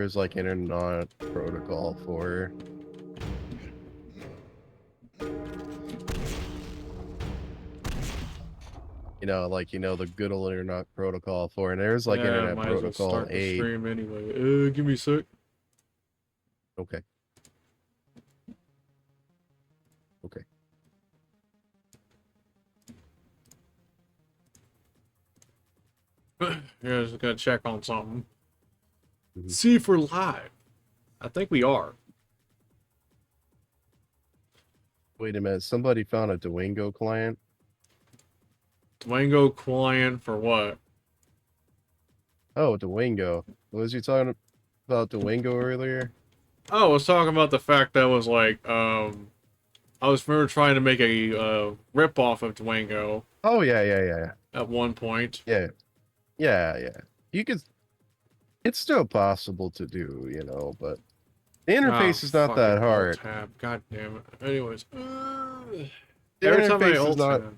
There's like internet protocol for. The good old internet protocol for, and there's like internet might as well protocol start the 8. stream anyway. Give me a sec. Okay. Okay. Yeah, just gotta check on something. Mhm. See if we're live. I think we are. Wait a minute. Somebody found a Duolingo client. Duolingo client for what? Oh, Duolingo. Was you talking about Duolingo earlier? Oh, I was talking about the fact that was like, I was trying to make a rip-off of Duolingo Oh, yeah. at one point. Yeah. You could. It's still possible to do, but the interface is not that hard. Alt-tab. God damn it. Anyways. The Every time I interface is alt-tab.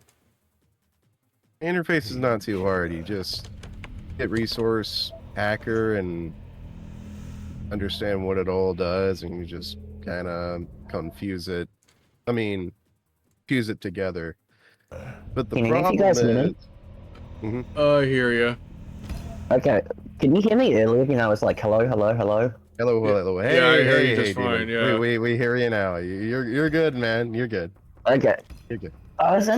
interface is not too hard. You just hit resource hacker and understand what it all does, and you just kind of fuse it together. But the problem is... I hear ya. Okay, can you hear me earlier? You know, it's like hello. Hello. Hey, yeah, I hear you hey, just fine. Yeah. We hear you now. You're good, man. You're good. Okay. You're good. I was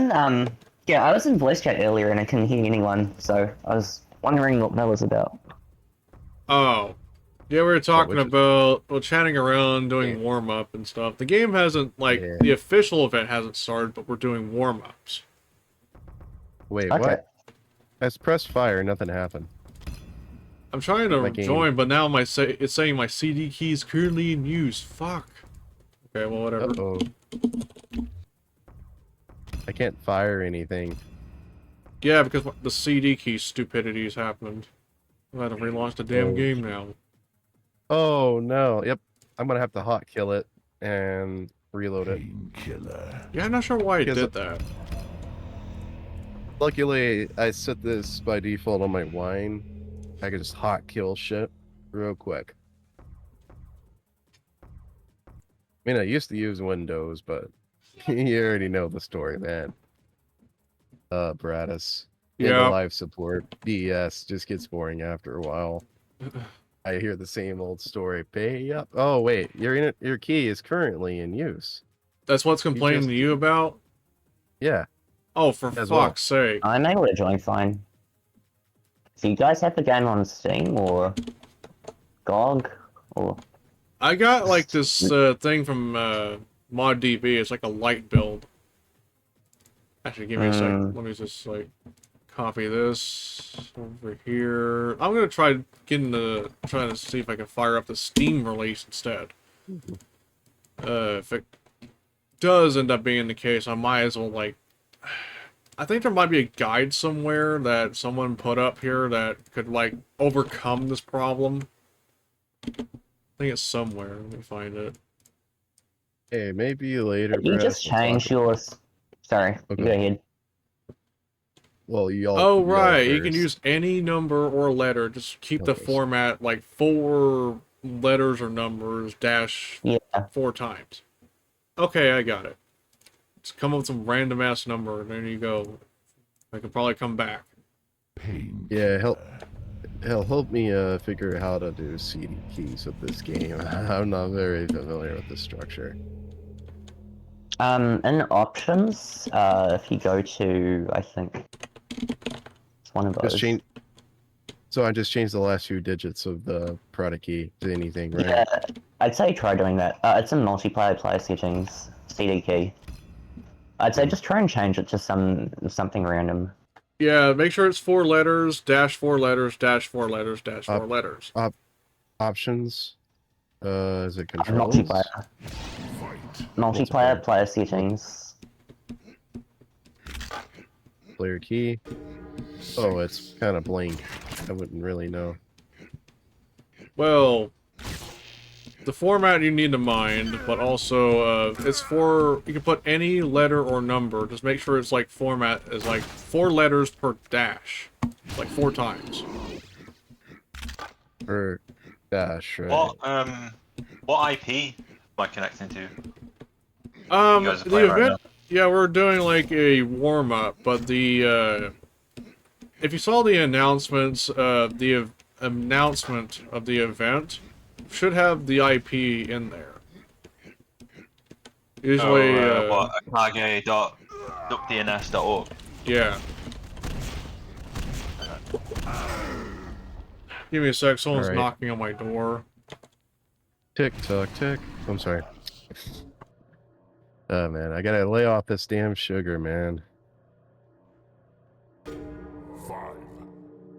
in voice chat earlier and I couldn't hear anyone, so I was wondering what that was about. Oh. Yeah, we were talking about, chatting around, doing warm-up and stuff. The game hasn't, the official event hasn't started, but we're doing warm-ups. Wait, what? I pressed fire, nothing happened. I'm trying to join, but now it's saying my CD key is currently in use. Fuck. Okay, well, whatever. Uh-oh. I can't fire anything. Yeah, because the CD key stupidity is happening. I'm going to relaunch the damn game now. Oh, no. Yep. I'm going to have to hot-kill it and reload it. Painkiller. Yeah, I'm not sure why it did that. Luckily, I set this by default on my wine. I can just hot-kill shit real quick. I mean, I used to use Windows, but you already know the story, man. Bratis. Yeah. Live support. BS just gets boring after a while. I hear the same old story. Pay up. Oh, wait. Your key is currently in use. That's what's complaining to you about? Yeah. Oh, for fuck's sake. I'm able to join fine. Do you guys have the game on Steam or GOG or? I got like this thing from ModDB. It's like a light build. Actually, give me a second. Let me just copy this over here. I'm gonna try trying to see if I can fire up the Steam release instead. If it does end up being the case, I might as well I think there might be a guide somewhere that someone put up here that could overcome this problem. I think it's somewhere. Let me find it. Hey, maybe later. You just changed yours. Sorry, okay. Go ahead. Well, Oh, right. You can use any number or letter. Just keep the format 4 letters or numbers dash 4 times. Okay, I got it. Just come up with some random ass number, and there you go. I can probably come back. Yeah, help me figure out how to do CD keys with this game. I'm not very familiar with the structure. In options, if you go to, I think it's one of those. So I just changed the last few digits of the product key to anything, right? Yeah, I'd say try doing that. It's in player settings, CD key. I'd say just try and change it to something random. Yeah, make sure it's 4 letters, dash 4 letters, dash 4 letters, dash 4 letters. Options. Is it controls? Multiplayer player settings. Player key. Oh, it's kind of blank. I wouldn't really know. Well, the format you need to mind, but also it's you can put any letter or number. Just make sure it's format is 4 letters per dash, 4 times. That's right. What IP am I connecting to? You guys are The playing right event, yeah, we're doing like a warm up, but the if you saw the announcements, the announcement of the event should have the IP in there. Usually, what? Akage.dns.org. yeah. Give me a sec. Someone's Alright. knocking on my door. Tick tock tick. I'm sorry. Oh man, I gotta lay off this damn sugar, man.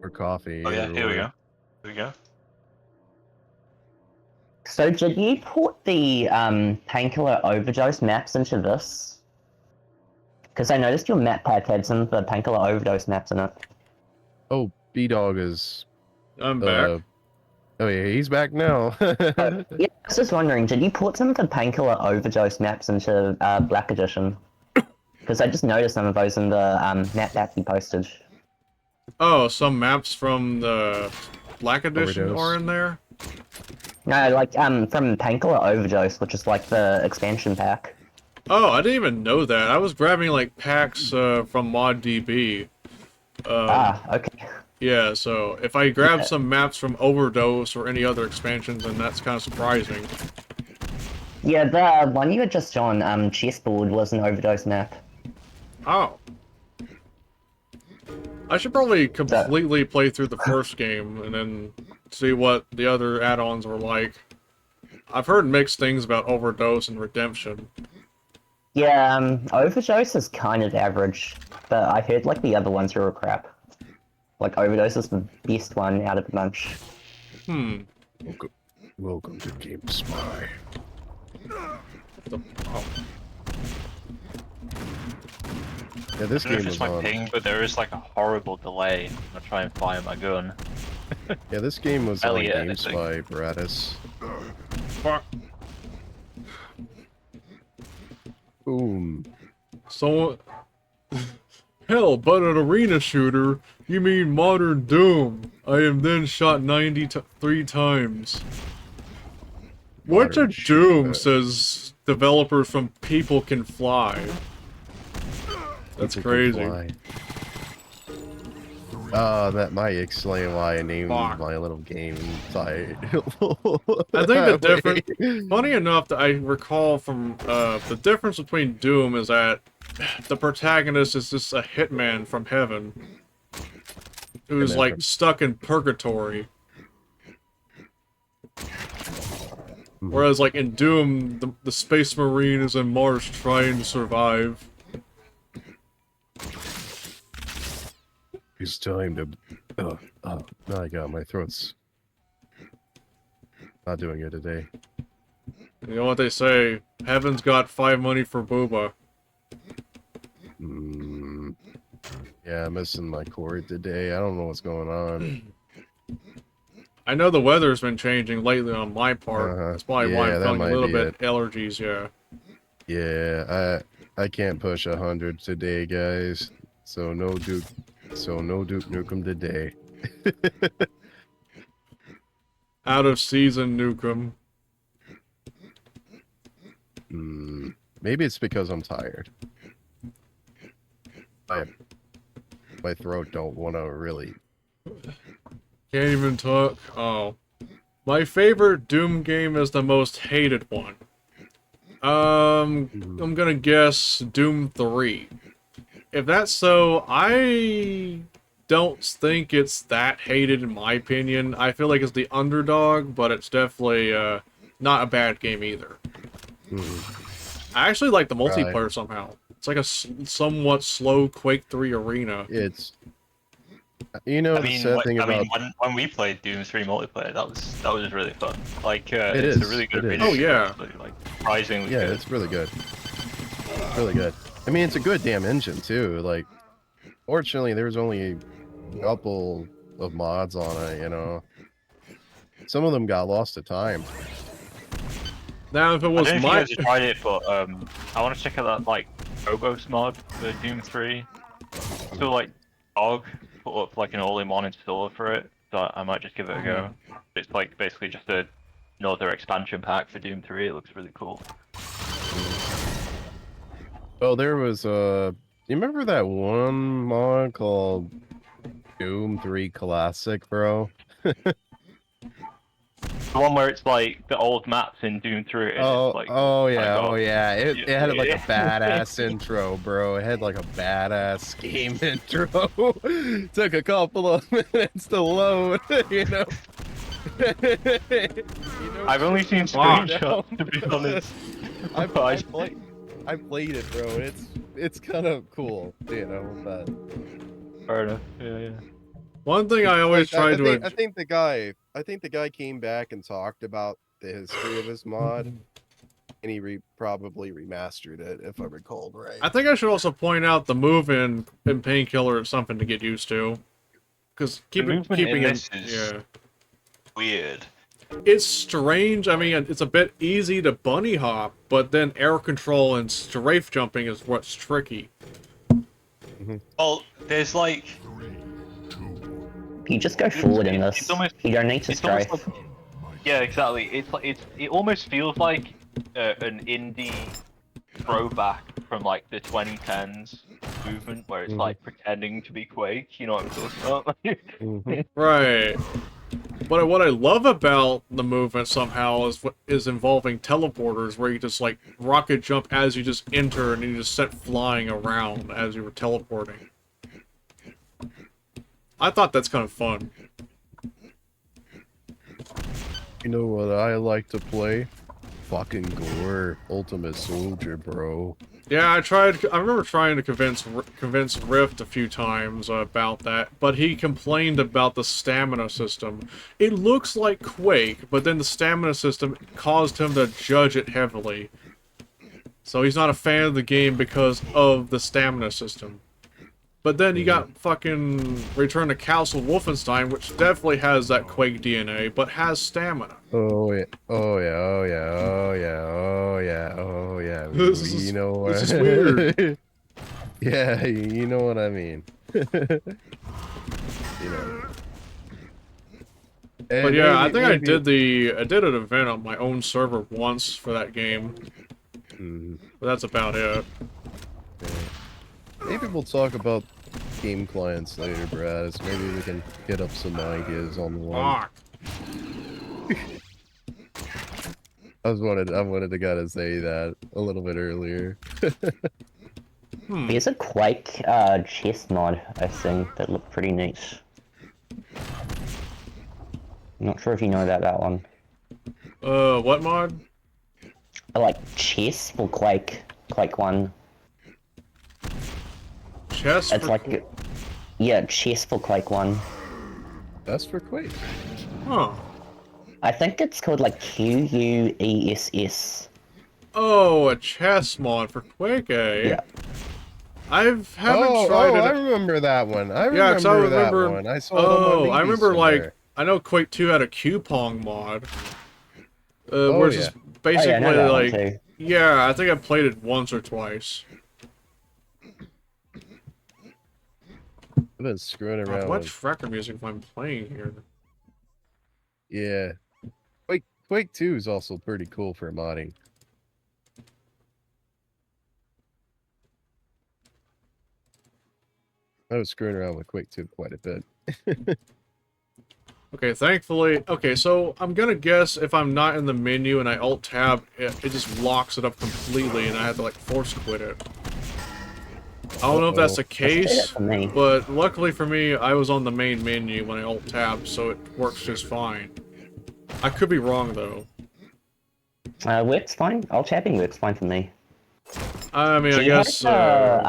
Or coffee. Oh yeah, either here we or. go. Here we go. So did you put the painkiller overdose maps into this? Because I noticed your map pack had some of the painkiller overdose maps in it. Oh, B-Dog is I'm back. oh yeah, he's back now. Yeah, I was just wondering, did you put some of the painkiller overdose maps into Black Edition? Because I just noticed some of those in the map pack you posted. Oh, some maps from the Black Edition Overdose. are in there? No, like from Painkiller Overdose, which is like the expansion pack. Oh, I didn't even know that. I was grabbing like packs from ModDB. Okay. Yeah, so if I grab some maps from Overdose or any other expansions, then that's kind of surprising. Yeah, the one you had just shown, Chessboard, was an Overdose map. Oh. I should probably completely play through the first game and then see what the other add-ons were like. I've heard mixed things about Overdose and Redemption. Yeah, Overdose is kind of average, but I heard like the other ones were crap. Like Overdose is the best one out of the bunch. Welcome to Game Spy. Yeah, this I don't know game if it's was my on. ping, but there is like a horrible delay when I try and fire my gun. Yeah, this game was Hell on yeah, Game I think. Spy, Bratis. Fuck. Boom. So, hell, but an arena shooter? You mean modern Doom? I am then shot 93 times. What's a Modern Doom? shooter. Says developers from People Can Fly. That's People can crazy. fly. That might explain why I named Fuck. my little game site. I think the difference, funny enough, that I recall from the difference between Doom is that the protagonist is just a hitman from heaven who's Hitman like from- stuck in purgatory. Whereas like in Doom, the Space Marine is in Mars trying to survive. It's time to. Oh, my God, my throat's not doing it today. You know what they say? Heaven's got 5 money for booba. Yeah, I'm missing my cord today. I don't know what's going on. I know the weather's been changing lately on my part. That's probably why Yeah, I'm that feeling a might little be bit it. allergies, yeah. Yeah, I can't push 100 today, guys. So no Duke Nukem today. Out of season Nukem. Maybe it's because I'm tired. My throat don't want to really. Can't even talk. Oh. My favorite Doom game is the most hated one. I'm gonna guess Doom 3. If that's so, I don't think it's that hated in my opinion. I feel like it's the underdog, but it's definitely not a bad game either. I actually like the multiplayer somehow. It's like a somewhat slow Quake 3 arena. It's. You know, the sad thing about. When we played Doom 3 multiplayer, that was really fun. Like, It it's a is, really good it is. arena. Oh, yeah. Like, surprisingly Yeah, good. it's really good. Really good. I mean, it's a good damn engine too. Like, fortunately, there's only a couple of mods on it. You know, some of them got lost to time. Now, if it I was don't know my... if you guys have tried it, but I want to check out that like Phobos mod for Doom 3. So like Dog put up like an all-in-one installer for it so I might just give it a go. It's like basically just another expansion pack for Doom 3. It looks really cool. Oh, there was you remember that one mod called Doom 3 Classic, bro? The one where it's like the old maps in Doom 3. And Oh, it's like, oh my yeah, God. oh yeah. It had like a Yeah. badass intro, bro. It had like a badass game intro. Took a couple of minutes to load, you know. I've only seen Wow. screenshots, to be honest. I played it, bro. It's kind of cool, you know. But Fair enough. Yeah. One thing I always like, try I to. think the guy came back and talked about the history of his mod, and he probably remastered it, if I recall right. I think I should also point out the move in Painkiller is something to get used to, because keeping this it, is yeah, weird. it's strange. I mean, it's a bit easy to bunny hop, but then air control and strafe jumping is what's tricky. Well, there's like You just go forward in it's this. almost- You don't need to It's almost strafe. like, yeah, exactly. It almost feels like an indie throwback from like the 2010s movement, where it's like pretending to be Quake. You know what I'm talking about? Right. But what I love about the movement somehow is involving teleporters, where you just like rocket jump as you just enter, and you just set flying around as you were teleporting. I thought that's kind of fun. You know what I like to play? Fucking Gore, Ultimate Soldier, bro. Yeah, I remember trying to convince Rift a few times about that, but he complained about the stamina system. It looks like Quake, but then the stamina system caused him to judge it heavily. So he's not a fan of the game because of the stamina system. But then you got fucking Return to Castle Wolfenstein, which definitely has that Quake DNA, but has stamina. Oh yeah, oh yeah, oh yeah, oh yeah, oh yeah, oh yeah. This you is- know what? this is weird. Yeah, you know what I mean. You know. But yeah, I think I did an event on my own server once for that game. But that's about it. Maybe we'll talk about game clients later, Brad. Maybe we can get up some ideas on the one. Fuck. I wanted to gotta say that a little bit earlier. There's a Quake chess mod, I think, that looked pretty neat. I'm not sure if you know about that one. What mod? I like chess for Quake 1. Chess? It's like, yeah, chess for Quake 1. That's for Quake. Huh. I think it's called like QUESS. Oh, a chess mod for Quake, eh? Yeah. haven't tried it. I remember that one. I remember, Yeah, 'cause I remember that one. I saw it on my I Wiki remember somewhere. like I know Quake 2 had a Q-Pong mod. Oh, where it's yeah. just basically I know that one like too. yeah, I think I played it once or twice. I've been screwing around What with... tracker music am I playing here? Yeah. Quake 2 is also pretty cool for modding. I was screwing around with Quake 2 quite a bit. Okay, thankfully, okay, so I'm gonna guess if I'm not in the menu and I alt-tab, it just locks it up completely and I have to like force quit it. I don't know if that's the case, For me. but luckily for me, I was on the main menu when I alt-tab, so it works just fine. I could be wrong though. Works fine. Alt-tabbing works fine for me. I mean, Do I you guess, have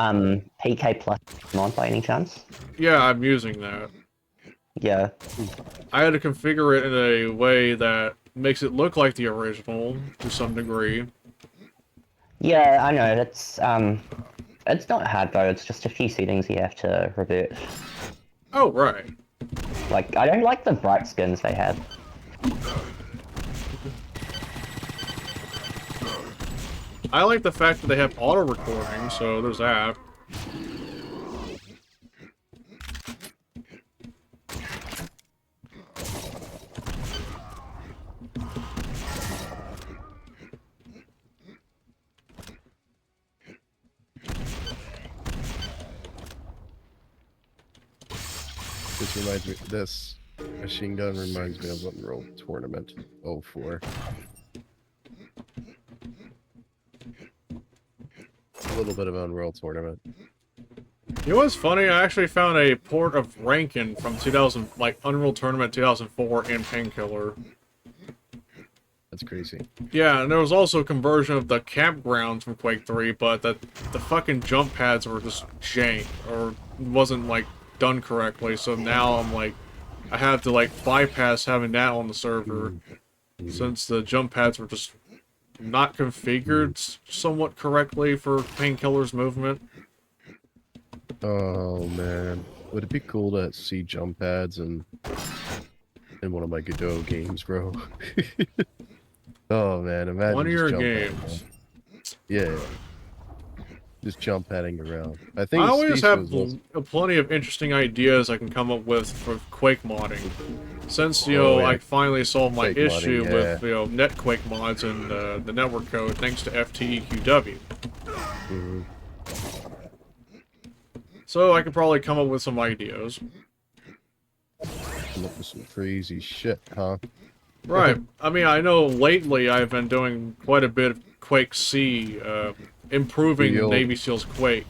PK Plus mod by any chance? yeah, I'm using that. Yeah. I had to configure it in a way that makes it look like the original to some degree. Yeah, I know. It's not hard though. It's just a few settings you have to revert. Oh, right. Like, I don't like the bright skins they have. I like the fact that they have auto recording, so there's that. This reminds me. This machine gun reminds me of Unreal Tournament 04. A little bit of Unreal Tournament. You know what's funny? I actually found a port of Rankin from 2000, like Unreal Tournament 2004 in Painkiller. That's crazy. Yeah, and there was also a conversion of the campgrounds from Quake 3, but the fucking jump pads were just jank, or wasn't, like, done correctly, so now I'm, like, I have to, like, bypass having that on the server, since the jump pads were just not configured somewhat correctly for Painkiller's movement. Oh man, would it be cool to see jump pads in one of my Godot games, bro? Oh man, imagine One of just your jump games. padding. Yeah, just jump padding around. I think I always Steve have was plenty of interesting ideas I can come up with for Quake modding. Since, you know, yeah. I finally solved my Quake issue modding, with, you know, netquake mods and the network code thanks to FTEQW. Mhm. So I could probably come up with some ideas. Come up with some crazy shit, huh? Right. I mean, I know lately I've been doing quite a bit of Quake C, improving You'll- Navy SEALs Quake.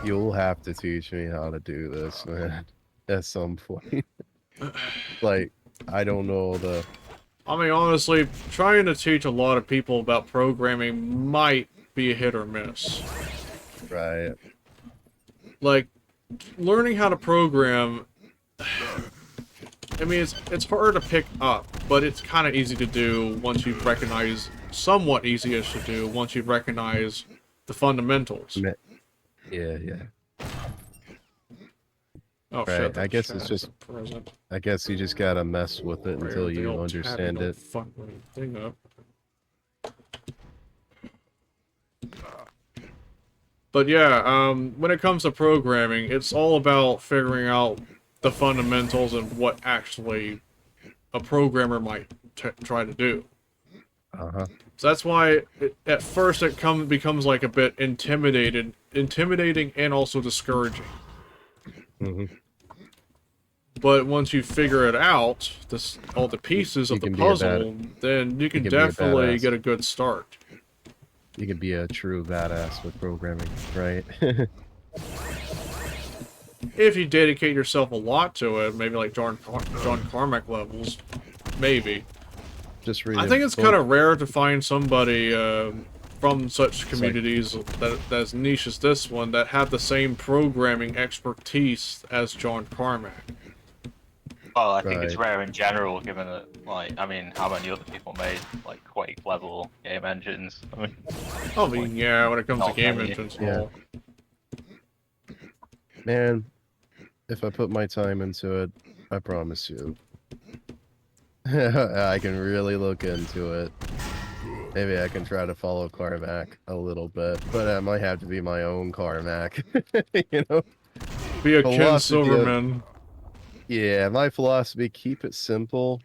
You'll have to teach me how to do this, man. At some point. Like, I don't know the... I mean, honestly, trying to teach a lot of people about programming might be a hit or miss. Right. Like, learning how to program, I mean, it's hard to pick up, but it's kind of easy to do once you recognize, somewhat easy-ish to do once you recognize the fundamentals. Yeah. Oh, Right, shit, I that guess chat it's is just- a present. I guess you just gotta mess with it until The you old understand tabby it. don't fuck my thing up. But yeah, when it comes to programming, it's all about figuring out the fundamentals and what actually a programmer might try to do. Uh-huh. So that's why at first it becomes like a bit intimidating and also discouraging. Mm-hmm. But once you figure it out, all the pieces You of the can be a puzzle, then you can can be a definitely badass. get a good start. You can be a true badass with programming, right? If you dedicate yourself a lot to it, maybe like John Carmack levels, maybe. Just read I a think it's book. kind of rare to find somebody from such communities that's niche as this one that have the same programming expertise as John Carmack. Well, I think it's Right. rare in general, given that, like, I mean, how many other people made, like, Quake level game engines? I mean, yeah, when it comes to Not game many. engines and Yeah. all. Man, if I put my time into it, I promise you. I can really look into it. Maybe I can try to follow Carmack a little bit, but it might have to be my own Carmack. You know? Be a Ken Philosophy of- Silverman. Yeah, my philosophy, keep it simple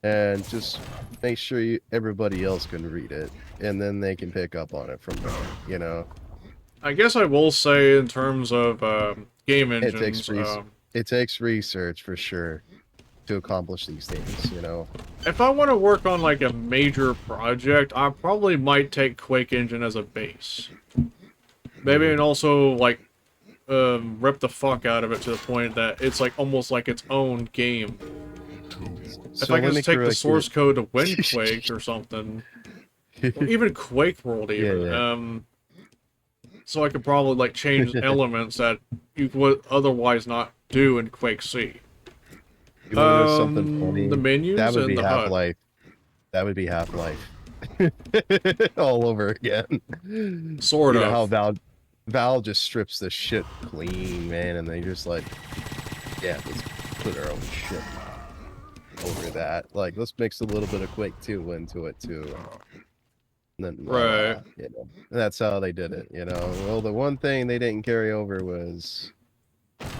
and just make sure everybody else can read it, and then they can pick up on it from there, you know? I guess I will say in terms of game It engines, takes research for sure to accomplish these things, you know? if I want to work on like a major project, I probably might take Quake Engine as a base. Maybe and also like rip the fuck out of it to the point that it's like almost like its own game. If So I can let me just take the correct source you. code to win Quake or something, or even Quake World even, Yeah. so I could probably like change elements that you would otherwise not do in Quake C. You wanna know something funny? The menus That would and be the HUD. Half-Life. That would be Half-Life. All over again. Sort You know of. how Valve just strips the shit clean, man, and they just like, yeah, let's put our own shit over that. Like, let's mix a little bit of Quake 2 into it too. And then, Right. you know, that's how they did it, you know. Well, the one thing they didn't carry over was,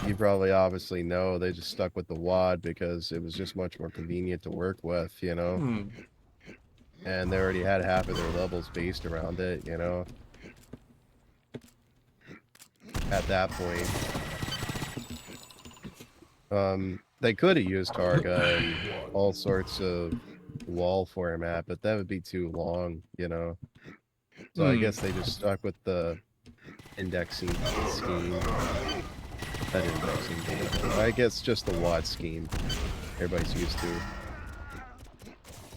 you probably obviously know, they just stuck with the WOD because it was just much more convenient to work with, you know. Hmm. And they already had half of their levels based around it, you know. At that point. They could have used Targa and all sorts of wall format, but that would be too long, you know. So I guess they just stuck with the indexing scheme. That indexing scheme. I guess just the WOD scheme everybody's used to.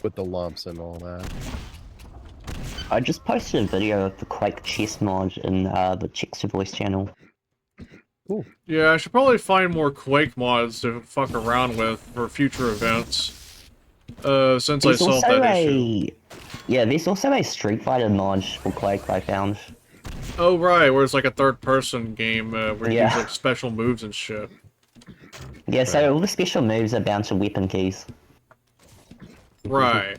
With the lumps and all that. I just posted a video of the Quake chess mod in the Checks to Voice channel. Cool. Yeah, I should probably find more Quake mods to fuck around with for future events. Since I solved that issue. Yeah, there's also a Street Fighter mod for Quake I found. Oh, right, where it's like a third-person game where you Yeah. use like special moves and shit. Yeah, so all the special moves are bound to weapon keys. Right.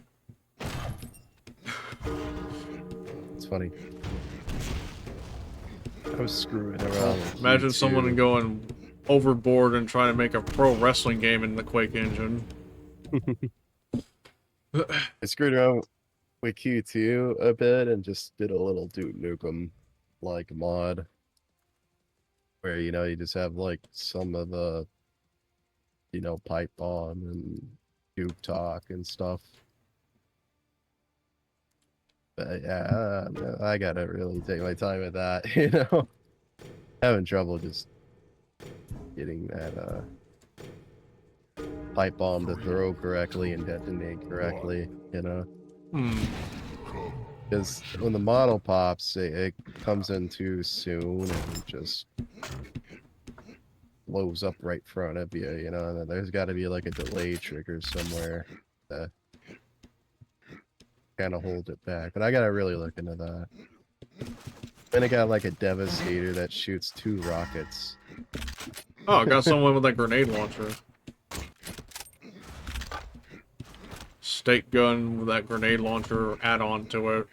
It's funny. I was screwing around with Imagine you someone too. going overboard and trying to make a pro wrestling game in the Quake engine. I screwed around with Q2 a bit and just did a little Duke Nukem like mod. Where, you know, you just have like some of the, you know, pipe bomb and Duke talk and stuff. But yeah, I gotta really take my time with that, you know. Having trouble just getting that pipe bomb to throw correctly and detonate correctly, you know. Because when the model pops, it comes in too soon and just blows up right in front of you, you know. And there's got to be like a delay trigger somewhere to kind of hold it back. But I gotta really look into that. Then I got like a Devastator that shoots 2 rockets. Oh, I got someone with that grenade launcher. Stake gun with that grenade launcher add-on to it.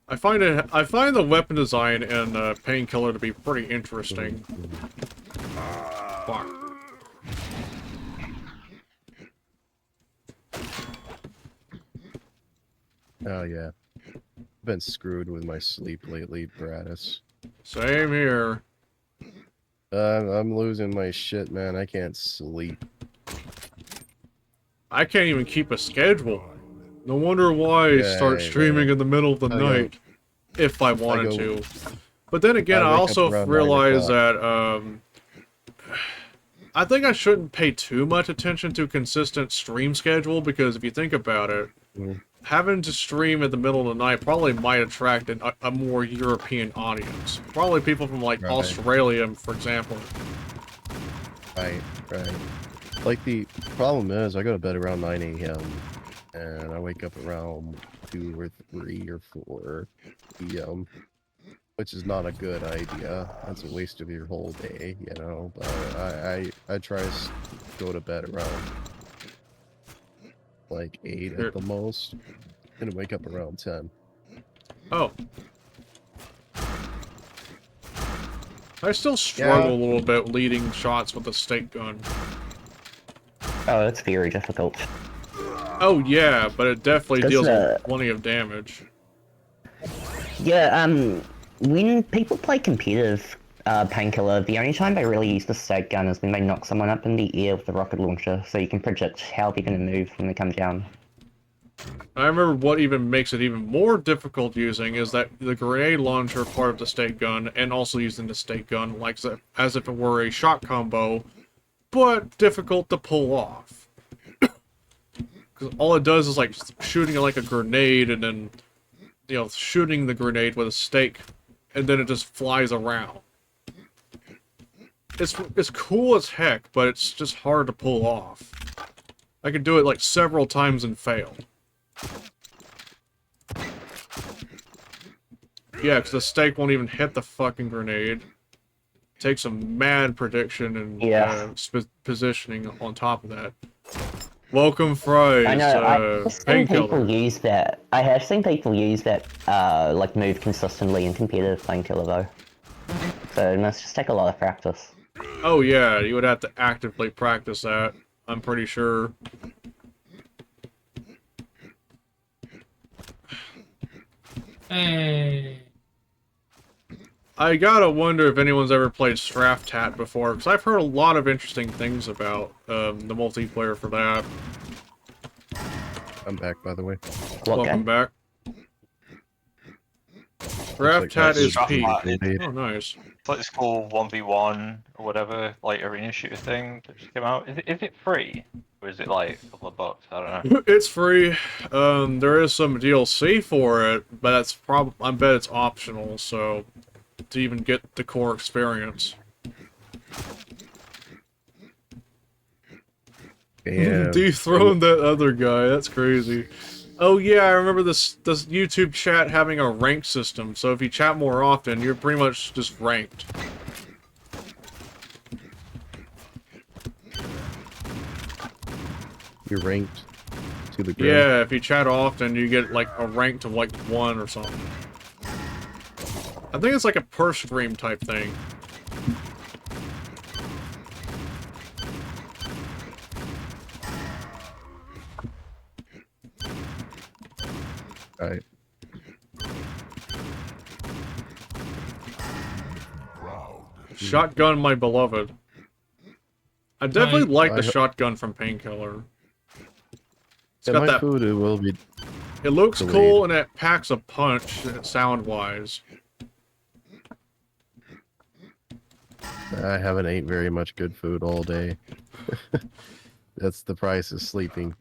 I find the weapon design in Painkiller to be pretty interesting. Fuck. Oh yeah. Been screwed with my sleep lately, Bratis. Same here. I'm losing my shit, man. I can't sleep. I can't even keep a schedule. No wonder why I start streaming in the middle of the night. If I wanted to. But then again, I also realized that, I think I shouldn't pay too much attention to consistent stream schedule, because if you think about it, having to stream at the middle of the night probably might attract a more European audience. Probably people from, like, Australia, for example. Right. Like, the problem is, I go to bed around 9 a.m. and I wake up around 2 or 3 or 4 p.m. Which is not a good idea. That's a waste of your whole day, you know. But I try to go to bed around like 8 at the most, and wake up around 10. Oh. I still struggle a little bit leading shots with the stake gun. Oh, it's very difficult. Oh yeah, but it definitely deals plenty of damage. Yeah, when people play competitive Painkiller, the only time they really use the stake gun is when they knock someone up in the air with the rocket launcher, so you can predict how they're going to move when they come down. I remember what even makes it even more difficult using is that the grenade launcher part of the stake gun, and also using the stake gun like as if it were a shot combo, but difficult to pull off. Because all it does is like shooting like a grenade, and then, you know, shooting the grenade with a stake, and then it just flies around. It's cool as heck, but it's just hard to pull off. I could do it like several times and fail. Yeah, because the stake won't even hit the fucking grenade. It takes some mad prediction and positioning on top of that. Welcome, Fries. I know, I've seen Painkiller. people use that. I have seen people use that, like, move consistently in competitive Painkiller, though. So it must just take a lot of practice. Oh yeah, you would have to actively practice that, I'm pretty sure. Hey. I gotta wonder if anyone's ever played Straftat before, because I've heard a lot of interesting things about the multiplayer for that. I'm back, by the way. Welcome back. like Straftat is Straftat peak. Indeed. Oh, nice. It's like this cool 1v1 or whatever, like arena shooter thing that just came out. Is it free? Or is it like a couple of bucks? I don't know. It's free. There is some DLC for it, but that's I bet it's optional, so to even get the core experience. Damn. Dethrone that other guy. That's crazy. Oh yeah, I remember this YouTube chat having a rank system. So if you chat more often, you're pretty much just ranked. You're ranked to the ground. Yeah, if you chat often, you get like a rank to like 1 or something. I think it's like a per stream type thing. Alright. Shotgun, my beloved. I definitely like the I- shotgun from Painkiller. It's Yeah, got my that. food, it will be... It looks delayed. cool and it packs a punch, sound-wise. I haven't ate very much good food all day. That's the price of sleeping.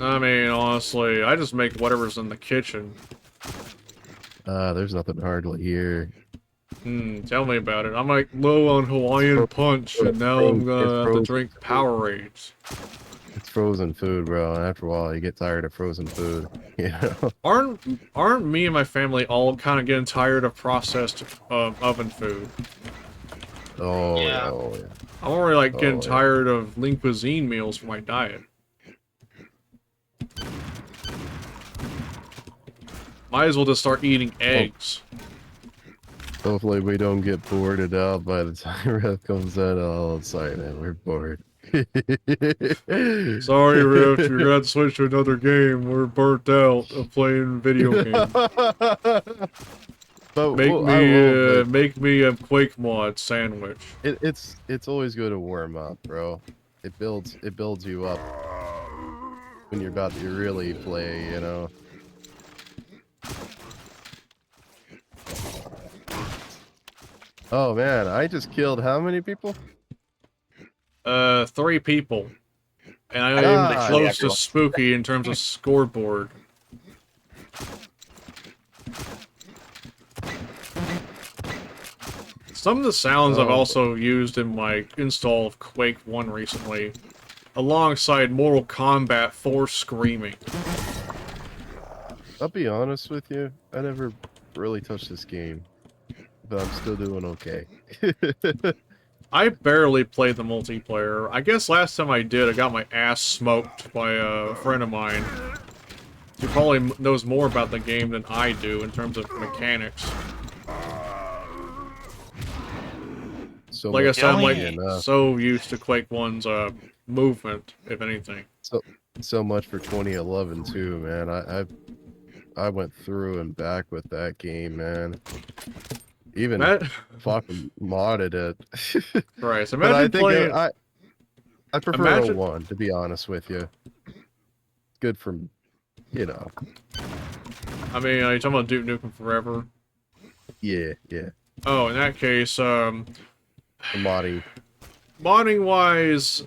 I mean, honestly, I just make whatever's in the kitchen. There's nothing hardly here. Tell me about it. I'm like low on Hawaiian Punch, and now I'm gonna have to drink Powerades. It's frozen food, bro. And after a while, you get tired of frozen food. You know? Aren't me and my family all kind of getting tired of processed oven food? Oh, Yeah. yeah. Oh, yeah. I'm already like getting Oh, yeah. tired of lean cuisine meals for my diet. Might as well just start eating eggs. Hopefully we don't get boarded out by the time Rev comes out. Oh, sorry, man. We're bored. Sorry, Rift, you're gonna have to switch to another game. We're burnt out of playing video games. But Make well, I will, but make me a Quake mod sandwich. it's always good to warm up, bro. It builds you up when you're about to really play, you know. Oh man, I just killed how many people? 3 people. And I Ah, am close to everyone. spooky in terms of scoreboard. Some of the sounds I've Oh. also used in my install of Quake 1 recently, alongside Mortal Kombat 4 screaming. I'll be honest with you, I never really touched this game, but I'm still doing okay. I barely played the multiplayer. I guess last time I did, I got my ass smoked by a friend of mine. He probably knows more about the game than I do in terms of mechanics. So Like I much said, I'm like money and, so used to Quake 1's movement, if anything. so much for 2011 too, man. I went through and back with that game, man. Even That, fucking modded it. Christ, But I imagine think playing. I prefer imagine- 01, to be honest with you. Good for, you know. I mean, are you talking about Duke Nukem Forever? Yeah. Oh, in that case, The modding. modding wise,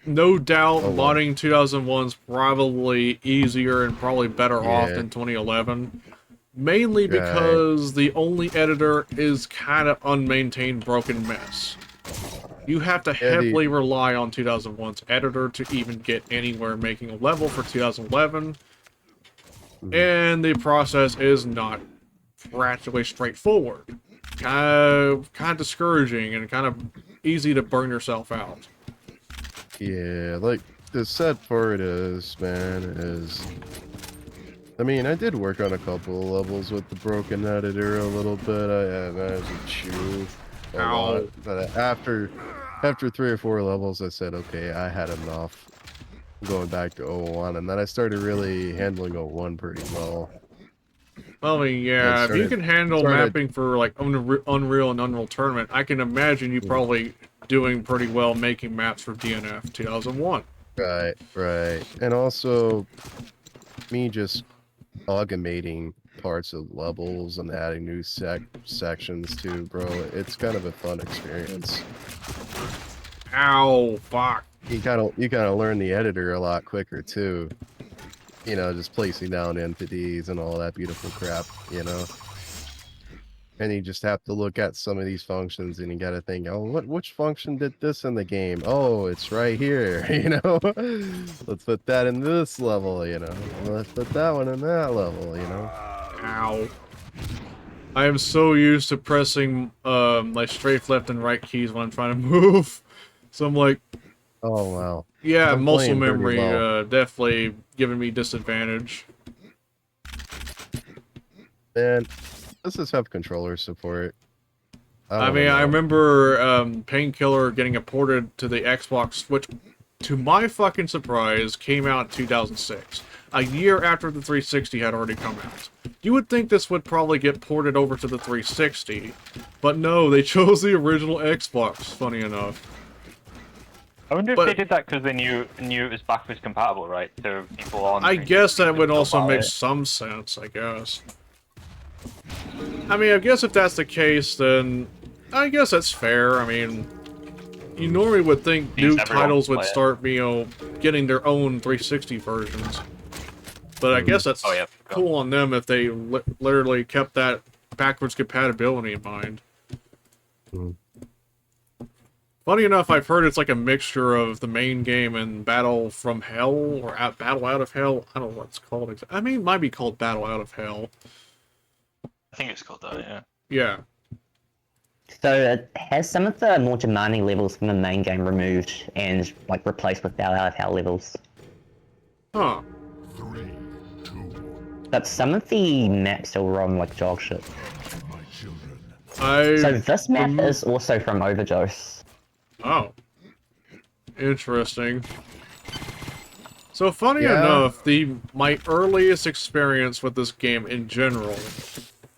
no doubt, Oh, wow. modding 2001's probably easier and probably better off Yeah. than 2011. Mainly Right. because the only editor is kind of unmaintained broken mess. You have to Yeah, the- heavily rely on 2001's editor to even get anywhere making a level for 2011. Mhm. And the process is not practically straightforward. Kind of discouraging and kind of easy to burn yourself out. Yeah, like, the sad part is, man, is... I mean, I did work on a couple of levels with the broken editor a little bit. I managed to chew a Ow. lot. But after 3 or 4 levels, I said, okay, I had enough. Going back to 01, and then I started really handling 01 pretty well. I mean, yeah, if you can handle mapping for like Unreal and Unreal Tournament, I can imagine you probably doing pretty well making maps for DNF 2001. Right, right. And also, me just augmenting parts of levels and adding new sections too, bro. It's kind of a fun experience. Ow, fuck. You kind of learn the editor a lot quicker too. You know, just placing down entities and all that beautiful crap, you know. And you just have to look at some of these functions and you gotta think, oh, which function did this in the game? Oh, it's right here, you know. Let's put that in this level, you know. Let's put that one in that level, you know. Ow. I am so used to pressing like strafe left and right keys when I'm trying to move. So I'm like, oh wow. Yeah, I'm muscle playing pretty memory well. definitely giving me disadvantage. And let's just have controller support. I mean, I remember Painkiller getting ported to the Xbox, which, to my fucking surprise, came out in 2006. A year after the 360 had already come out. You would think this would probably get ported over to the 360, but no, they chose the original Xbox, funny enough. I wonder if they did that because they knew it was backwards compatible, right? So people on. I guess that would also make some sense, I guess. I mean, I guess if that's the case, then I guess that's fair. I mean, you normally would think new titles would start, you know, getting their own 360 versions. But I guess that's cool on them if they literally kept that backwards compatibility in mind. Funny enough, I've heard it's like a mixture of the main game and Battle from Hell, or Battle Out of Hell. I don't know what it's called. I mean, it might be called Battle Out of Hell. I think it's called that, yeah. Yeah. So it has some of the more demanding levels from the main game removed and like replaced with Battle Out of Hell levels. Huh. 3, 2. But some of the maps still run like dog shit. My children. So this map is also from Overdose. Oh. Interesting. So funny enough, my earliest experience with this game in general,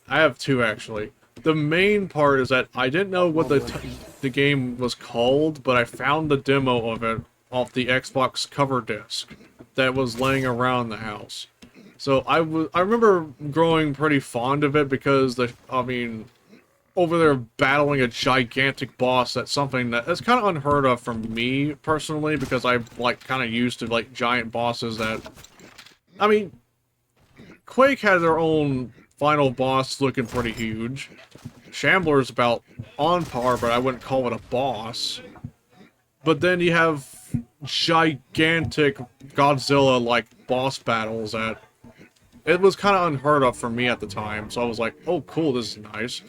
I have two actually. The main part is that I didn't know what the game was called, but I found the demo of it off the Xbox cover disc that was laying around the house. So I remember growing pretty fond of it because over there battling a gigantic boss, that's something that's kind of unheard of from me personally, because I'm like kind of used to like giant bosses that, I mean, Quake had their own final boss looking pretty huge. Shambler's about on par, but I wouldn't call it a boss. But then you have gigantic Godzilla-like boss battles that it was kind of unheard of for me at the time. So I was like, oh cool, this is nice.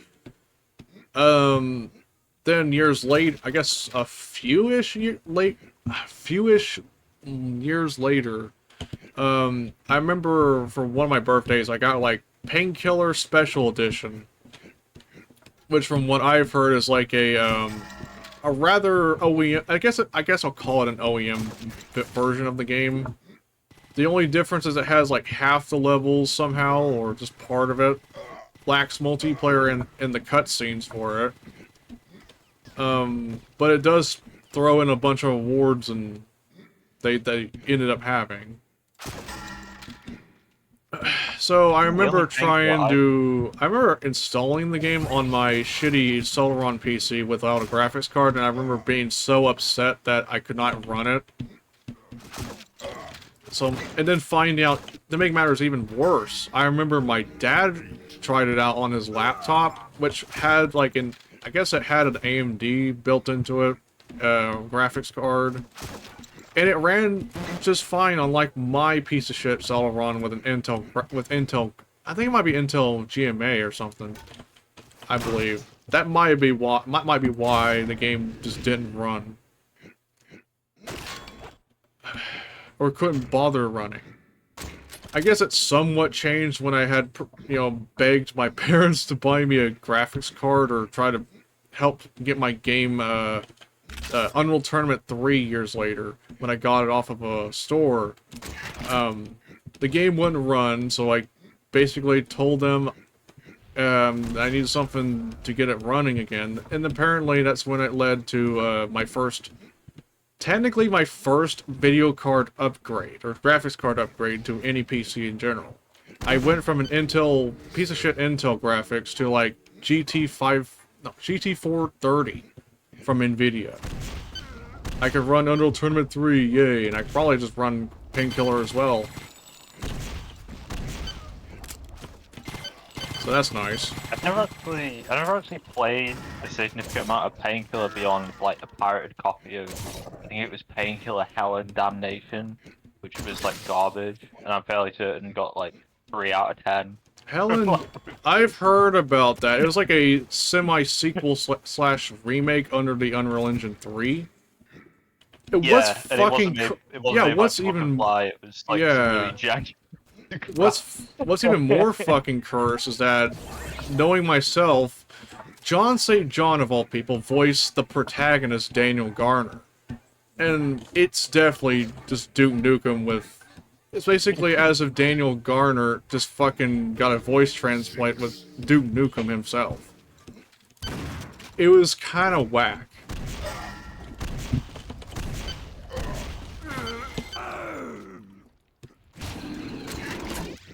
Then years late, I guess a few-ish years later, I remember for one of my birthdays, I got like Painkiller Special Edition, which from what I've heard is like a rather OEM, I guess I'll call it an OEM version of the game. The only difference is it has like half the levels somehow, or just part of it. Lacks multiplayer in the cutscenes for it. But it does throw in a bunch of awards and they ended up having. So I remember I remember installing the game on my shitty Celeron PC without a graphics card, and I remember being so upset that I could not run it. So, and then finding out, to make matters even worse, I remember my dad tried it out on his laptop, which had like I guess it had an AMD built into it, graphics card. And it ran just fine on like my piece of shit Celeron with Intel, I think it might be Intel GMA or something. I believe. That might be why the game just didn't run. Or couldn't bother running. I guess it somewhat changed when I had, begged my parents to buy me a graphics card or try to help get my game, Unreal Tournament 3 years later, when I got it off of a store. The game wouldn't run, so I basically told them I needed something to get it running again, and apparently that's when it led to technically my first video card upgrade, or graphics card upgrade to any PC in general. I went from an piece of shit Intel graphics to like GT430 from Nvidia. I could run Unreal Tournament 3, yay, and I could probably just run Painkiller as well. So that's nice. I've never actually played a significant amount of Painkiller beyond like a pirated copy of, I think it was Painkiller Hell and Damnation, which was like garbage, and I'm fairly certain got like 3 out of 10. Helen, I've heard about that. It was like a semi-sequel slash remake under the Unreal Engine 3. What's fucking... Yeah, what's even... It was like really janky. What's even more fucking cursed is that, knowing myself, John St. John, of all people, voiced the protagonist, Daniel Garner. And it's definitely just Duke Nukem with... It's basically as if Daniel Garner just fucking got a voice transplant with Duke Nukem himself. It was kind of whack.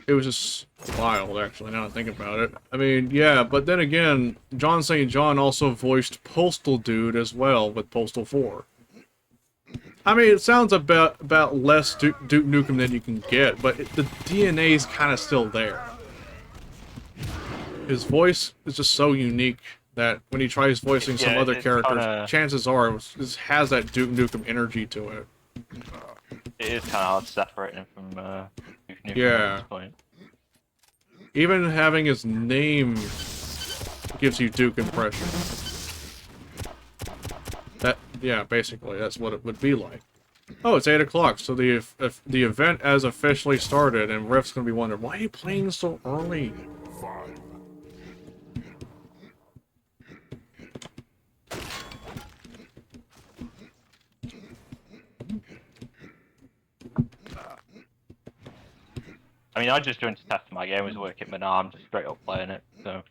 It was just wild, actually, now I think about it. I mean, yeah, but then again, John St. John also voiced Postal Dude as well with Postal 4. I mean, it sounds about less Duke Nukem than you can get, but the DNA is kind of still there. His voice is just so unique that when he tries voicing some other characters, chances are it has that Duke Nukem energy to it. It is kind of hard separating him from Duke Nukem at this point. Even having his name gives you Duke impression. Yeah, basically, that's what it would be like. Oh, it's 8 o'clock, so the event has officially started, and Rift's gonna be wondering, why are you playing so early? 5. I mean, I just joined to test if my game was working, but now I'm just straight up playing it, so...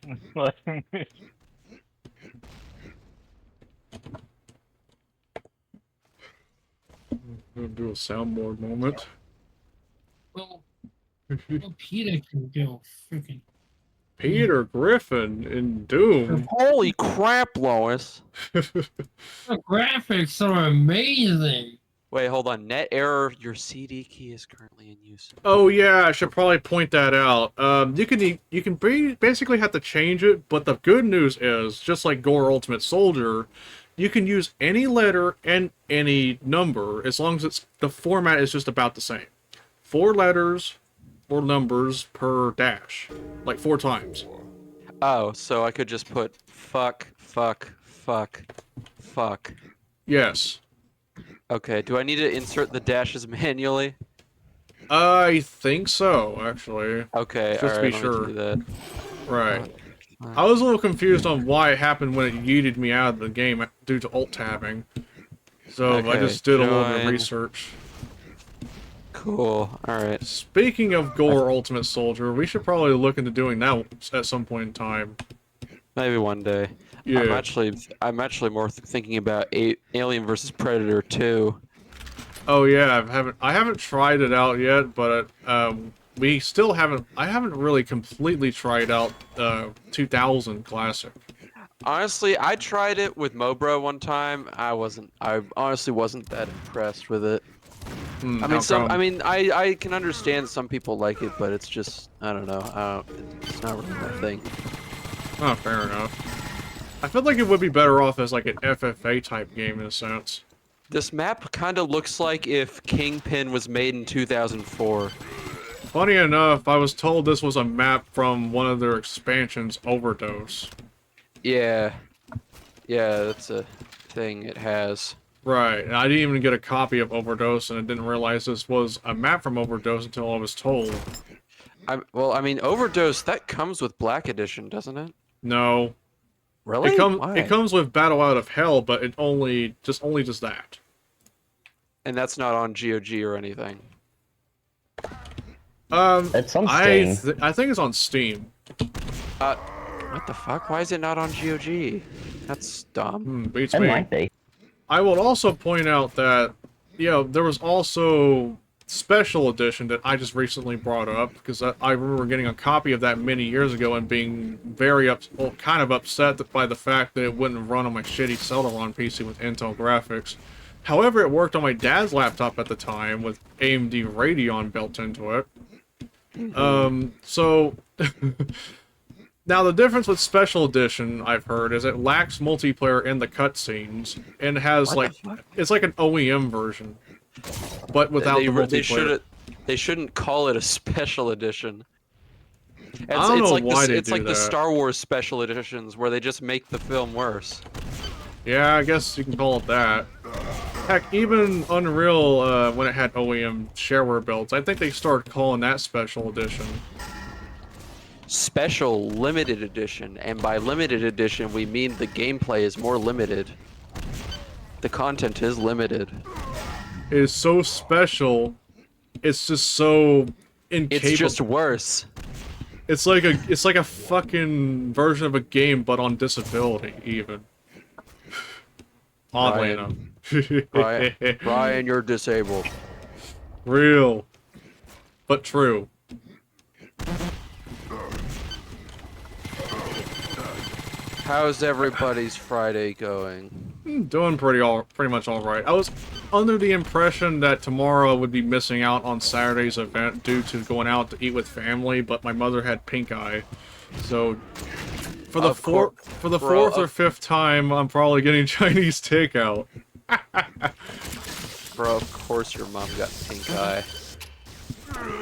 We'll do a soundboard moment. Well, Peter can go freaking. Peter Griffin in Doom. Holy crap, Lois. The graphics are amazing. Wait, hold on. Net error. Your CD key is currently in use. Oh yeah, I should probably point that out. You can basically have to change it, but the good news is, just like Gore Ultimate Soldier, you can use any letter and any number as long as the format is just about the same. 4 letters or numbers per dash, like 4 times. Oh, so I could just put fuck, fuck, fuck, fuck. Yes. Okay, do I need to insert the dashes manually? I think so, actually. Okay, Just to be let me sure. do that. Right. I was a little confused on why it happened when it yeeted me out of the game due to alt tabbing. So I Okay, just did a little bit of join. research. Cool, alright. Speaking of Gore Ultimate Soldier, we should probably look into doing that at some point in time. Maybe one day. Yeah. I'm actually more thinking about Alien vs Predator 2. Oh yeah, I haven't tried it out yet, but we still haven't. I haven't really completely tried out 2000 Classic. Honestly, I tried it with Mobro one time. I honestly wasn't that impressed with it. I can understand some people like it, but it's just, I don't know. It's not really my thing. Oh, fair enough. I feel like it would be better off as like an FFA type game in a sense. This map kind of looks like if Kingpin was made in 2004. Funny enough, I was told this was a map from one of their expansions, Overdose. Yeah. Yeah, that's a thing it has. Right, and I didn't even get a copy of Overdose, and I didn't realize this was a map from Overdose until I was told. Well, I mean, Overdose, that comes with Black Edition, doesn't it? No. Really? It comes with Battle Out of Hell, but it only just that. And that's not on GOG or anything. It's on Steam. I think it's on Steam. What the fuck? Why is it not on GOG? That's dumb. Beats It me. might be. I will also point out that, there was also Special Edition that I just recently brought up, because I remember getting a copy of that many years ago and being very kind of upset by the fact that it wouldn't run on my shitty Celeron PC with Intel graphics. However, it worked on my dad's laptop at the time with AMD Radeon built into it. So... Now, the difference with Special Edition, I've heard, is it lacks multiplayer in the cutscenes, and has, it's like an OEM version, but without the multiplayer. They shouldn't call it a Special Edition. I don't know why they do It's like that. the Star Wars Special Editions, where they just make the film worse. Yeah, I guess you can call it that. Heck, even Unreal, when it had OEM shareware builds, I think they started calling that Special Edition. Special Limited Edition, and by limited edition we mean the gameplay is more limited. The content is limited. It is so special, it's just so incapable. It's just worse. It's like a fucking version of a game, but on disability, even. Oddly enough. Brian, you're disabled. Real. But true. How's everybody's Friday going? Doing pretty much all right. I was under the impression that tomorrow I would be missing out on Saturday's event due to going out to eat with family, but my mother had pink eye, so for the fourth or fifth time, I'm probably getting Chinese takeout. Bro, of course your mom got pink eye.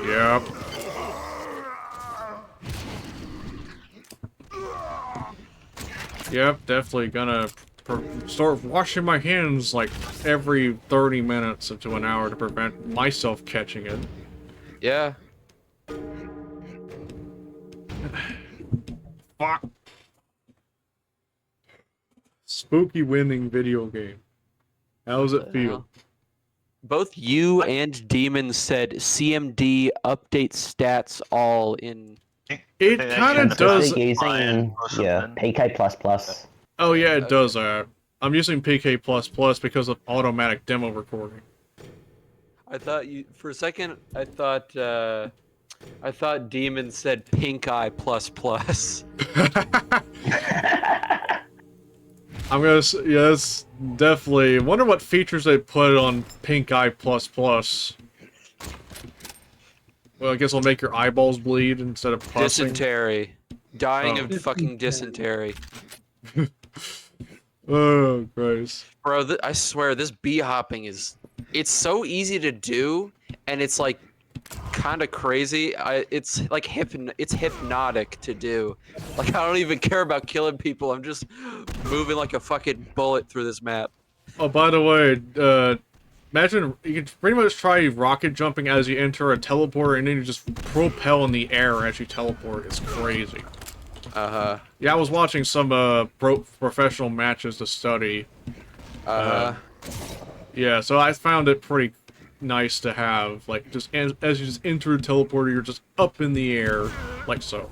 Yep. Yep, definitely gonna start washing my hands like every 30 minutes to an hour to prevent myself catching it. Yeah. Fuck. Spooky winning video game. How does it feel? Both you and Demon said CMD update stats all in. It kind of does. Using, yeah, PK++. Oh yeah, it does that. I'm using PK++ because of automatic demo recording. I thought you for a second. I thought Demon said pink eye plus plus. I'm gonna say, yes, definitely. Wonder what features they put on pink eye plus plus. Well, I guess I'll make your eyeballs bleed instead of pussing. Dysentery. Dying of fucking dysentery. Oh, Christ. Bro, I swear, this bee hopping is... It's so easy to do, and it's, like, kind of crazy. It's, like, it's hypnotic to do. Like, I don't even care about killing people. I'm just moving like a fucking bullet through this map. Oh, by the way, imagine you can pretty much try rocket jumping as you enter a teleporter, and then you just propel in the air as you teleport. It's crazy. Uh-huh. Yeah, I was watching some professional matches to study. Yeah, so I found it pretty nice to have. Like, just as you just enter the teleporter, you're just up in the air, like so.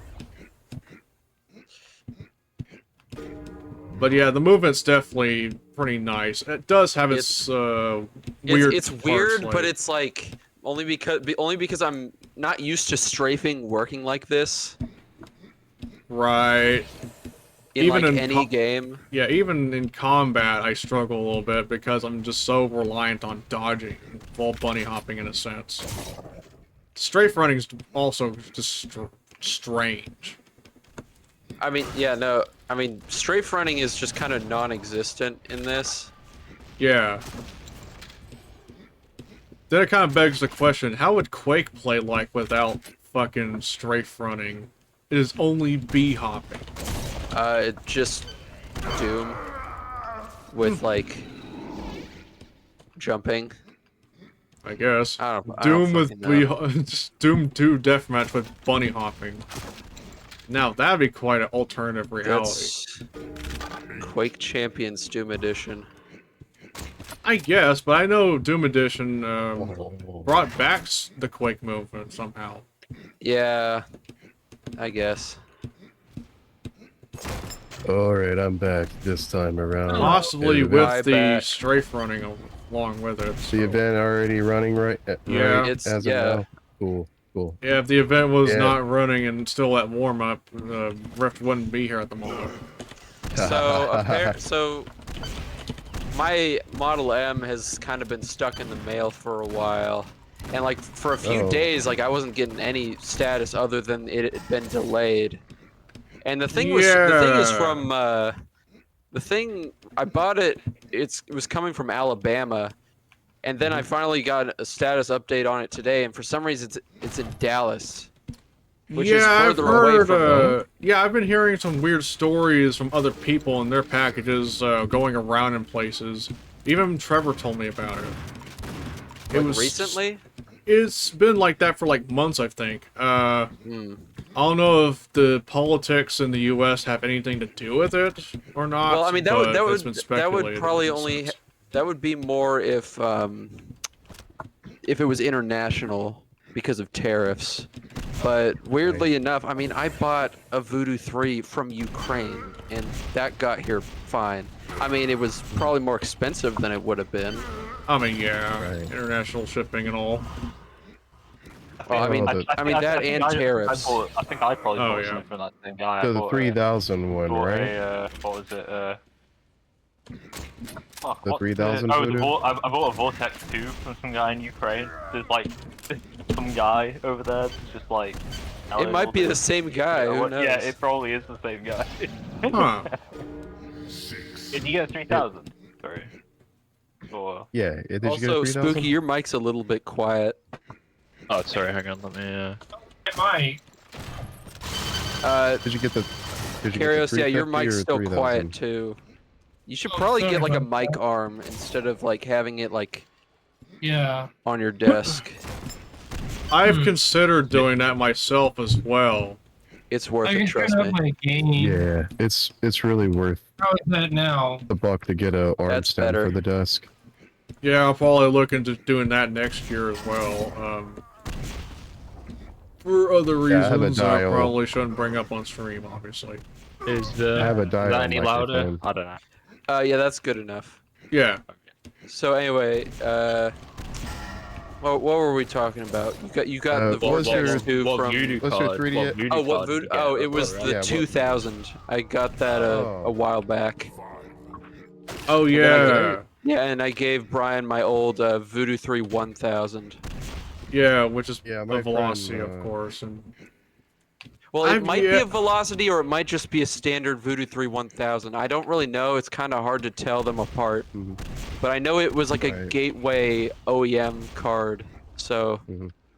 But yeah, the movement's definitely pretty nice. It does have its weird. It's weird, but it's like only because I'm not used to strafing working like this. Right. Even like any game. Yeah, even in combat, I struggle a little bit because I'm just so reliant on dodging, full bunny hopping in a sense. Strafe running's also just strange. I mean, yeah, no. I mean, strafe running is just kind of non-existent in this. Yeah. Then it kind of begs the question, how would Quake play like without fucking strafe running? It is only bee hopping. Just Doom with like jumping. I guess. I don't Doom with fucking just Doom 2 deathmatch with bunny hopping. Now that'd be quite an alternative reality. That's Quake Champions Doom Edition. I guess, but I know Doom Edition brought back the Quake movement somehow. Yeah, I guess. All right, I'm back this time around. Possibly Yeah, with I the bet. strafe running along with it. the so- event already running right. Yeah. Right, It's as of now. Cool. Cool. Yeah, if the event was Yeah. not running and still at warm up, Rift wouldn't be here at the moment. So my Model M has kind of been stuck in the mail for a while, and like for a few Oh. days, like I wasn't getting any status other than it had been delayed. And the thing was, the thing is Yeah. from the thing I bought it. It was coming from Alabama, and then I finally got a status update on it today, and for some reason it's in Dallas. Which is further away from yeah, I've been hearing some weird stories from other people and their packages going around in places. Even Trevor told me about it. Like recently. It's been like that for like months, I think. I don't know if the politics in the U.S. have anything to do with it or not. Well, I mean that but it's would been speculated probably in a only sense. that would be more if it was international because of tariffs. But weirdly enough, I mean, I bought a Voodoo 3 from Ukraine, and that got here fine. I mean, it was probably more expensive than it would have been. I mean, yeah, Right. international shipping and all. Well, I mean, Oh, I mean that and tariffs. I think I probably Oh, bought yeah. something from that same guy. I So the bought, 3000 one, bought right? a, what was it? Fuck, The what's 3000 Oh, Voodoo? I bought a Vortex 2 from some guy in Ukraine. There's like some guy over there that's just like. It might be the same guy. Who knows? Yeah, it probably is the same guy. Huh. Did you get 3000? Sorry. Or... Yeah. Did you Also, get a 3000? Spooky, your mic's a little bit quiet. Oh, sorry, hang on, let me, Mike. Did you get the? Did you Karios, get the yeah, your 350 mic's or still 3000? quiet too. You should Oh, probably sorry get like a about mic that. arm instead of like having it like Yeah. on your desk. I've considered doing that myself as well. It's worth I it, can trust turn me. up my game. Yeah, it's really worth How is that now? the buck to get a arm That's stand better. for the desk. Yeah, I'll probably look into doing that next year as well. For other Yeah, I have a reasons I dial. probably shouldn't bring up on stream, obviously. is I have a dial that any louder? microphone. I don't know. Yeah, that's good enough. Yeah. So anyway, what were we talking about? You got the what was Vortex your- 2 what from. voodoo what's your card? 3D What voodoo Oh, what card did voodoo? you get? Oh, it was the Yeah, what- 2000. I got that Oh. a while back. Oh, then I yeah. Yeah, and I gave Brian my old Voodoo 3 1000. Yeah, which is Yeah, a my velocity, friend, of course. And Well, it I've- might be yeah. a velocity or it might just be a standard Voodoo 3 1000. I don't really know. It's kind of hard to tell them apart. Mhm. But I know it was like a Right. gateway OEM card. So,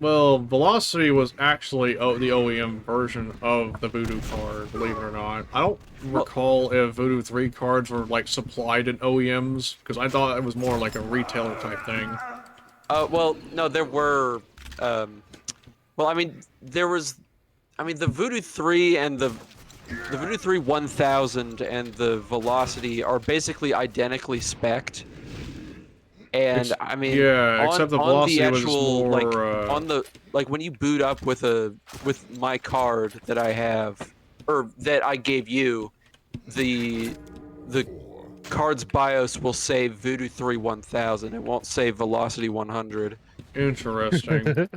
well, velocity was actually the OEM version of the Voodoo card, believe it or not. I don't recall if Voodoo 3 cards were like supplied in OEMs, because I thought it was more like a retailer type thing. well, no, there were. Well, I mean, there was. I mean, the Voodoo 3 and the Voodoo 3 1000 and the Velocity are basically identically spec'd. And I mean, yeah, except the velocity was actual, more, like on the like when you boot up with my card that I have or that I gave you, the card's BIOS will say Voodoo 3 1000. It won't say Velocity 100. Interesting.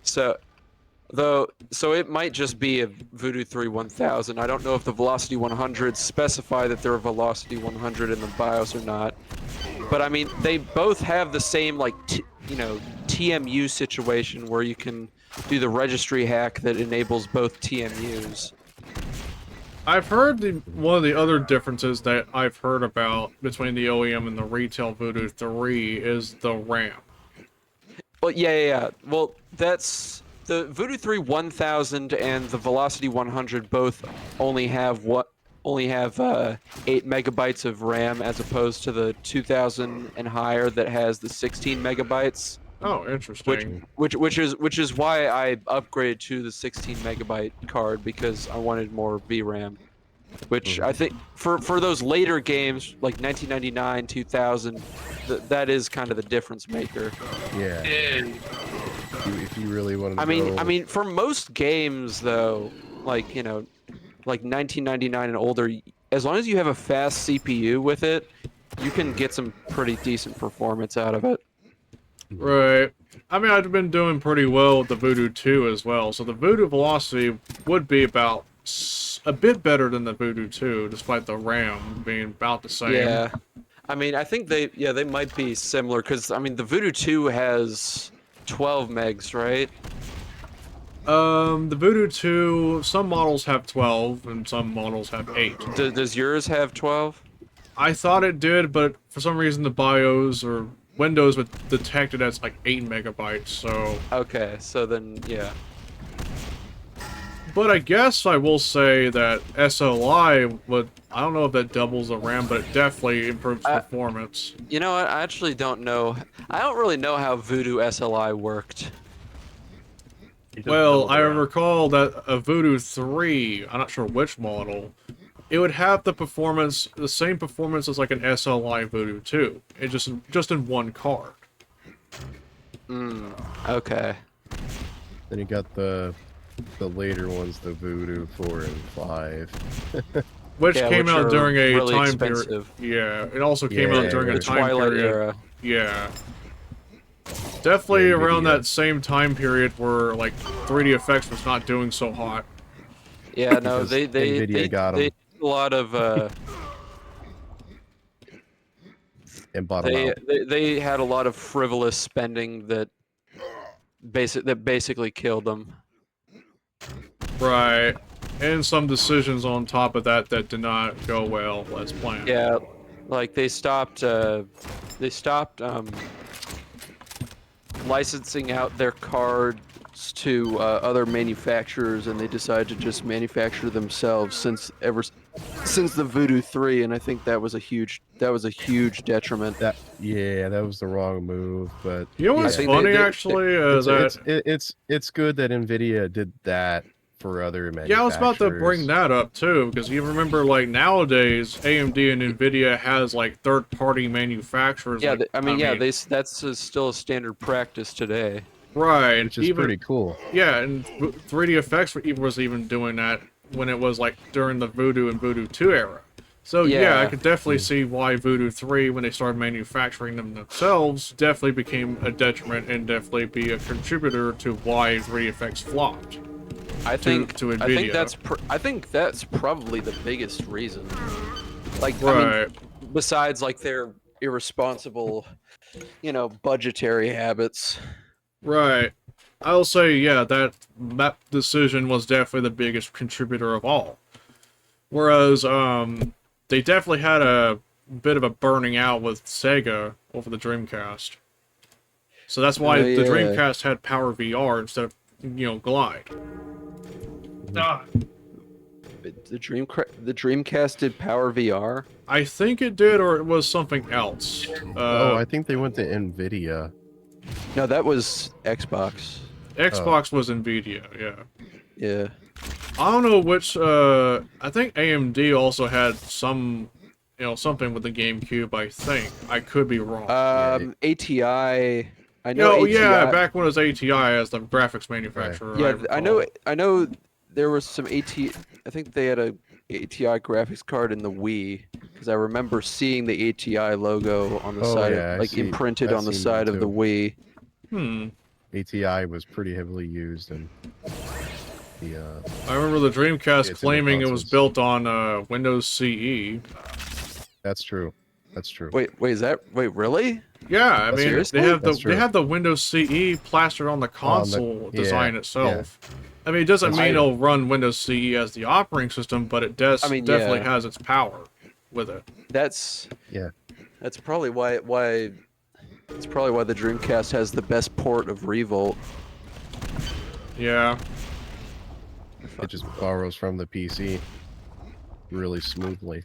So it might just be a Voodoo 3 1000. I don't know if the Velocity 100 specify that they're a Velocity 100 in the BIOS or not. But I mean, they both have the same like TMU situation where you can do the registry hack that enables both TMUs. I've heard one of the other differences that I've heard about between the OEM and the retail Voodoo 3 is the RAM. Well, yeah. Well, that's the Voodoo 3 1000 and the Velocity 100 both only have 8 megabytes of RAM as opposed to the 2000 and higher that has the 16 megabytes. Oh, interesting. Which is why I upgraded to the 16 megabyte card because I wanted more VRAM. Which I think for those later games like 1999, 2000, that is kind of the difference maker. Yeah. if you really wanted to I go. mean, for most games though, like you know, like 1999 and older, as long as you have a fast CPU with it, you can get some pretty decent performance out of it. Right. I mean, I've been doing pretty well with the Voodoo 2 as well, so the Voodoo velocity would be about a bit better than the Voodoo 2, despite the RAM being about the same. Yeah. I mean, I think they might be similar because I mean the Voodoo 2 has 12 megs, right? The Voodoo 2, some models have 12 and some models have 8. Does yours have 12? I thought it did, but for some reason the BIOS or Windows would detect it as like 8 megabytes, so... Okay, so then, yeah. But I guess I will say that SLI would... I don't know if that doubles the RAM, but it definitely improves performance. You know what? I actually don't know. I don't really know how Voodoo SLI worked. Well, I recall that a Voodoo 3, I'm not sure which model, it would have the performance, the same performance as like an SLI Voodoo 2. It just in one card. Okay. Then you got the later ones, the Voodoo 4 and 5. Which Yeah, came which out are during a really time expensive. period. Yeah, it also came out during a The time Twilight period. era. Yeah. Definitely Yeah, around NVIDIA. that same time period where like 3D effects was not doing so hot. Yeah, no, Because they NVIDIA got 'em. did a lot of And bottom out. they had a lot of frivolous spending that basically killed them. Right. And some decisions on top of that that did not go well as planned. Yeah, like they stopped licensing out their cards to other manufacturers, and they decided to just manufacture themselves since the Voodoo 3, and I think that was a huge detriment. That was the wrong move, but You know I what's think funny they- actually is that it's good that NVIDIA did that for other manufacturers. yeah, I was about to bring that up too, because you remember like nowadays AMD and Nvidia has like third-party manufacturers. Yeah, like, that's still a standard practice today. right, which is pretty cool. Yeah, and 3D effects was even doing that when it was like during the Voodoo and Voodoo 2 era. So yeah, I could definitely see why Voodoo 3, when they started manufacturing them themselves, definitely became a detriment and definitely be a contributor to why 3D effects flopped. I think NVIDIA. I think that's probably the biggest reason. Like, Right. I mean, besides like their irresponsible, budgetary habits. Right. I'll say, yeah, that decision was definitely the biggest contributor of all. Whereas, they definitely had a bit of a burning out with Sega over the Dreamcast. So that's why the Dreamcast had Power VR instead of, Glide. Ah, The Dreamcast did Power VR. I think it did, or it was something else. I think they went to NVIDIA. No, that was Xbox. Xbox was NVIDIA, yeah. Yeah. I don't know which, I think AMD also had some, something with the GameCube, I think. I could be wrong. ATI. I know. ATI, yeah, back when it was ATI as the graphics manufacturer. Yeah, I know. There was some ATI. I think they had a ATI graphics card in the Wii, because I remember seeing the ATI logo on the side, imprinted on the side of the Wii. ATI was pretty heavily used, and I remember the Dreamcast it's claiming it was consoles. built on Windows CE. That's true. That's true. Wait, really? Yeah, I mean Seriously? they have the Windows CE plastered on the console design itself. I mean, it doesn't mean it'll run Windows CE as the operating system, but it does definitely has its power with it. That's probably why the Dreamcast has the best port of Revolt. Yeah. It just borrows from the PC really smoothly.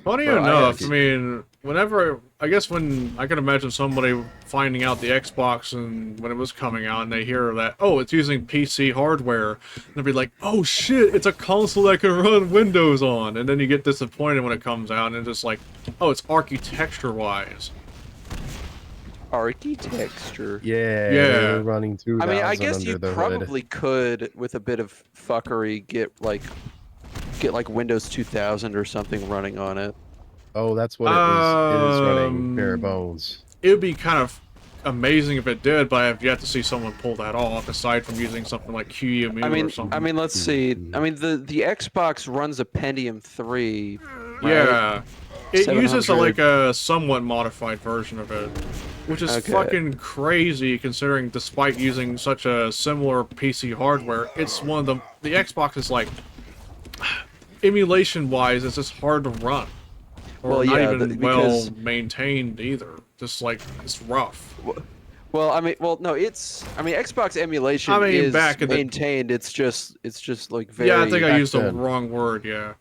Funny Bro, enough, I mean, I can imagine somebody finding out the Xbox and when it was coming out and they hear that, oh, it's using PC hardware, and they'll be like, oh shit, it's a console that can run Windows on, and then you get disappointed when it comes out and it's just like, oh, it's architecture-wise. Architecture. Yeah, Yeah. they're running 2,000 I mean, I guess under you the hood. probably could, with a bit of fuckery, get like Windows 2000 or something running on it. Oh, that's what it was. It is running bare bones. It would be kind of amazing if it did, but I have yet to see someone pull that off, aside from using something like QEMU or something. I mean, let's see. I mean, the Xbox runs a Pentium 3. Right? Yeah. It uses 700. like a somewhat modified version of it, which is Okay. fucking crazy considering despite using such a similar PC hardware, it's one of the Xbox is like, emulation-wise, it's just hard to run. Or Well, not yeah, even because- well maintained either. Just like, it's rough. Well, I mean, Xbox emulation is back in the- maintained. It's just like very. Yeah, I think I back used the then. wrong word, yeah.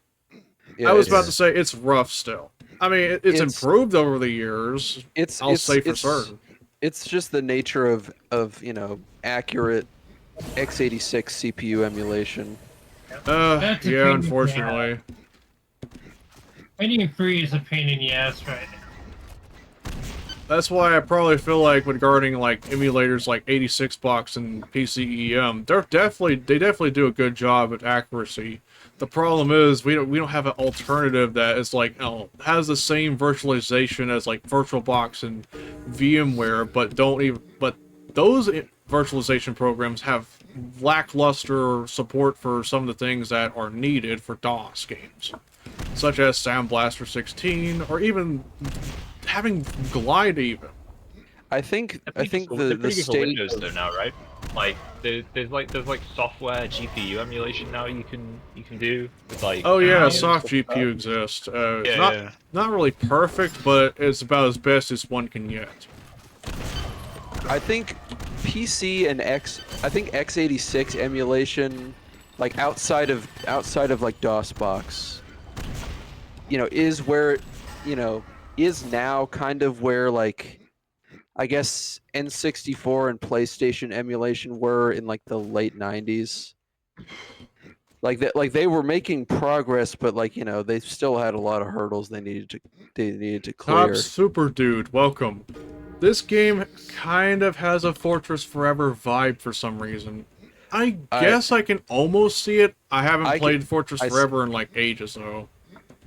yeah, I was it's- about to say it's rough still. I mean, it's improved over the years. I'll say for certain. It's just the nature of accurate x86 CPU emulation. That's a Yeah, pain in the unfortunately. Pentium 3 is a pain in the ass right now. That's why I probably feel like regarding like emulators like 86box and PCEM, they definitely do a good job at accuracy. The problem is we don't have an alternative that is like has the same virtualization as like VirtualBox and VMware, but those virtualization programs have lackluster support for some of the things that are needed for DOS games, such as Sound Blaster 16 or even having Glide even. I think They're the pretty good for state. Windows though now, right? Like there's like software GPU emulation now you can do with like. Oh yeah, Yeah. soft GPU exists. It's Yeah. not really perfect, but it's about as best as one can get. I think PC and I think x86 emulation, like outside of like DOSBox, is where, is now kind of where like, I guess N64 and PlayStation emulation were in like the late 90s. Like they were making progress, but like they still had a lot of hurdles they needed to clear. Top Super Dude, welcome. This game kind of has a Fortress Forever vibe for some reason. I guess I can almost see it. I haven't played Fortress Forever in like ages though.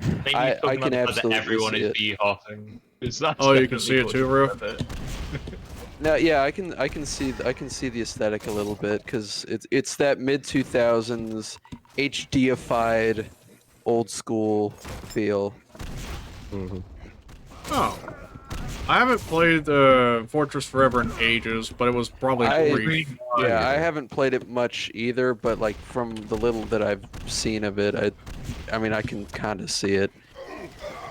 Maybe I you're talking can about the fact that absolutely everyone see is it. b-hopping. Oh, you can see it too, Riff? No, yeah, I can see the aesthetic a little bit because it's that mid 2000s HDified old school feel. Oh. I haven't played Fortress Forever in ages, but it was probably brief. Yeah, I haven't played it much either, but like from the little that I've seen of it, I mean I can kind of see it.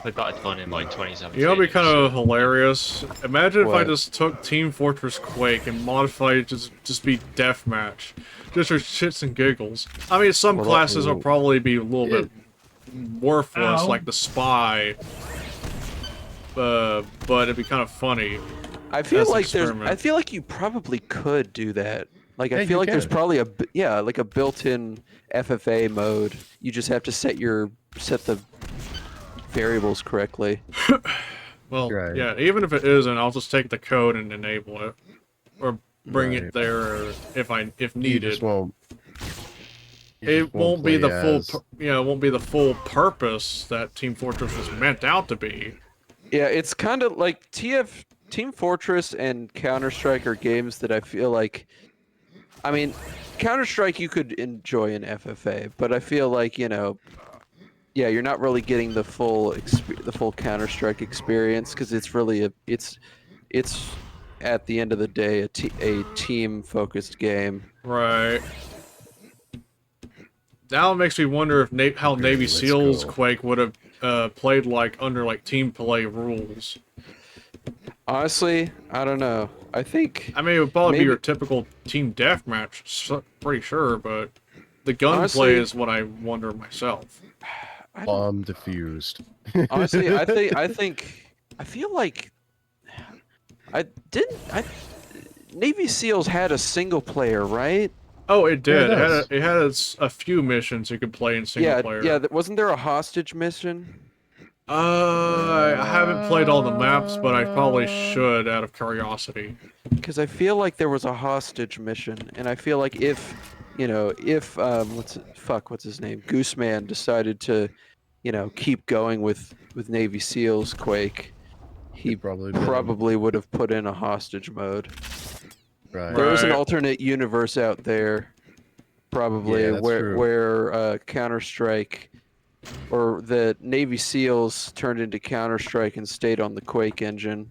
They got a ton in like 2017. You know, it'd be kind of hilarious. Imagine if I What? just took Team Fortress Quake and modified it to just be deathmatch, just for shits and giggles. I mean, some Well, classes will probably be a little bit worthless, Ow. like the spy. But it'd be kind of funny. I feel As an like experiment. I feel like you probably could do that. Like I Yeah, feel you like there's can. probably like a built-in FFA mode. You just have to set the variables correctly. Well, Right. yeah, even if it isn't, I'll just take the code and enable it. Or bring Right. it there if You needed. just won't. you It just won't be play the full, as- it won't be the full purpose that Team Fortress was meant out to be. Yeah, it's kind of like Team Fortress and Counter-Strike are games that I feel like, I mean, Counter-Strike you could enjoy in FFA, but I feel like, yeah, you're not really getting the full Counter-Strike experience because it's really it's at the end of the day a team-focused game. Right. Now it makes me wonder if how Navy let's SEALs go. Quake would have played like under like team play rules. Honestly, I don't know. I think I mean, it would probably be Maybe- your typical team deathmatch, pretty sure, but the gunplay Honestly- is what I wonder myself. Bomb diffused. honestly, I feel like Navy SEALs had a single player, right? Oh, it did. Yeah, it does. It had a few missions you could play in single player. Yeah. Wasn't there a hostage mission? I haven't played all the maps, but I probably should out of curiosity. Because I feel like there was a hostage mission, and I feel like if, if what's his name, Gooseman decided to, keep going with Navy SEALs Quake, he probably would have put in a hostage mode. Right. There is an alternate universe out there, probably, where Counter-Strike, or the Navy SEAls turned into Counter-Strike and stayed on the Quake engine.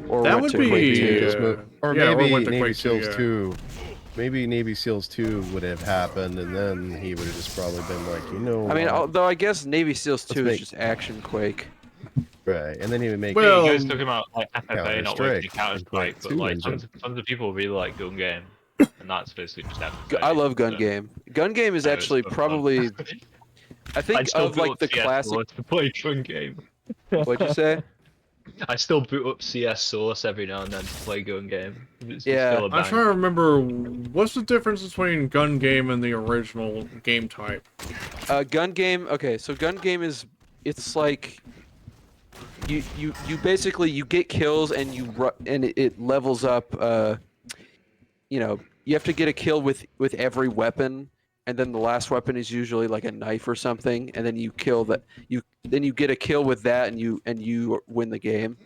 Or that went would to be, Quake 2. Or yeah, maybe went to Navy Quake SEAls 2, 2. Maybe Navy SEAls 2 would have happened, and then he would have just probably been like, I mean, although I guess Navy SEAls 2 make- is just action Quake. Right, and then he would make. Well, you guys talking about like FFA not working in Counter-Strike Counter-Strike, and but Quake like 2 tons of people really like gun game, and that's basically just FFA. I love Gun Game. Gun Game is I know, it's actually so fun. probably, I I think still of boot like up the CS classic. Source to play gun game. What'd you say? I still boot up CS Source every now and then to play gun game. It's Yeah. still a I'm bang. trying to remember what's the difference between gun game and the original game type. Gun Game. Okay, so Gun Game is, it's like, you basically you get kills and it levels up. You have to get a kill with every weapon, and then the last weapon is usually like a knife or something, and then you kill that. Then you get a kill with that, and you win the game.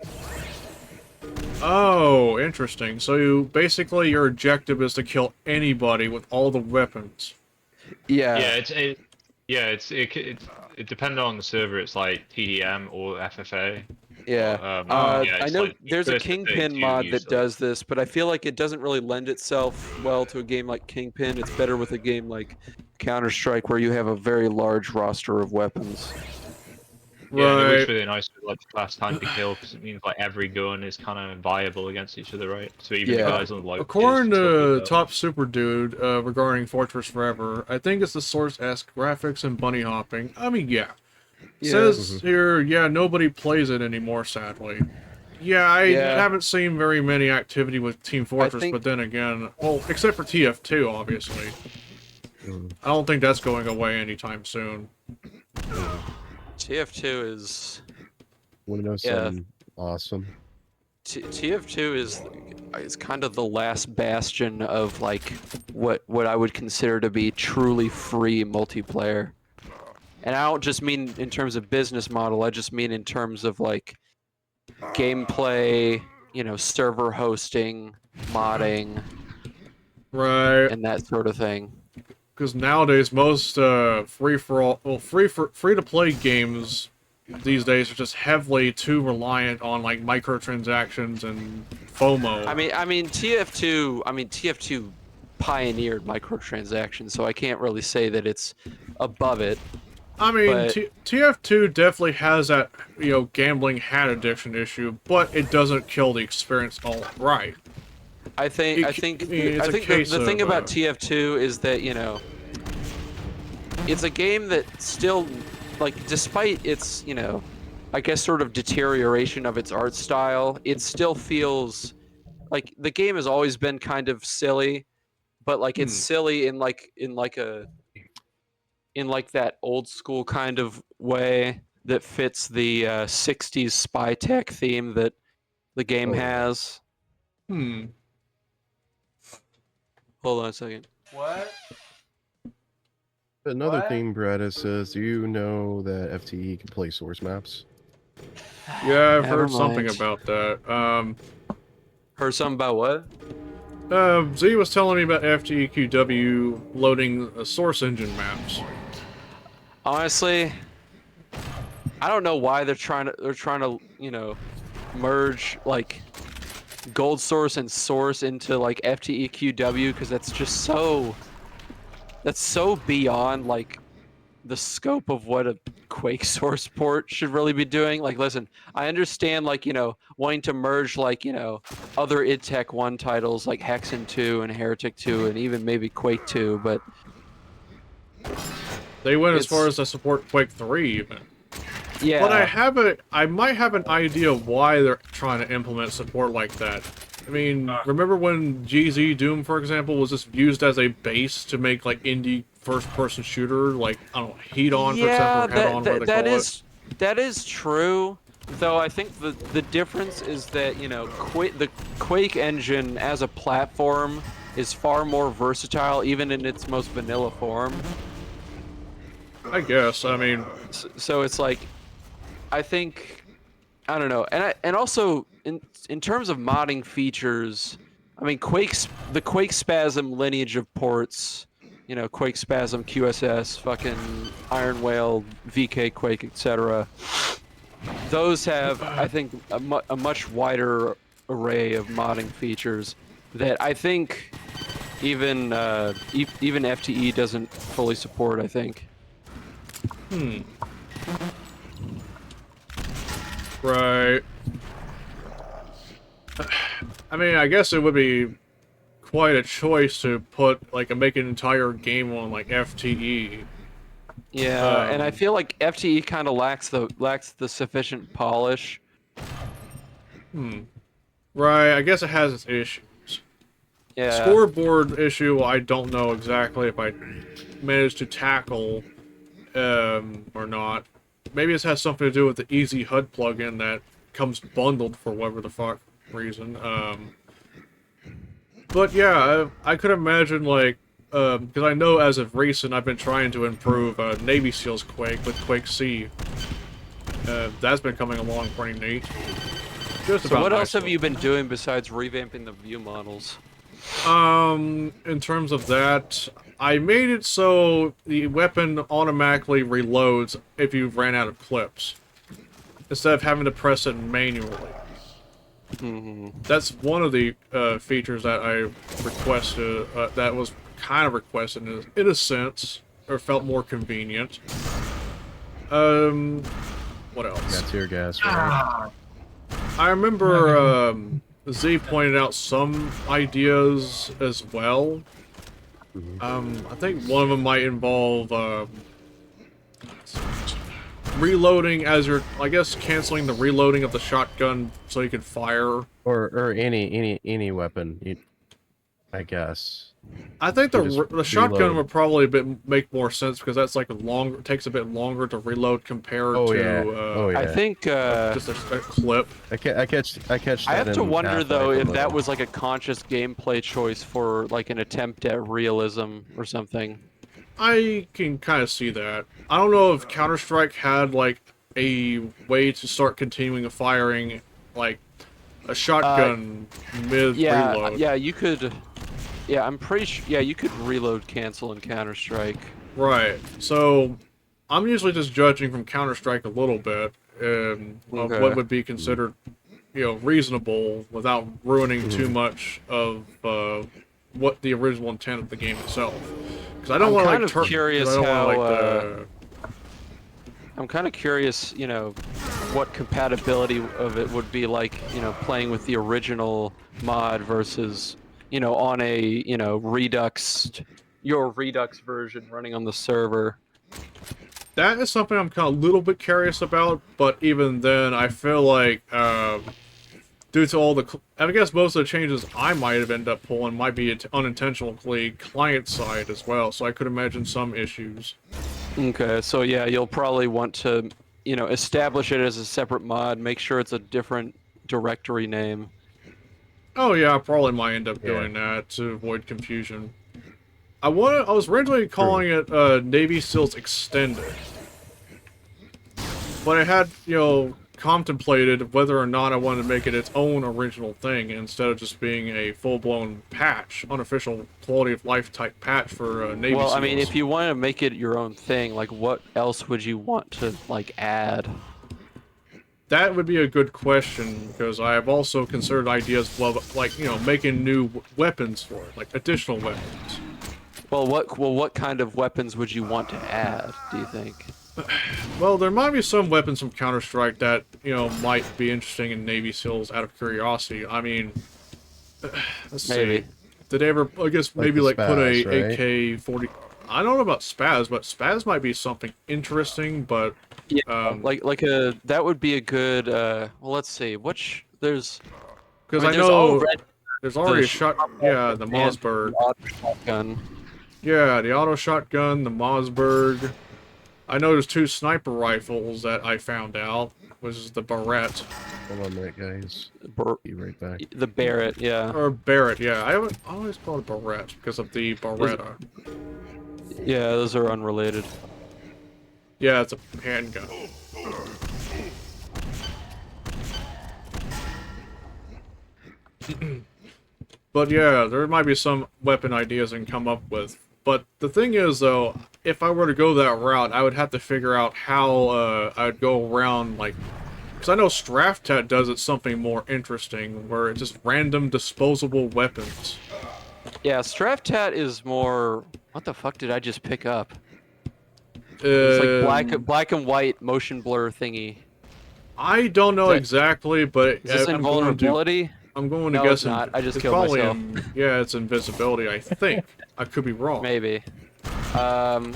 Oh, interesting. So basically your objective is to kill anybody with all the weapons. Yeah. It depends on the server. It's like TDM or FFA. Yeah. I know there's a Kingpin mod that does this, but I feel like it doesn't really lend itself well to a game like Kingpin. It's better with a game like Counter-Strike, where you have a very large roster of weapons. Yeah, it looks really nice with like the fast time to kill, because it means like every gun is kind of viable against each other, right? So even the guys on low. According to Top Super Dude, regarding Fortress Forever, I think it's the Source-esque graphics and bunny hopping. I mean, yeah. Says here, nobody plays it anymore, sadly. I haven't seen very many activity with Team Fortress, but then again, well, except for TF2, obviously. I don't think that's going away anytime soon. TF2 is. Want to know something awesome? TF2 is kind of the last bastion of like what I would consider to be truly free multiplayer. And I don't just mean in terms of business model, I just mean in terms of like gameplay, server hosting, modding, right, and that sort of thing. Because nowadays most free to play games these days are just heavily too reliant on like microtransactions and FOMO. I mean TF2 pioneered microtransactions, so I can't really say that it's above it. I mean, TF2 definitely has that, gambling hat addiction issue, but it doesn't kill the experience outright. I think the thing about TF2 is that, it's a game that still, like, despite its, I guess sort of deterioration of its art style, it still feels like the game has always been kind of silly, but like it's silly in that old school kind of way that fits the 60s spy tech theme that the game has. Hold on a second. What? Another thing Brad says, do you know that FTE can play source maps? Yeah, I've heard something about that. Heard something about what? Z was telling me about FTEQW loading source engine maps. Honestly, I don't know why they're trying to merge like gold source and source into like FTEQW, because that's so beyond like the scope of what a Quake source port should really be doing. Like, listen, I understand like, wanting to merge like, other id Tech 1 titles like Hexen 2 and Heretic 2 and even maybe Quake 2, but they went as far as to support Quake 3 even. Yeah. But I might have an idea why they're trying to implement support like that. I mean, remember when GZ Doom, for example, was just used as a base to make like indie first-person shooter, like, I don't know, Heat On, for example, or Head On, whatever they call it? That is true, though I think the difference is that, you know, the Quake engine as a platform is far more versatile, even in its most vanilla form. I guess. I mean, So it's like, I think, I don't know, and also in terms of modding features, I mean, the Quake Spasm lineage of ports, you know, Quake Spasm, QSS, fucking Iron Whale, VK Quake, etc. Those have, I think, a much wider array of modding features that I think even even FTE doesn't fully support, I think. Right. I mean, I guess it would be quite a choice to put, like, make an entire game on, like, FTE. Yeah, and I feel like FTE kind of lacks the sufficient polish. Right, I guess it has its issues. Yeah. Scoreboard issue, I don't know exactly if I managed to tackle, or not. Maybe it has something to do with the Easy HUD plugin that comes bundled for whatever the fuck reason. But yeah, I could imagine, like, because I know as of recent I've been trying to improve Navy SEALs Quake with Quake C. That's been coming along pretty neat. So what else have you been doing besides revamping the view models? In terms of that, I made it so the weapon automatically reloads if you ran out of clips, instead of having to press it manually. That's one of the features that I requested, that was kind of requested in a sense, or felt more convenient. What else? Got tear gas, right? I remember Z pointed out some ideas as well. I think one of them might involve reloading as you're, I guess, canceling the reloading of the shotgun so you can fire. Or any weapon, I guess. I think the shotgun reload. would probably make more sense because that's like longer, takes a bit longer to reload compared to. Yeah. I think just a clip. I catch. I have to wonder though if that was was like a conscious gameplay choice for like an attempt at realism or something. I can kind of see that. I don't know if Counter-Strike had like a way to start continuing firing, like a shotgun mid-reload. Yeah, you could. Yeah, I'm pretty sure. Yeah, you could reload cancel in Counter-Strike. Right. So, I'm usually just judging from Counter-Strike a little bit, of what would be considered, reasonable without ruining too much of what the original intent of the game itself. Because I don't want to like. I'm kind of curious how. I'm kind of curious, what compatibility of it would be like, playing with the original mod versus. On a, your Redux version running on the server. That is something I'm kind of a little bit curious about, but even then, I feel like, due to all the, I guess most of the changes I might have ended up pulling might be unintentionally client-side as well, so I could imagine some issues. Okay, so yeah, you'll probably want to, establish it as a separate mod, make sure it's a different directory name. Oh yeah, I probably might end up doing that to avoid confusion. I was originally calling it Navy SEALs Extended, but I had contemplated whether or not I wanted to make it its own original thing instead of just being a full-blown patch, unofficial quality of life type patch for Navy SEALs. Well, I mean, if you want to make it your own thing, like what else would you want to add? That would be a good question, because I have also considered ideas of, like, making new weapons for it, like additional weapons. Well, what kind of weapons would you want to add, do you think? Well, there might be some weapons from Counter-Strike that, might be interesting in Navy SEALs out of curiosity. I mean, let's see. Did they ever, I guess, maybe, like, put a Spaz, AK-40... I don't know about Spaz, but Spaz might be something interesting, but... Yeah, that would be a good, well, let's see, there's... Because I know there's already a shotgun, yeah, the Mossberg. The auto shotgun. Yeah, the auto shotgun, the Mossberg. I know there's 2 sniper rifles that I found out, which is the Barrett. Hold on a minute, guys. Be right back. The Barrett, yeah. Or Barrett, yeah. I always call it Barrett because of the Beretta. Yeah, those are unrelated. Yeah, it's a handgun. But yeah, there might be some weapon ideas I can come up with. But the thing is, though, if I were to go that route, I would have to figure out how I'd go around, like... Because I know Straftat does it something more interesting, where it's just random disposable weapons. Yeah, Straftat is more... What the fuck did I just pick up? It's like black and white motion blur thingy. I don't know exactly, but... Is this invulnerability? I'm going to No, guess it's not. I just it's killed probably myself. Yeah, it's invisibility, I think. I could be wrong. Maybe. I mean,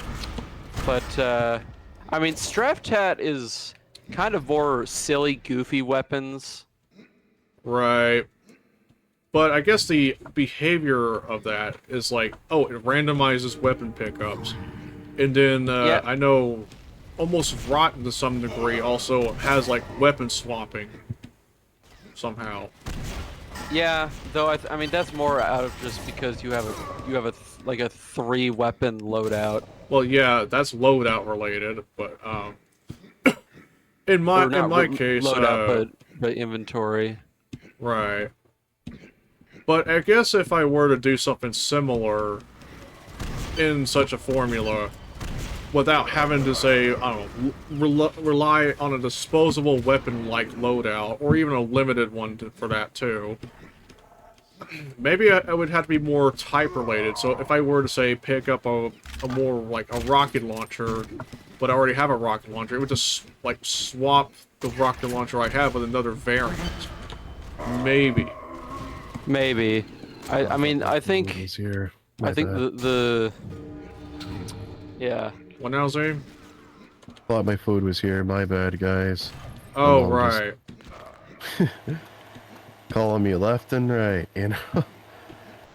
Straftat is kind of more silly, goofy weapons. Right. But I guess the behavior of that is like, oh, it randomizes weapon pickups. And then, Yeah. I know almost Rotten to some degree also has, like, weapon swapping. Somehow. Yeah, though I mean that's more out of just because you have like a 3 weapon loadout. Well, yeah, that's loadout related, but in my case, loadout, but inventory. Right. But I guess if I were to do something similar in such a formula, without having to say, I don't know, rely on a disposable weapon like loadout, or even a limited one for that too, maybe I would have to be more type related. So if I were to say pick up a more like a rocket launcher, but I already have a rocket launcher, it would just like swap the rocket launcher I have with another variant. Maybe. Maybe. I mean I think Here. I think the yeah. What now, Zane? Thought my food was here. My bad, guys. Oh, I'm right. Calling me left and right, you know?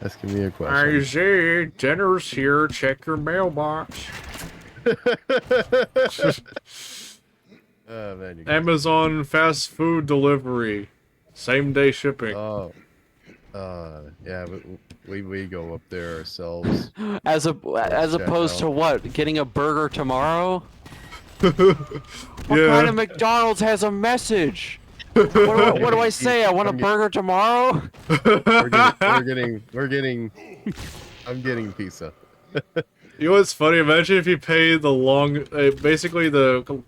Asking me a question. I see, dinner's here. Check your mailbox. Oh, man, you guys- Amazon fast food delivery. Same day shipping. Oh. Yeah, we go up there ourselves. As opposed to what? Getting a burger tomorrow? What kind of McDonald's has a message? What do I say? I want a burger tomorrow? I'm getting pizza. You know what's funny? Imagine if you pay the basically the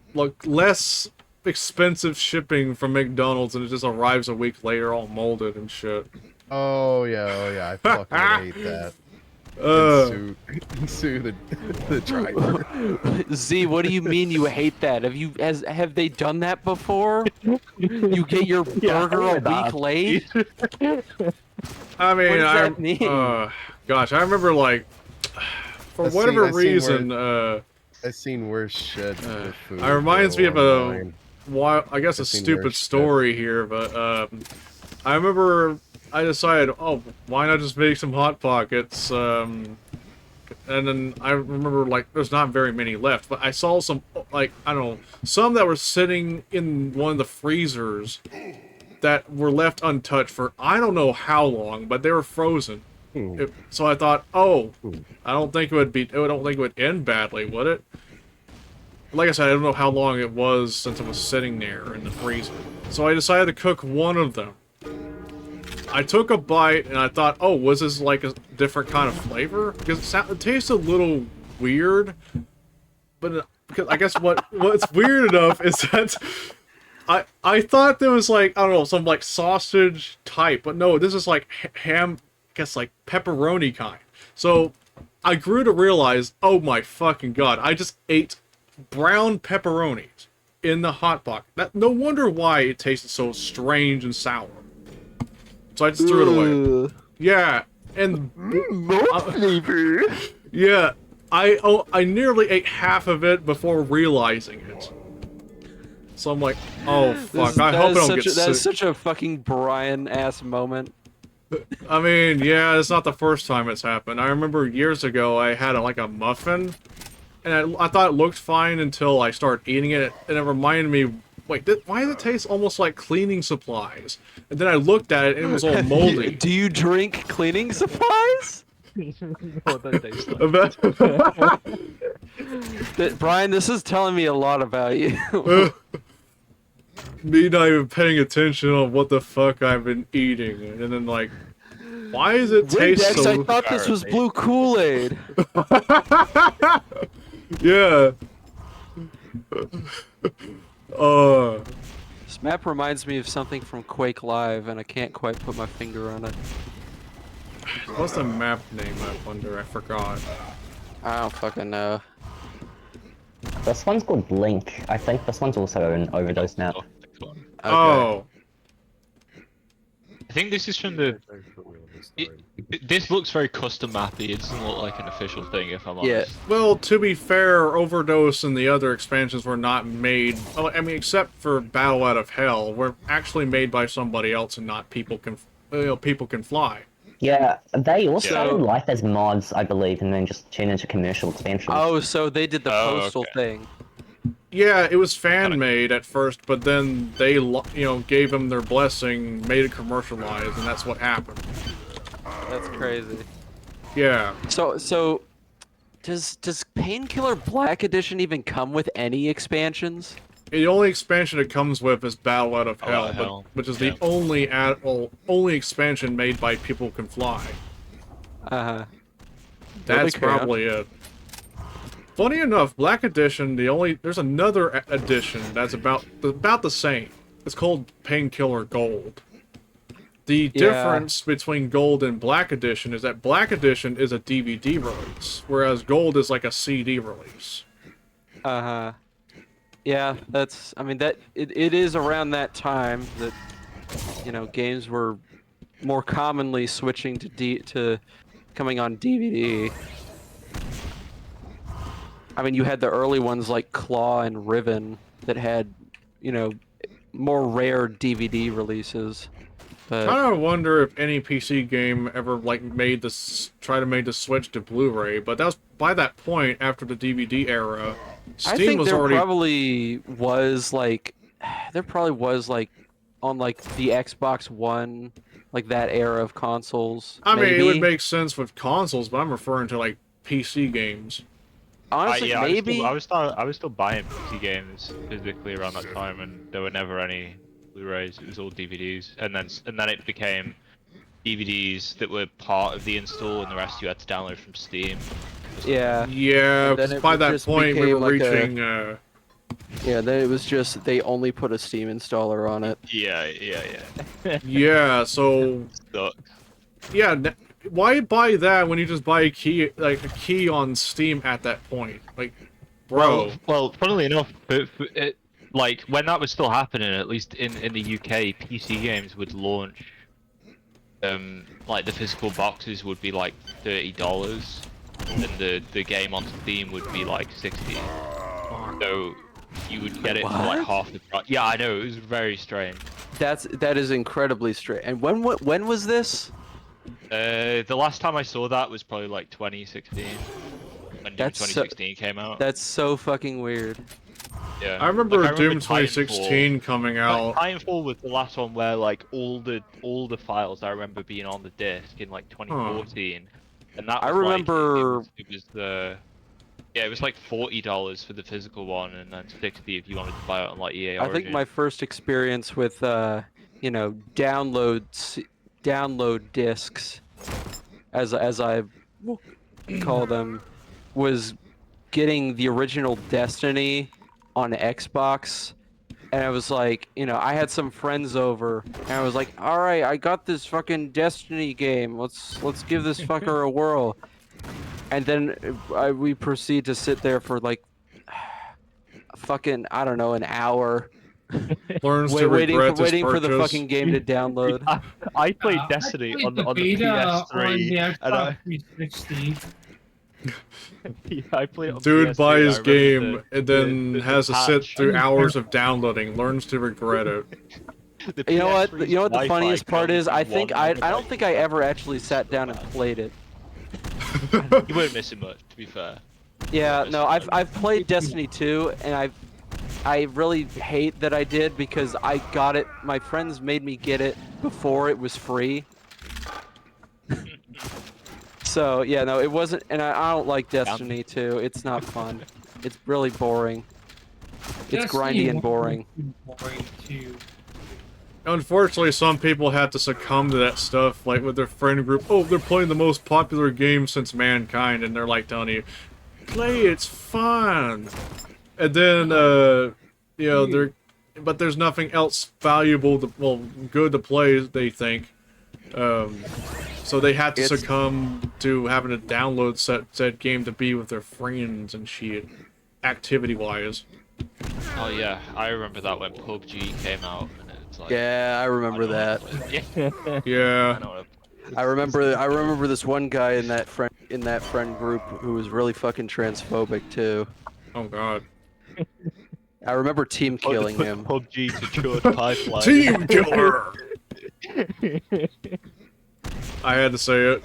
less expensive shipping from McDonald's and it just arrives a week later all molded and shit. Oh yeah, I fucking hate that. Sue the driver. Z, what do you mean you hate that? Have they done that before? You get your burger a week late? I mean, what does that mean? Gosh, I remember like for whatever reason, I've seen worse shit with food. it reminds me of I guess a I've seen stupid worse story here, but I remember I decided, oh, why not just make some Hot Pockets? And then I remember, like, there's not very many left, but I saw some, like, I don't know, some that were sitting in one of the freezers that were left untouched for I don't know how long, but they were frozen. So I thought, oh, I don't think it would end badly, would it? Like I said, I don't know how long it was since it was sitting there in the freezer. So I decided to cook one of them. I took a bite and I thought, oh, was this like a different kind of flavor? Because it tastes a little weird. But because I guess what's weird enough is that I thought there was like, I don't know, some like sausage type, but no, this is like ham, I guess like pepperoni kind. So I grew to realize, oh my fucking god, I just ate brown pepperonis in the Hot Pocket. No wonder why it tasted so strange and sour. So I just threw it away. Yeah, and flavor. Yeah, I nearly ate half of it before realizing it. So I'm like, oh fuck! I hope I don't get sick. That is such a fucking Brian-ass moment. I mean, yeah, it's not the first time it's happened. I remember years ago I had like a muffin, and I thought it looked fine until I started eating it, and it reminded me, wait, why does it taste almost like cleaning supplies? And then I looked at it, and it was all moldy. Do you drink cleaning supplies? What that tastes like. Brian, this is telling me a lot about you. Me not even paying attention on what the fuck I've been eating, and then like, why does it taste Windex, so? I thought this was blue Kool-Aid. Yeah. This map reminds me of something from Quake Live, and I can't quite put my finger on it. What's the map name? I wonder. I forgot. I don't fucking know. This one's called Blink. I think this one's also an overdose map. Okay. Oh. I think this is from the. This looks very custom mappy. It doesn't look like an official thing, if I'm honest. Yeah. Well, to be fair, Overdose and the other expansions were not made. I mean, except for Battle Out of Hell, were actually made by somebody else and not People Can. People Can Fly. Yeah, they all So- started life as mods, I believe, and then just turned into commercial expansions. Oh, so they did the postal thing. Yeah, it was fan made at first, but then they, gave them their blessing, made it commercialized, and that's what happened. That's crazy. Yeah. So, does Painkiller Black Edition even come with any expansions? The only expansion it comes with is Battle Out of Hell, Hell. which is the only expansion made by People Can Fly. That's Okay. probably it. Funny enough, Black Edition, there's another edition that's about the same. It's called Painkiller Gold. The difference between Gold and Black Edition is that Black Edition is a DVD release, whereas Gold is like a CD release. Yeah, I mean, it is around that time that, games were more commonly switching to coming on DVD. I mean, you had the early ones like Claw and Riven that had, more rare DVD releases. But I don't wonder if any PC game ever try to make the switch to Blu-ray, but that was by that point after the DVD era. Steam I think was there already probably was like on like the Xbox One, like that era of consoles. I mean, it maybe. would make sense with consoles, but I'm referring to like PC games. Honestly, yeah, maybe. I was still buying PC games physically around that time, and there were never any Blu-rays. It was all DVDs, and then it became DVDs that were part of the install, and the rest you had to download from Steam. Yeah. Yeah, And then because it by that just point we became were like reaching. Yeah, then it was just they only put a Steam installer on it. Yeah. Yeah, so Sucks. yeah, why buy that when you just buy a key on Steam at that point? Like, bro. Well, funnily enough, like when that was still happening, at least in the UK, PC games would launch. Like the physical boxes would be like $30, and the game on Steam would be like $60. So you would get it for like half the price. Yeah, I know, it was very strange. That is incredibly strange. And when was this? The last time I saw that was probably like 2016. When Doom That's 2016 came out. That's so fucking weird. Yeah. I remember Like, Doom Titanfall. 2016 coming out. Titanfall was the last one where like all the files I remember being on the disc in like 2014, and that was I remember it was the it was like $40 for the physical one, and then $60 if you wanted to buy it on like EA Origin. I think my first experience with download discs, as I will call them, was getting the original Destiny on Xbox, and I was like, I had some friends over, and I was like, all right, I got this fucking Destiny game. Let's give this fucker a whirl. And then we proceed to sit there for like fucking, I don't know, an hour. Learns to waiting regret this for the purchase. fucking game to download. I played Destiny on the PS3. on the and Xbox 360. I played it on Dude PS3, buys I remember game the- and then the has to sit patch. through hours of downloading, learns to regret it. The You know what? PS3's You know what the Wi-Fi funniest part comes is? I from think 1 I megabyte. don't think I ever actually sat down and played it. You weren't missing much, to be fair. Yeah, no, I've played Destiny 2, and I really hate that I did because I got it. My friends made me get it before it was free. So yeah, no, it wasn't, and I don't like Destiny 2. It's not fun. It's really boring. It's grindy and boring. Boring too. Unfortunately, some people have to succumb to that stuff, like with their friend group. Oh, they're playing the most popular game since mankind, and they're like telling you, play, it's fun. And then, you know, but there's nothing else valuable to, well, good to play, they think. So they have to succumb to having to download said game to be with their friends and shit, activity-wise. Oh yeah, I remember that when PUBG came out. And it's like, Yeah, I remember that. Yeah. I remember this one guy in that friend group who was really fucking transphobic too. Oh god. I remember team killing him. PUBG to church pipeline. Team killer! I had to say it.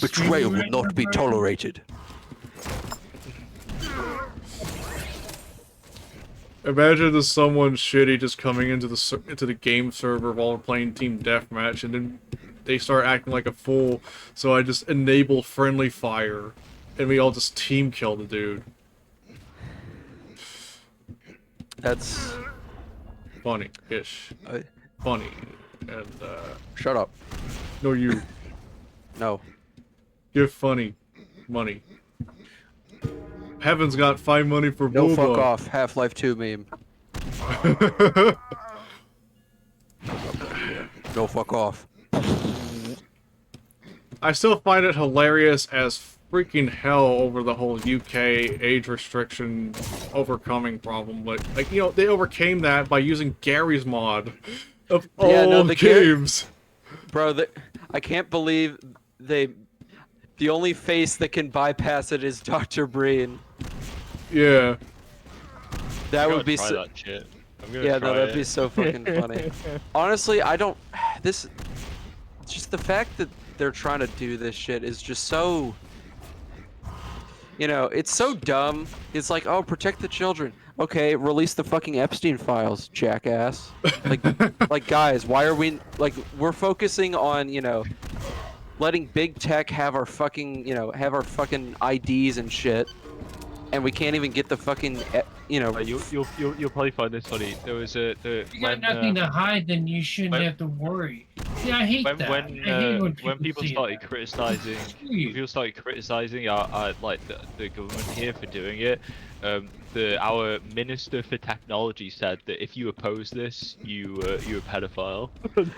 Betrayal will not be tolerated. Imagine there's someone shitty just coming into the game server while we're playing team deathmatch, and then they start acting like a fool. So I just enable friendly fire, and we all just team kill the dude. That's funny-ish. Funny. And shut up. No, you. No. Give funny money. Heaven's got 5 money for No, Booba. fuck off. Half-Life 2 meme. No, fuck off. I still find it hilarious as freaking hell over the whole UK age restriction overcoming problem. Like, you know, they overcame that by using Gary's mod of all games. Bro, I can't believe the only face that can bypass it is Dr. Breen. Yeah. That would be so. That shit. Yeah, no, that'd be so fucking funny. Honestly, I don't. Just the fact that they're trying to do this shit is just so. You know, it's so dumb. It's like, oh, protect the children. Okay, release the fucking Epstein files, jackass. Like, guys, why are we we're focusing on, you know, letting big tech have our fucking, you know, have our fucking IDs and shit, and we can't even get the fucking, you know. You'll probably find this funny. There was you got nothing to hide, then you shouldn't have to worry. See, I hate that. I hate when people started criticizing, our like the government here for doing it, our minister for technology said that if you oppose this, you're a pedophile.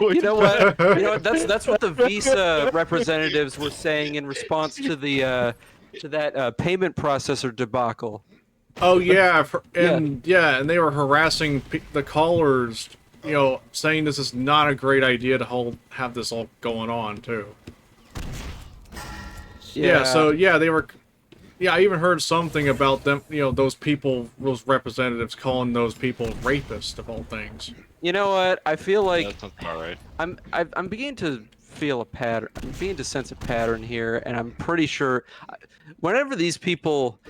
You know what? You know what? That's what the Visa representatives were saying in response to the to that payment processor debacle. Oh yeah, and they were harassing the callers, you know, saying this is not a great idea to have this all going on too. Yeah, so yeah, they were. Yeah, I even heard something about them, you know, those representatives calling those people rapists of all things. You know what? I feel like that sounds about right. I'm beginning to feel a pattern. I'm beginning to sense a pattern here, and I'm pretty sure whenever these people,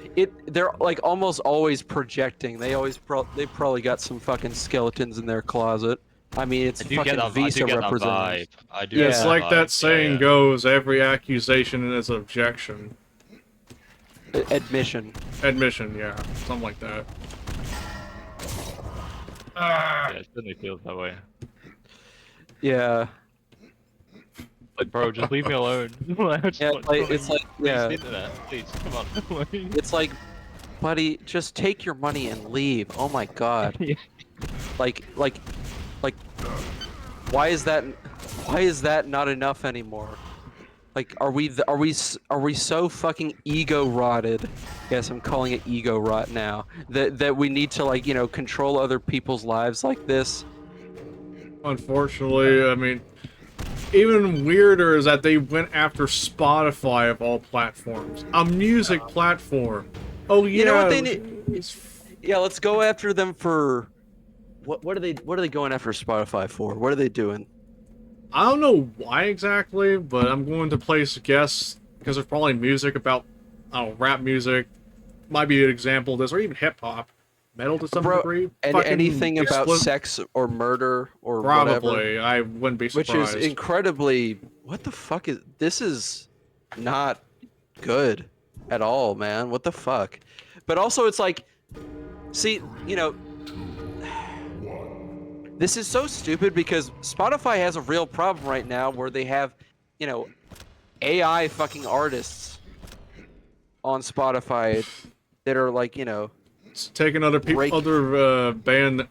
they're like almost always projecting. They probably got some fucking skeletons in their closet. I mean, it's fucking Visa representatives. I do. Yeah, it's like that saying goes: every accusation is objection. Admission, yeah, something like that. Yeah, it certainly feels that way. Yeah. Like, bro, just leave me alone. Please, come on. It's like, buddy, just take your money and leave. Oh my god. Yeah. Like, why is that not enough anymore? Like, are we so fucking ego rotted? Yes, I'm calling it ego rot now. That we need to, like, you know, control other people's lives like this. Unfortunately, I mean, even weirder is that they went after Spotify of all platforms, a music platform. Oh yeah. You know what they need? Yeah, let's go after them for. What are they going after Spotify for? What are they doing? I don't know why exactly, but I'm going to place a guess because there's probably music about, I don't know, rap music. Might be an example of this, or even hip hop, metal to some degree. And Fucking anything about sex or murder or probably, whatever. I wouldn't be surprised. Which is incredibly. What the fuck is this? Is not good at all, man. What the fuck? But also, it's like, see, you know, this is so stupid because Spotify has a real problem right now where they have, you know, AI fucking artists on Spotify that are like, you know, taking other people, other band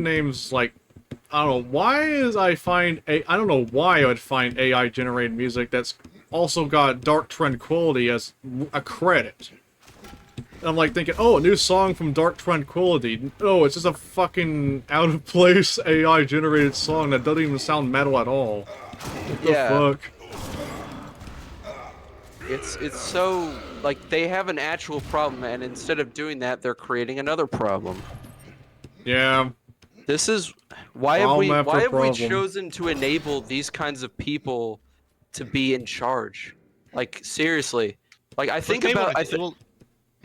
names. Like, I don't know why I don't know why I would find AI generated music that's also got Dark Tranquility as a credit. I'm like thinking, oh, a new song from Dark Tranquility. No, it's just a fucking out of place AI generated song that doesn't even sound metal at all. What the fuck? It's so like they have an actual problem, and instead of doing that, they're creating another problem. Yeah. This is why have we chosen to enable these kinds of people to be in charge? Like seriously, like I think about I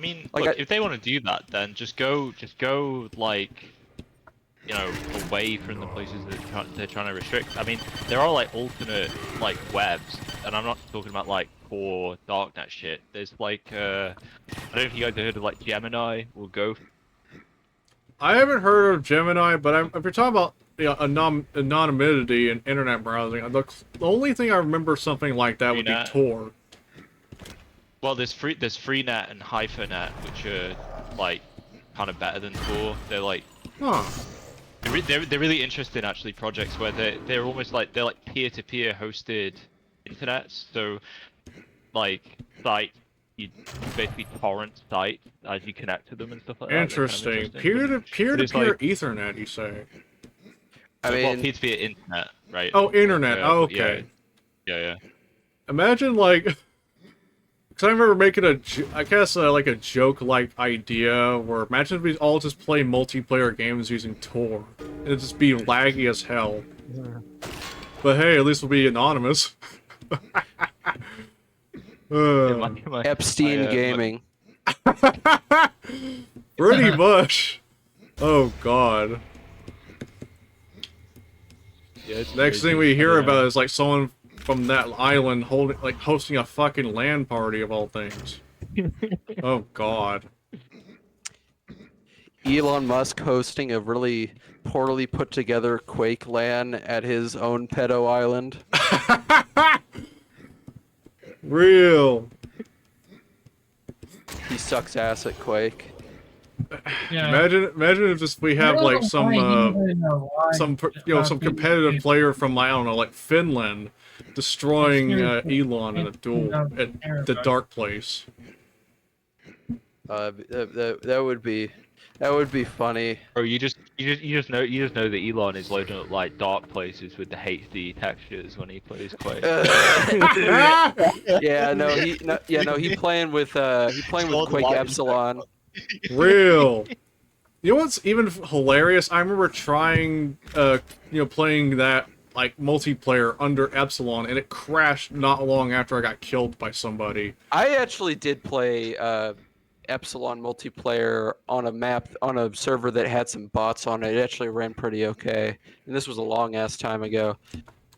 mean, like, look, if they want to do that, then just go like, you know, away from the places that they're trying to restrict. I mean, there are like alternate like webs, and I'm not talking about like core darknet shit. There's like, I don't know if you guys have heard of like Gemini or Go. I haven't heard of Gemini, but if you're talking about anonymity and internet browsing, the only thing I remember something like that would be Tor. Well, there's Freenet and Hyphanet, which are like kind of better than Tor. They're like, they're really interesting actually projects where they're almost like they're like peer-to-peer hosted internets. So like you basically torrent sites as you connect to them and stuff like that. Interesting. Peer-to-peer like, Ethernet, you say? I mean, well, peer-to-peer internet, right? Oh, internet. Oh, okay. Yeah. Imagine like. Because I remember making I guess like a joke-like idea where imagine if we all just play multiplayer games using Tor. It'd just be laggy as hell. But hey, at least we'll be anonymous. Epstein Gaming. Pretty much. Oh god. Yeah, next thing we hear about is like someone from that island hosting a fucking LAN party of all things. Oh god. Elon Musk hosting a really poorly put together Quake LAN at his own pedo island. Real. He sucks ass at Quake. Yeah. Imagine if just we have like some competitive player from I don't know like Finland destroying Elon in a duel at the dark place. That would be funny. Bro, you just know that Elon is loading up like dark places with the HD textures when he plays Quake. He playing with Quake Epsilon. Real. You know what's even hilarious? I remember trying, playing that like multiplayer under Epsilon, and it crashed not long after I got killed by somebody. I actually did play Epsilon multiplayer on a server that had some bots on it. It actually ran pretty okay, and this was a long ass time ago.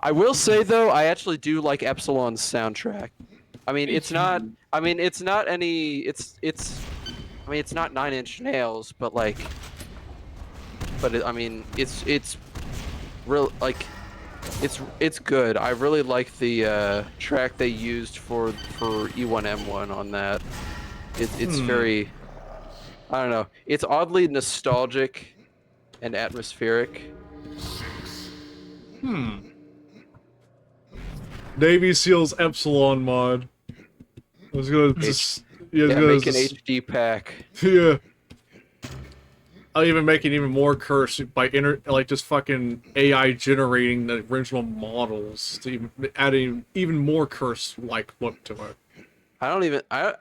I will say though, I actually do like Epsilon's soundtrack. I mean, it's not Nine Inch Nails, but it's real, like, it's good. I really like the track they used for E1M1 on that. It's very, I don't know, it's oddly nostalgic and atmospheric. Navy SEALs Epsilon mod. I was gonna just make an HD pack. Yeah. I'll even make it even more cursed by just fucking AI generating the original models to adding even more curse-like look to it. I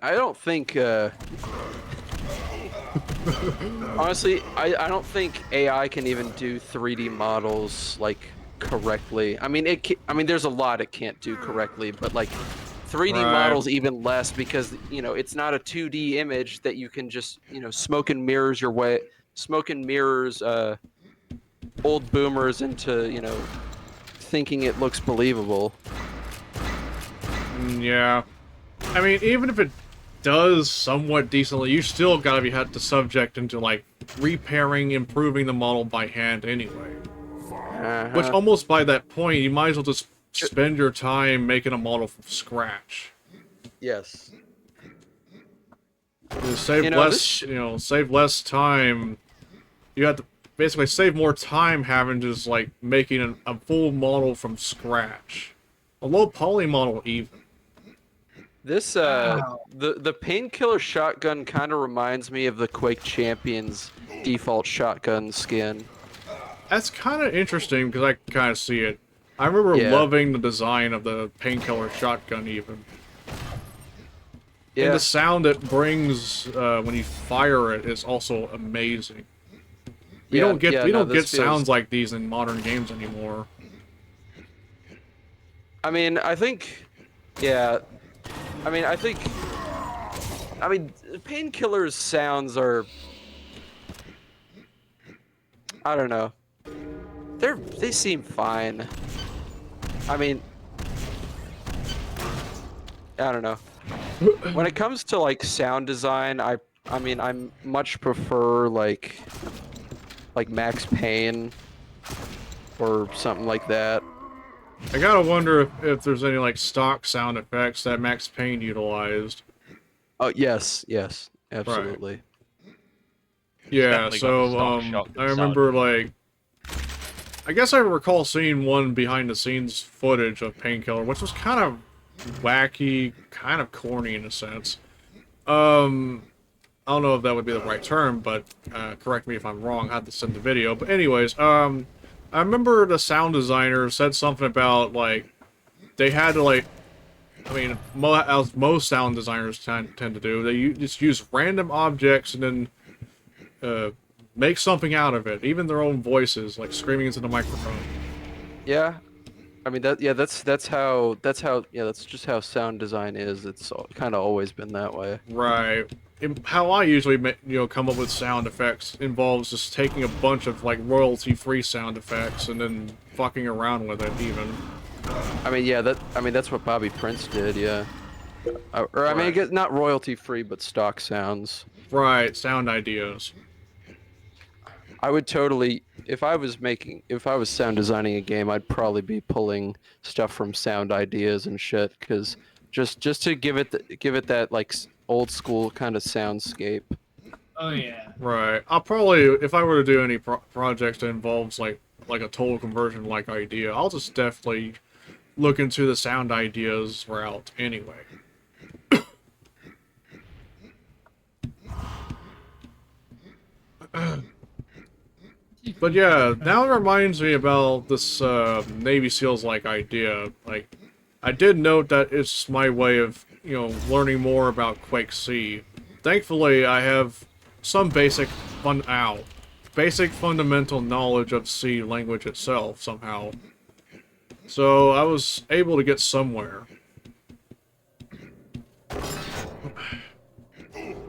don't think honestly, I don't think AI can even do 3D models like correctly. I mean, I mean, there's a lot it can't do correctly, but like 3D Right. models even less because it's not a 2D image that you can just smoke and mirrors your way, smoke and mirrors old boomers into thinking it looks believable. Yeah. I mean, even if it does somewhat decently, you still gotta be had to subject into like repairing, improving the model by hand anyway. Which almost by that point, you might as well just spend your time making a model from scratch. Yes. You save save less time. You have to basically save more time having to just like making a full model from scratch. A low poly model even. This the painkiller shotgun kind of reminds me of the Quake Champions default shotgun skin. That's kind of interesting because I kind of see it. I remember loving the design of the painkiller shotgun even. Yeah. And the sound it brings when you fire it is also amazing. We don't get sounds like these in modern games anymore. I mean, I think Painkiller's sounds are, I don't know. They seem fine. I mean, I don't know. When it comes to like sound design, I mean, I much prefer like Max Payne or something like that. I gotta wonder if there's any like stock sound effects that Max Payne utilized. Oh yes, absolutely. Right. Yeah, so I remember like I guess I recall seeing one behind the scenes footage of Painkiller, which was kind of wacky, kind of corny in a sense. I don't know if that would be the right term, but correct me if I'm wrong. I have to send the video. But anyways, I remember the sound designer said something about like they had to like, I mean, as most sound designers tend to do, they just use random objects and then make something out of it, even their own voices, like screaming into the microphone. Yeah, I mean that's just how sound design is. It's kind of always been that way. Right. How I usually come up with sound effects involves just taking a bunch of like royalty-free sound effects and then fucking around with it even. I mean that's what Bobby Prince did, yeah. I mean, I guess not royalty-free, but stock sounds. Right, sound ideas. I would totally, if I was sound designing a game, I'd probably be pulling stuff from sound ideas and shit, because just to give it that like old school kind of soundscape. Oh yeah. Right. I'll probably, if I were to do any projects that involves like a total conversion like idea, I'll just definitely look into the sound ideas route anyway. But yeah, now it reminds me about this Navy SEALs-like idea. Like, I did note that it's my way of, learning more about Quake C. Thankfully, I have some basic fundamental knowledge of C language itself, somehow. So, I was able to get somewhere.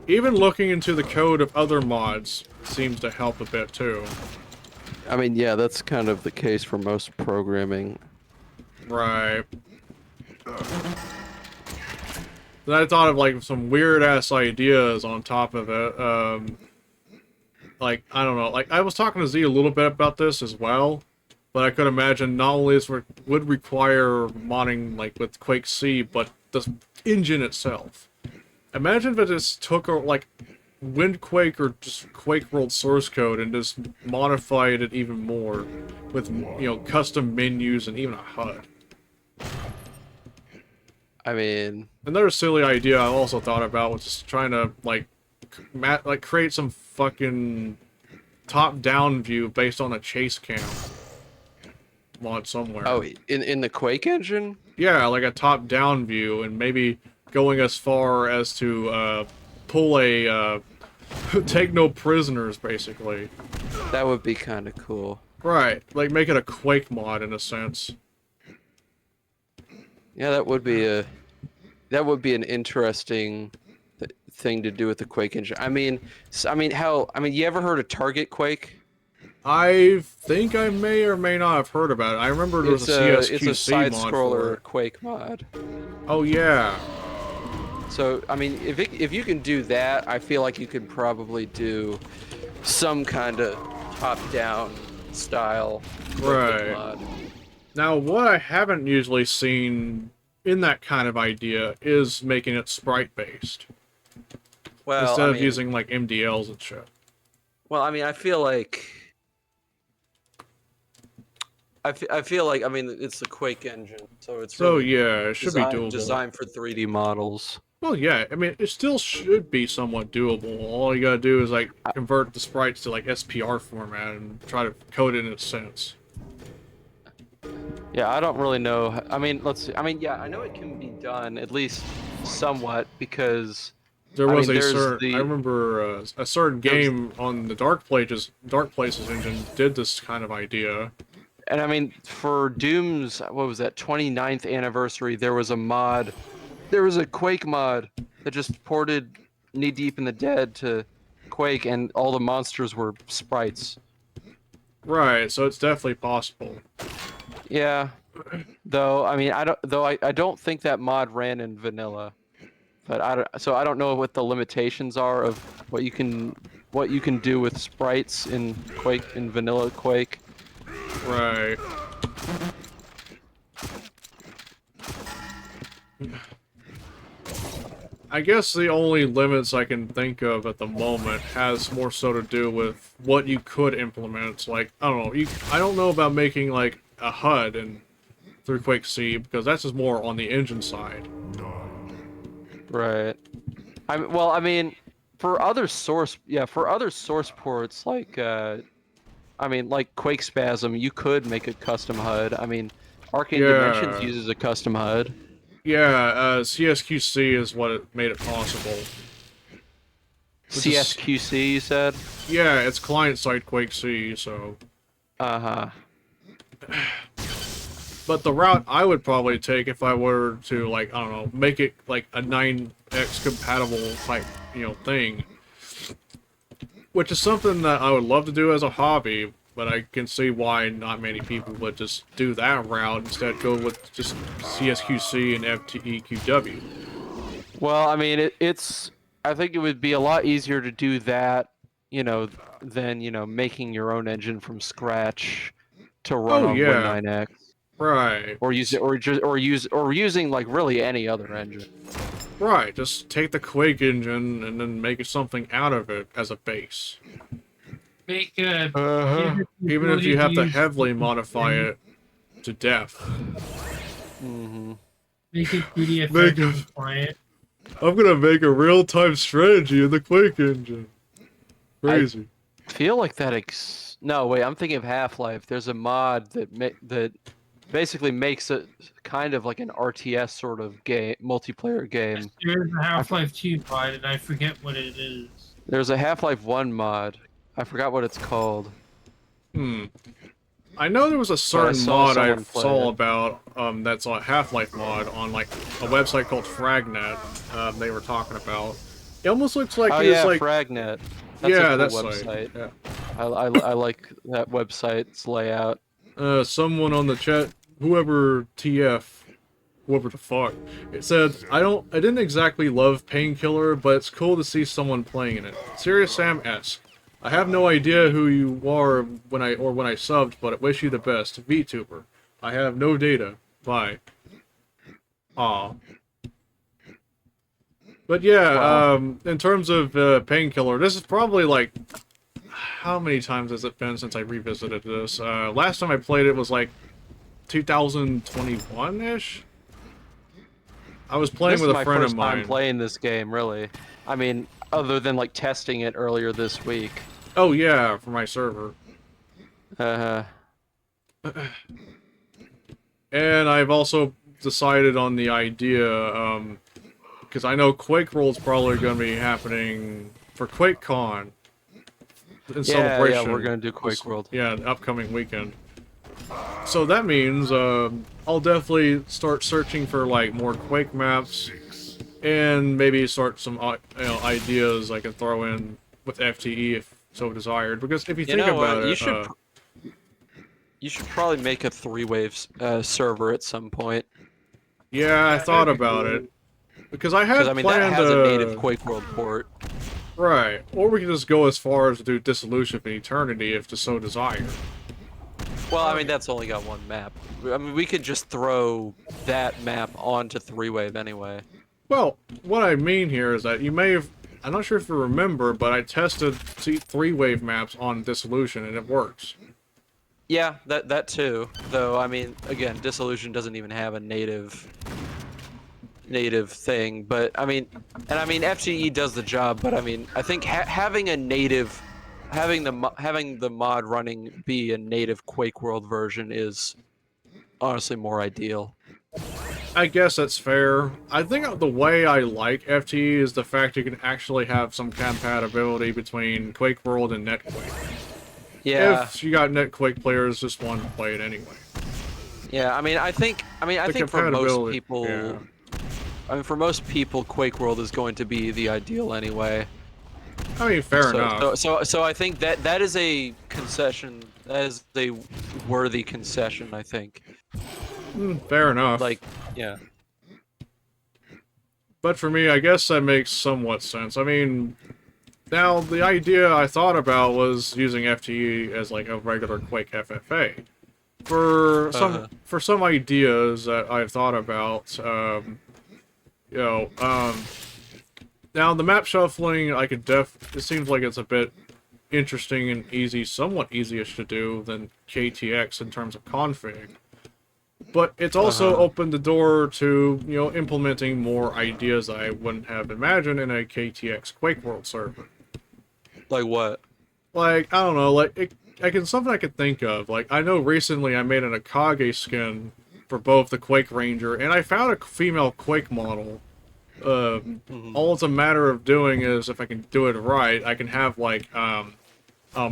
Even looking into the code of other mods seems to help a bit, too. I mean, yeah, that's kind of the case for most programming. Right. Then I thought of, like, some weird-ass ideas on top of it. Like, I don't know. Like, I was talking to Z a little bit about this as well. But I could imagine not only would require modding, like, with Quake C, but the engine itself. Imagine if it just took, like, Windquake or just Quake World source code and just modified it even more with, custom menus and even a HUD. I mean, another silly idea I also thought about was just trying to like create some fucking top-down view based on a chase cam mod somewhere. Oh, in the Quake engine? Yeah, like a top-down view, and maybe going as far as to pull a take no prisoners, basically. That would be kind of cool. Right, like make it a Quake mod in a sense. Yeah, that would be an interesting thing to do with the Quake engine. I mean, you ever heard of Target Quake? I think I may or may not have heard about it. I remember there was a CSQC it's a side mod for scroller it. Quake mod. Oh yeah. So I mean, if you can do that, I feel like you could probably do some kind of top-down style Right. mod. Now, what I haven't usually seen in that kind of idea is making it sprite-based. Well, instead I of mean, using, like, MDLs and shit. Well, I mean, I feel like I mean, it's the Quake engine, so it's So, really yeah, it should be doable. designed for 3D models. Well, yeah, I mean, it still should be somewhat doable. All you gotta do is, like, convert the sprites to, like, SPR format and try to code it in a sense. Yeah, I don't really know. I mean, yeah, I know it can be done, at least somewhat, because... There was I mean, a certain... I remember a certain game on the Dark Places engine did this kind of idea. And I mean, for Doom's, what was that, 29th anniversary, there was a mod... There was a Quake mod that just ported Knee Deep in the Dead to Quake, and all the monsters were sprites. Right, so it's definitely possible. Yeah, though I mean, I don't think that mod ran in vanilla, but I don't know what the limitations are of what you can do with sprites in Quake, in vanilla Quake. Right. I guess the only limits I can think of at the moment has more so to do with what you could implement. Like, I don't know, I don't know about making, like, a HUD through Quake C, because that's just more on the engine side. Right. I mean, for other source ports, like, I mean, like Quake Spasm, you could make a custom HUD. I mean, Arcane Dimensions uses a custom HUD. Yeah, CSQC is what made it possible. CSQC, you said? Yeah, it's client-side Quake C, so... Uh-huh. But the route I would probably take if I were to, like, I don't know, make it, like, a 9x compatible type, thing. Which is something that I would love to do as a hobby, but I can see why not many people would just do that route, instead go with just CSQC and FTEQW. Well, I mean, I think it would be a lot easier to do that, than, making your own engine from scratch to run on Win9x. Right. Or using like really any other engine. Right, just take the Quake engine and then make something out of it as a base. Make Even if you have to heavily modify it to death. Make it PDF compliant. I'm gonna make a real-time strategy in the Quake engine. Crazy. I feel like that no, wait, I'm thinking of Half-Life. There's a mod that basically makes it kind of like an RTS sort of game, multiplayer game. There's a Half-Life 2 mod, and I forget what it is. There's a Half-Life 1 mod. I forgot what it's called. I know there was a certain mod I saw about, that's a Half-Life mod on, like, a website called Fragnet, they were talking about. It almost looks like it's like... Fragnet. That's a cool website. Yeah. I like that website's layout. Someone on the chat, whoever the fuck, it said, I didn't exactly love Painkiller, but it's cool to see someone playing in it. Serious Sam-esque. I have no idea who you are when I subbed, but I wish you the best. VTuber. I have no data. Bye. Aw. But yeah, wow. In terms of Painkiller, this is probably like... How many times has it been since I revisited this? Last time I played it was like 2021-ish? I was playing with a friend of mine. This is my first time playing this game, really. I mean, other than like testing it earlier this week. Oh yeah, for my server. Uh-huh. And I've also decided on the idea, because I know Quake Roll's probably going to be happening for QuakeCon. in celebration. Yeah, we're gonna do Quake World. Yeah, the upcoming weekend. So that means I'll definitely start searching for like more Quake maps, and maybe start some ideas I can throw in with FTE if so desired. Because if you think about it, you should probably make a 3-wave server at some point. Yeah, I thought about it. Because I had planned that has a native Quake World port. Right. Or we can just go as far as to do Dissolution of Eternity if to so desire. Well, I mean, that's only got one map. I mean, we could just throw that map onto 3-wave anyway. Well, what I mean here is that you may have... I'm not sure if you remember, but I tested 3-wave maps on Dissolution, and it works. Yeah, that too. Though, I mean, again, Dissolution doesn't even have a native thing, but I mean, FGE does the job, but I mean, I think having a native, having the mod running be a native Quake World version is honestly more ideal. I guess that's fair. I think the way I like FTE is the fact you can actually have some compatibility between Quake World and Netquake. Yeah. If you got Netquake players just want to play it anyway. Yeah, I think for most people, yeah. I mean, for most people, Quake World is going to be the ideal anyway. I mean, fair enough. So I think that is a concession. That is a worthy concession, I think. Fair enough. Like, yeah. But for me, I guess that makes somewhat sense. I mean, now the idea I thought about was using FTE as like a regular Quake FFA. For some ideas that I've thought about, now the map shuffling, I could it seems like it's a bit interesting and easy, somewhat easier to do than KTX in terms of config. But it's also opened the door to, implementing more ideas I wouldn't have imagined in a KTX Quake World server. Like what? Like, I don't know, like, something I could think of. Like, I know recently I made an Akage skin for both the Quake Ranger, and I found a female Quake model. All it's a matter of doing is, if I can do it right, I can have, like,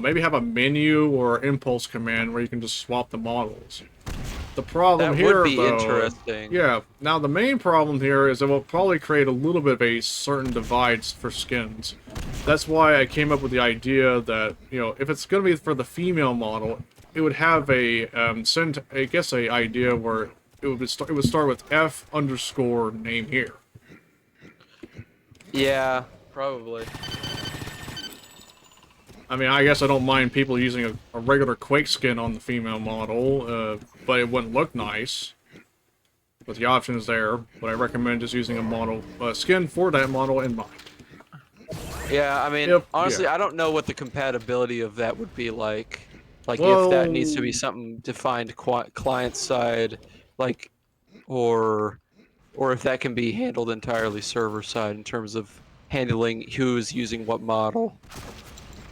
maybe have a menu or impulse command where you can just swap the models. The problem here, would be though, interesting. Yeah, now the main problem here is it will probably create a little bit of a certain divide for skins. That's why I came up with the idea that, if it's going to be for the female model, it would have a idea where it would start with F_name here. Yeah, probably. I mean, I guess I don't mind people using a regular Quake skin on the female model, but it wouldn't look nice. But the option's there, but I recommend just using a skin for that model in mind. Yeah, I mean, honestly, I don't know what the compatibility of that would be like. Like, if that needs to be something defined client side, like, or if that can be handled entirely server side in terms of handling who's using what model.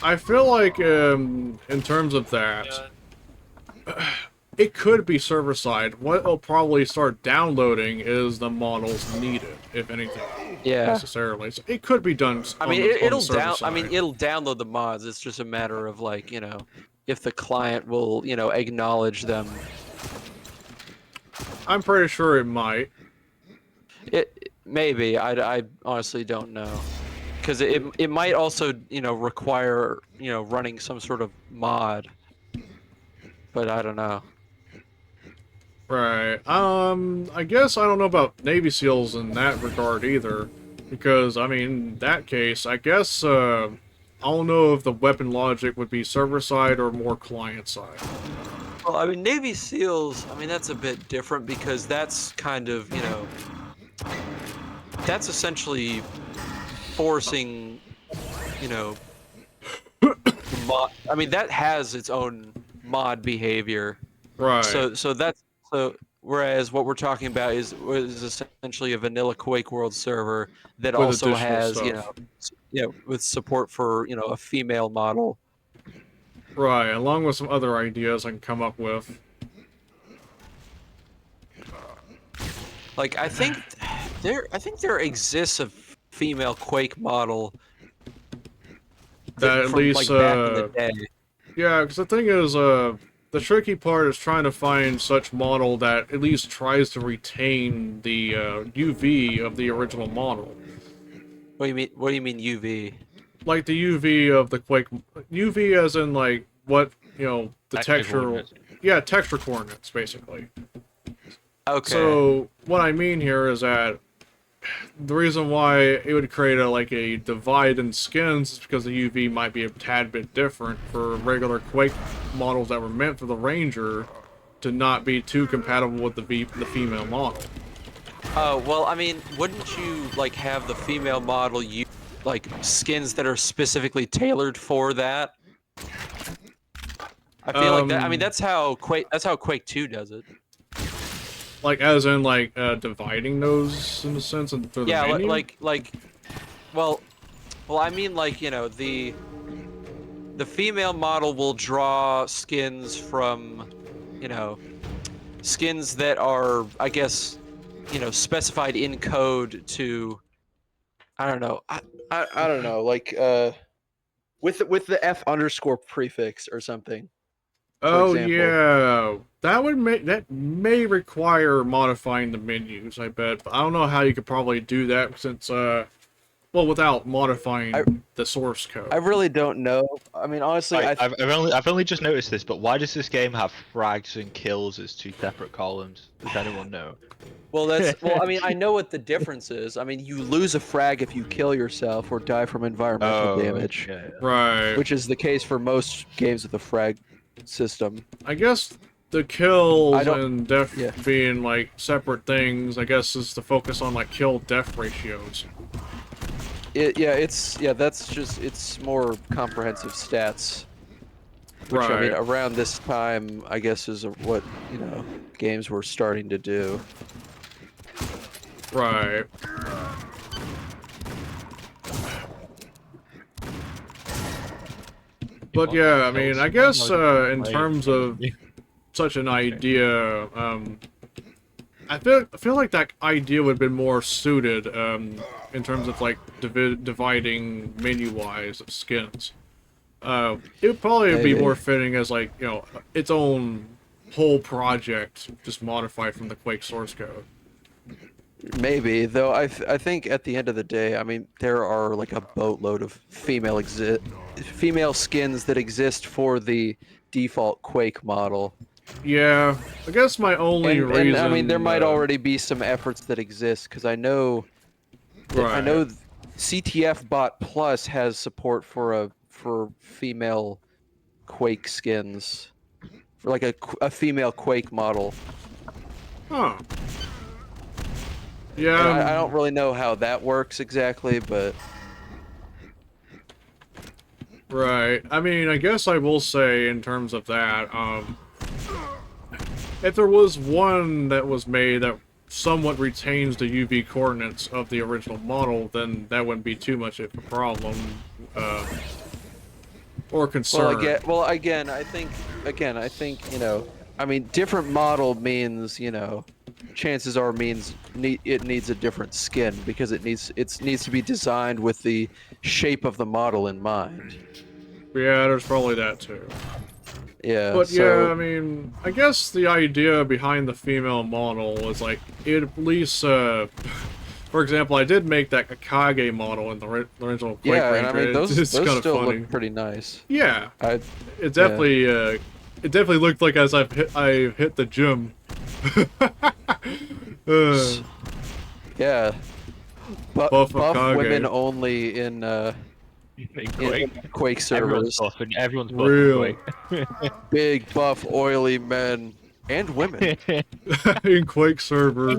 I feel like, in terms of that, it could be server-side. What it'll probably start downloading is the models needed, if anything. Yeah. Necessarily. So it could be done. I mean, it'll download the mods. It's just a matter of, like, if the client will, acknowledge them. I'm pretty sure it might. Maybe. I honestly don't know. Because it might also, require, running some sort of mod. But I don't know. Right. I guess I don't know about Navy SEALs in that regard either. Because, I mean, in that case, I guess, I don't know if the weapon logic would be server-side or more client-side. Well, I mean, Navy SEALs, I mean, that's a bit different because that's kind of, that's essentially forcing, I mean, that has its own mod behavior. Right. So whereas what we're talking about is essentially a vanilla Quake World server that with also has, stuff. with support for, a female model. Right, along with some other ideas I can come up with. Like, I think there exists a female Quake model that at From, least like, back in the day. yeah, because the thing is, the tricky part is trying to find such model that at least tries to retain the UV of the original model. What do you mean? What do you mean UV? Like the UV of the Quake, UV as in like what, you know, the Texture textural, coordinates. yeah, texture coordinates basically. Okay. So what I mean here is that the reason why it would create a divide in skins is because the UV might be a tad bit different for regular Quake models that were meant for the Ranger to not be too compatible with the female model. Oh, well, I mean, wouldn't you, like, have the female model use, like, skins that are specifically tailored for that? I feel like that, I mean, that's how Quake 2 does it. Like, as in, like, dividing those, in a sense, and through the Yeah, menu? well, I mean, like, you know, the female model will draw skins from, you know, skins that are, I guess, you know, specified in code to, I don't know, I don't know, like, with the F underscore prefix or something. Oh, example. yeah. That may require modifying the menus, I bet. But I don't know how you could probably do that since, well, without modifying the source code. I really don't know. I mean, honestly, I've only just noticed this, but why does this game have frags and kills as two separate columns? Does anyone know? well, I mean, I know what the difference is. I mean, you lose a frag if you kill yourself or die from environmental damage, Right. which is the case for most games with a frag system. I guess the kills and death being, like, separate things, I guess, is to focus on, like, kill-death ratios. It's more comprehensive stats. Which, I mean, around this time, I guess, is what, you know, games were starting to do. Right. But yeah, I mean, I guess in terms of such an idea, I feel like that idea would have been more suited in terms of like dividing menu-wise of skins. It would probably be more fitting as like, you know, its own whole project, just modified from the Quake source code. Maybe, though. I think at the end of the day, I mean, there are like a boatload of female skins that exist for the default Quake model. Yeah, I guess my only reason. And I mean, there might already be some efforts that exist because I know, I know, CTF Bot Plus has support for female Quake skins, for like a female Quake model. Huh. Yeah. I don't really know how that works exactly, but. Right. I mean, I guess I will say in terms of that, if there was one that was made that somewhat retains the UV coordinates of the original model, then that wouldn't be too much of a problem, or concern. Well, again, I think, you know, I mean, different model means, you know, chances are it needs a different skin because it needs to be designed with the shape of the model in mind. Yeah, there's probably that too. Yeah. But yeah, I mean, I guess the idea behind the female model is like it at least, for example, I did make that Akage model in the original Quake Ranger. And I mean those still funny. look pretty nice. Yeah. It definitely looked like as I've hit the gym. Yeah. Buff women only in Quake servers. Everyone's buff Real. Big buff oily men and women in Quake server.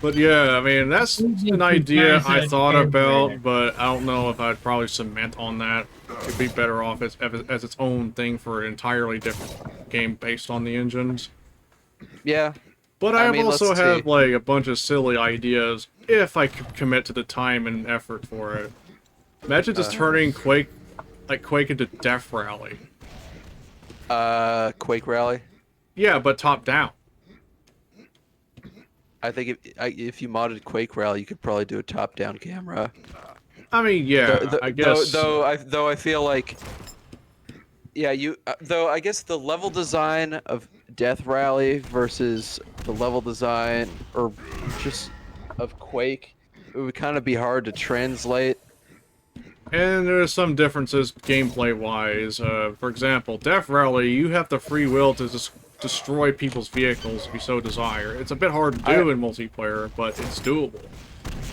But yeah, I mean that's an idea I thought about, but I don't know if I'd probably cement on that. It'd be better off as its own thing for an entirely different game based on the engines. Yeah. But I also have like a bunch of silly ideas if I could commit to the time and effort for it. Imagine just turning Quake into Death Rally. Quake Rally? Yeah, but top down. I think if you modded Quake Rally, you could probably do a top-down camera. I mean, yeah, I guess. Though I feel like, yeah, though I guess the level design of Death Rally versus the level design or just of Quake, it would kind of be hard to translate. And there's some differences gameplay-wise. For example, Death Rally, you have the free will to just destroy people's vehicles if you so desire. It's a bit hard to do in multiplayer, but it's doable.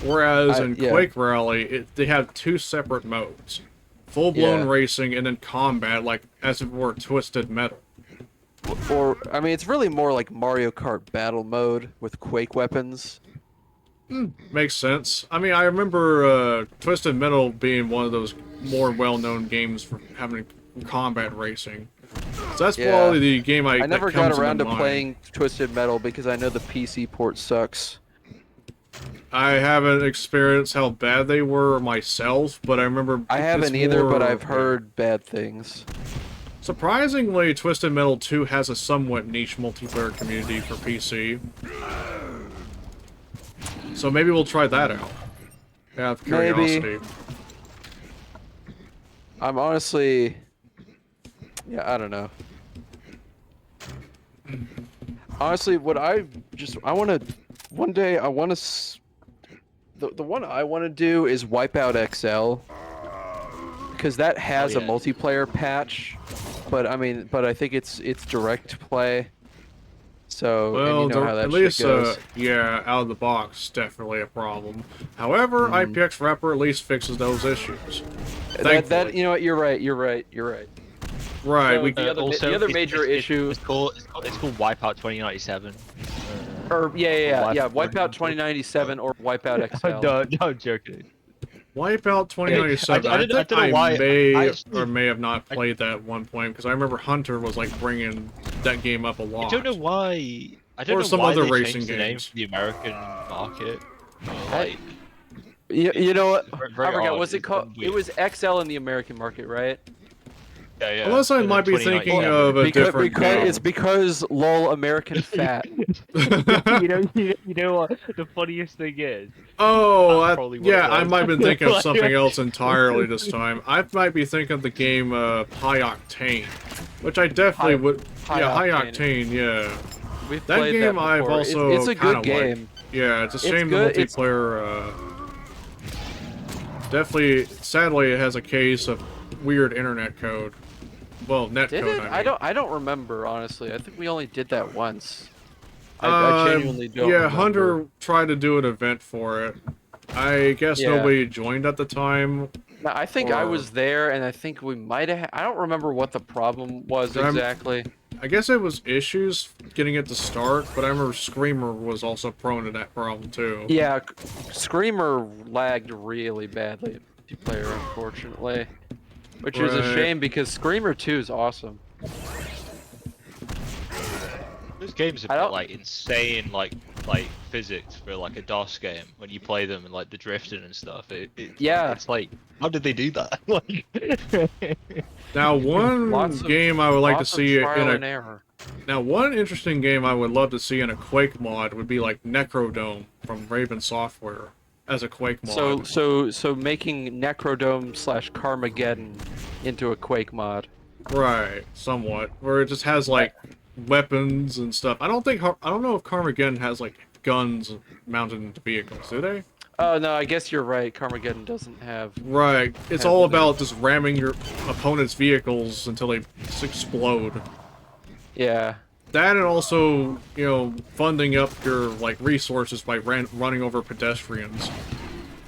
Whereas in Quake Rally, they have two separate modes. Full-blown racing and then combat, like as if it were Twisted Metal. Or, I mean, it's really more like Mario Kart Battle Mode with Quake weapons. Makes sense. I mean, I remember Twisted Metal being one of those more well-known games for having combat racing. So that's probably the game I never got around to playing Twisted Metal because I know the PC port sucks. I haven't experienced how bad they were myself, but I remember... I haven't either, but I've heard bad things. Surprisingly, Twisted Metal 2 has a somewhat niche multiplayer community for PC. So maybe we'll try that out. Out of curiosity. Maybe. I'm honestly... Yeah, I don't know. Honestly, what I want to... One day, I want to... The one I want to do is Wipeout XL. Because that has a multiplayer patch. But, I mean, I think it's direct play. So, well, and you know how that at least, shit goes. yeah, out of the box, definitely a problem. However, IPX Wrapper at least fixes those issues. That you know what, you're right. Right, So, the other major issue... It's called Wipeout 2097. Or, yeah, Wipeout 2097 or Wipeout XL. No, I'm joking. Wipeout 2097. I don't know why. May have not played that at one point because I remember Hunter was like bringing that game up a lot. I don't know why. I don't know some why other they racing changed the name games. for the American market. Like, you know what? very I forgot. odd. Was it called? It was XL in the American market, right? yeah. Unless I might be thinking of a different game. It's because lol American fat. you know what? The funniest thing is. I might have been thinking of something else entirely this time. I might be thinking of the game High Octane, which I definitely would. High Octane, yeah. We've that played game that I've before. also It's a good kinda game. liked. Yeah, it's a shame the multiplayer. Definitely, sadly, it has a case of weird internet code. Well, netcode. Did it? I mean. I don't remember honestly. I think we only did that once. I genuinely don't. Yeah, remember. Hunter tried to do an event for it. I guess nobody joined at the time. No, I think I was there, and I think we might have. I don't remember what the problem was exactly. I guess it was issues getting it to start, but I remember Screamer was also prone to that problem too. Yeah, Screamer lagged really badly at multiplayer, unfortunately. Which is a shame because Screamer 2 is awesome. Those games have got like insane like physics for like a DOS game when you play them and like the drifting and stuff. It's like, how did they do that? Now one game I would like to see in a Now one interesting game I would love to see in a Quake mod would be like Necrodome from Raven Software as a Quake mod. So making Necrodome / Carmageddon into a Quake mod. Right, somewhat. Where it just has like weapons and stuff. I don't know if Carmageddon has like guns mounted into vehicles, do they? Oh no, I guess you're right. Carmageddon doesn't have. Right, it's all about just ramming your opponent's vehicles until they explode. Yeah. That and also, you know, funding up your like resources by running over pedestrians.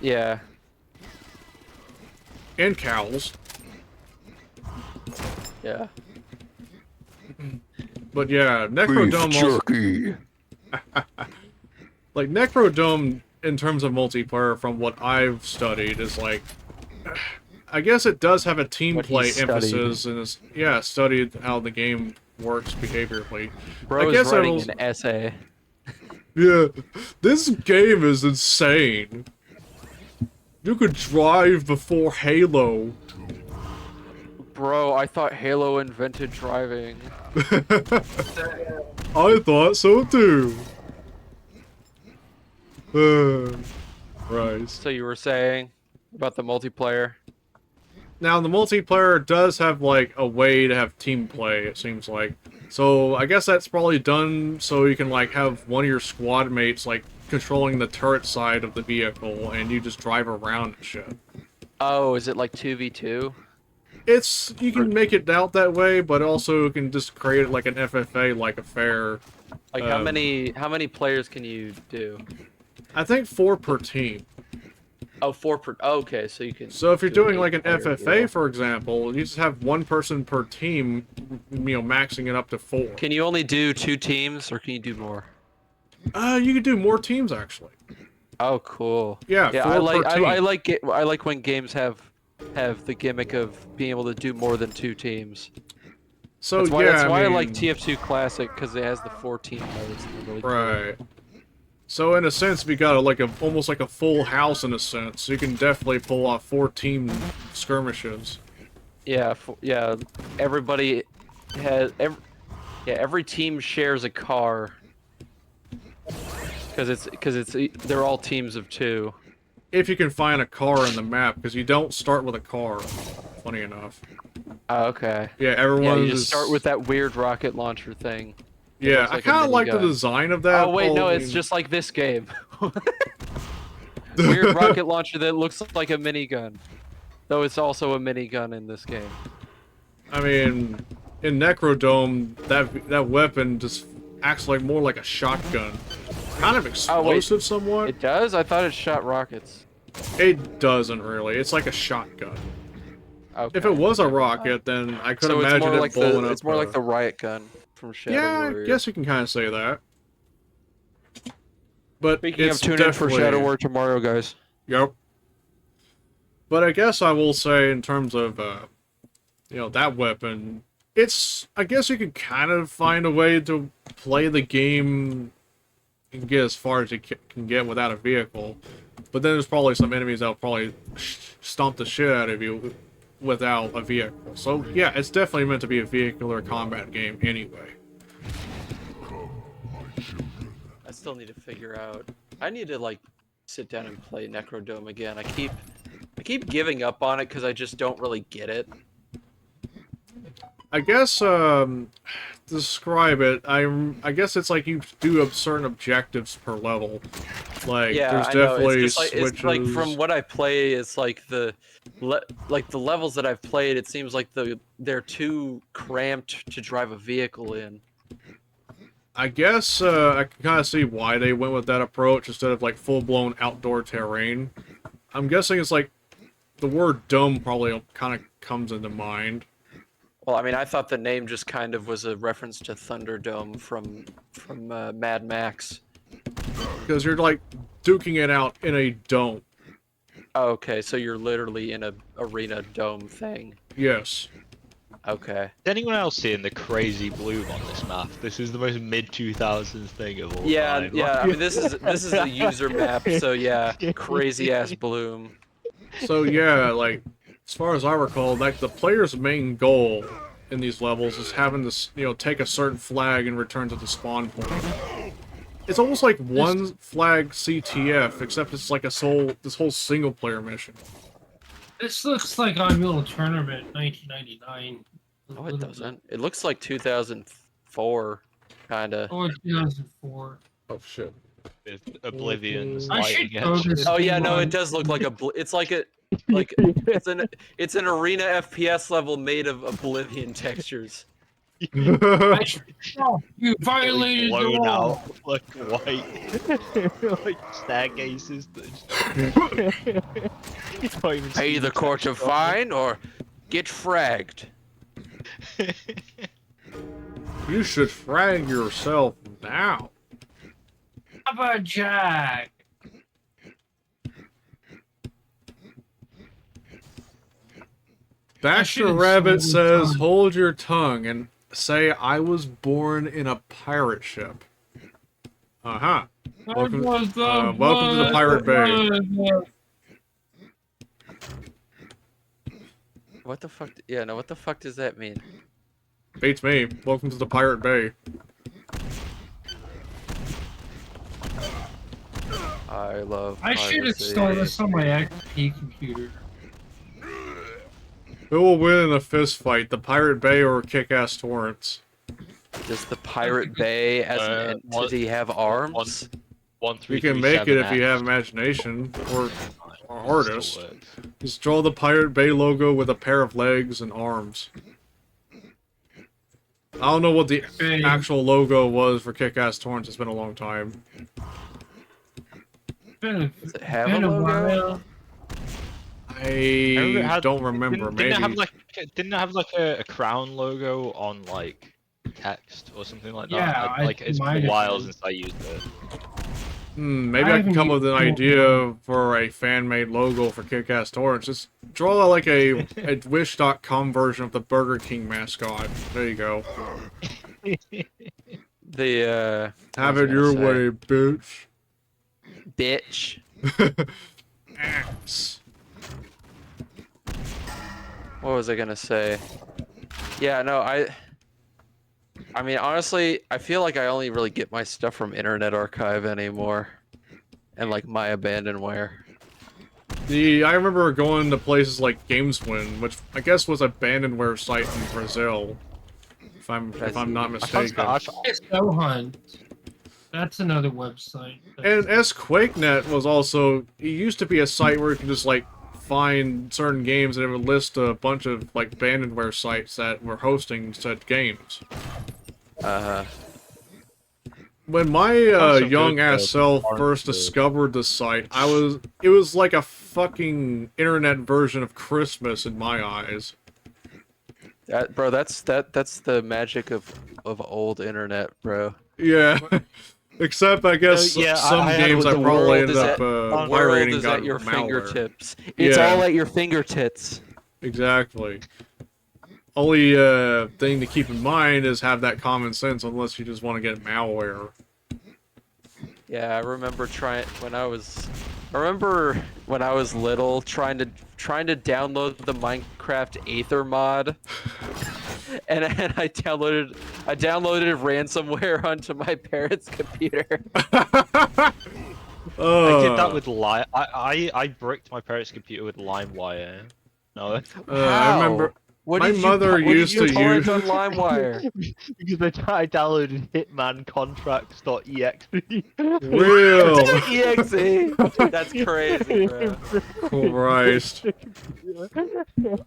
Yeah. And cows. Yeah. But yeah, Necrodome also... Like, Necrodome, in terms of multiplayer, from what I've studied, is like... I guess it does have a team play emphasis, and it's, studied how the game works behaviorally. Bro's writing an essay. Yeah, this game is insane. You could drive before Halo. Bro, I thought Halo invented driving. I thought so too. Right. So you were saying? About the multiplayer. Now, the multiplayer does have, like, a way to have team play, it seems like. So, I guess that's probably done so you can, like, have one of your squad mates, like, controlling the turret side of the vehicle, and you just drive around and shit. Oh, is it like 2v2? You can make it out that way, but also you can just create it like an FFA-like affair. Like, how many players can you do? I think 4 per team. Oh, 4 per... Oh, okay, so you can... So if you're do doing like an 8-player FFA, deal. for example, you just have 1 person per team, you know, maxing it up to 4. Can you only do 2 teams, or can you do more? You could do more teams, actually. Oh, cool. Yeah, 4 per team. I like when games have the gimmick of being able to do more than 2 teams. So that's why, yeah, that's why I mean, like TF2 Classic, because it has the 4 team modes. Really cool. Right. So in a sense, we got almost like a full house in a sense. So you can definitely pull off 4 team skirmishes. Yeah, yeah. Everybody has every team shares a car. Because they're all teams of 2. If you can find a car in the map, because you don't start with a car. Funny enough. Oh, okay. Yeah, everyone. Yeah, you just start with that weird rocket launcher thing. Yeah, I kind of like the design of that. Oh wait, no, it's just like this game. Weird rocket launcher that looks like a minigun, though it's also a minigun in this game. I mean, in Necrodome, that weapon just acts like more like a shotgun, kind of explosive somewhat. It does? I thought it shot rockets. It doesn't really. It's like a shotgun. Okay. If it was a rocket, then I could imagine it blowing up. It's more like the riot gun from Shadow Warrior. I guess you can kind of say that. But Speaking it's of, tune in for Shadow Warrior tomorrow, guys. Yep. But I guess I will say, in terms of, you know, that weapon, I guess you can kind of find a way to play the game and get as far as you can get without a vehicle. But then there's probably some enemies that'll probably stomp the shit out of you without a vehicle. So yeah, it's definitely meant to be a vehicular combat game anyway. I still need to figure out. I need to like sit down and play Necrodome again. I keep giving up on it because I just don't really get it. I guess describe it. I guess it's like you do certain objectives per level. Like there's definitely switches. It's like from what I play, it's like the levels that I've played. It seems like they're too cramped to drive a vehicle in. I guess I can kind of see why they went with that approach instead of like full-blown outdoor terrain. I'm guessing it's like the word dome probably kind of comes into mind. Well, I mean, I thought the name just kind of was a reference to Thunderdome from Mad Max. Because you're like duking it out in a dome. Oh, okay, so you're literally in a arena dome thing. Yes. Okay. Is anyone else seeing the crazy bloom on this map? This is the most mid-2000s thing of all time. Yeah. I mean, this is a user map, so yeah, crazy ass bloom. So yeah, like as far as I recall, like the player's main goal in these levels is having to, you know, take a certain flag and return to the spawn point. It's almost like one flag CTF, except it's like this whole single player mission. This looks like Unreal Tournament 1999. No, it doesn't. It looks like 2004, kinda. Or 2004. Oh shit. With Oblivion's I lighting should know edge. this. Oh yeah, no, it does look like it's an Arena FPS level made of Oblivion textures. You violated the Blown law. out, like white, like staircases. Pay the court a fine or get fragged. You should frag yourself now. How about Jack? Baxter should've Rabbit sold says, time. hold your tongue and say, I was born in a pirate ship. Uh-huh. Welcome to the Pirate Bay. What the fuck? Yeah, no, what the fuck does that mean? Beats me. Welcome to the Pirate Bay. I love. I should install this on my XP computer. Who will win in a fist fight, the Pirate Bay or Kick-Ass Torrents? Does the Pirate Bay as an entity have arms? You can make it if you have imagination, or artist. Just draw the Pirate Bay logo with a pair of legs and arms. I don't know what the actual logo was for Kick-Ass Torrents. It's been a long time. Does it have a logo? I don't remember. Didn't Maybe. it have like a crown logo on like text or something like that? Yeah, it's been a while since I used it. Maybe I can come up with an idea for a fan-made logo for Kick-Ass Torrents. Just draw like a Wish.com version of the Burger King mascot. There you go. Have it your way, bitch. Bitch. Axe. What was I gonna say? Yeah, no, I mean, honestly, I feel like I only really get my stuff from Internet Archive anymore. And, like, my abandonware. I remember going to places like GamesWin, which I guess was a abandonware site in Brazil. If I'm not mistaken. SO Hunt. That's another website. And SQuakeNet was also... It used to be a site where you could just, like, find certain games and it would list a bunch of, like, abandonware sites that were hosting said games. When my young-ass self first discovered the site, it was like a fucking internet version of Christmas in my eyes. Bro, that's the magic of old internet, bro. Yeah. Except, I guess, some games I probably ended up pirating got at your malware. fingertips. It's all at your fingertips. Exactly. Only thing to keep in mind is have that common sense unless you just want to get malware. Yeah, I remember when I was little trying to download the Minecraft Aether mod. and I downloaded ransomware onto my parents' computer. I did that with I bricked my parents' computer with LimeWire. No. I remember my mother used to use on LimeWire because I downloaded Hitman Contracts.exe. Real. .exe. That's crazy, bro. Christ.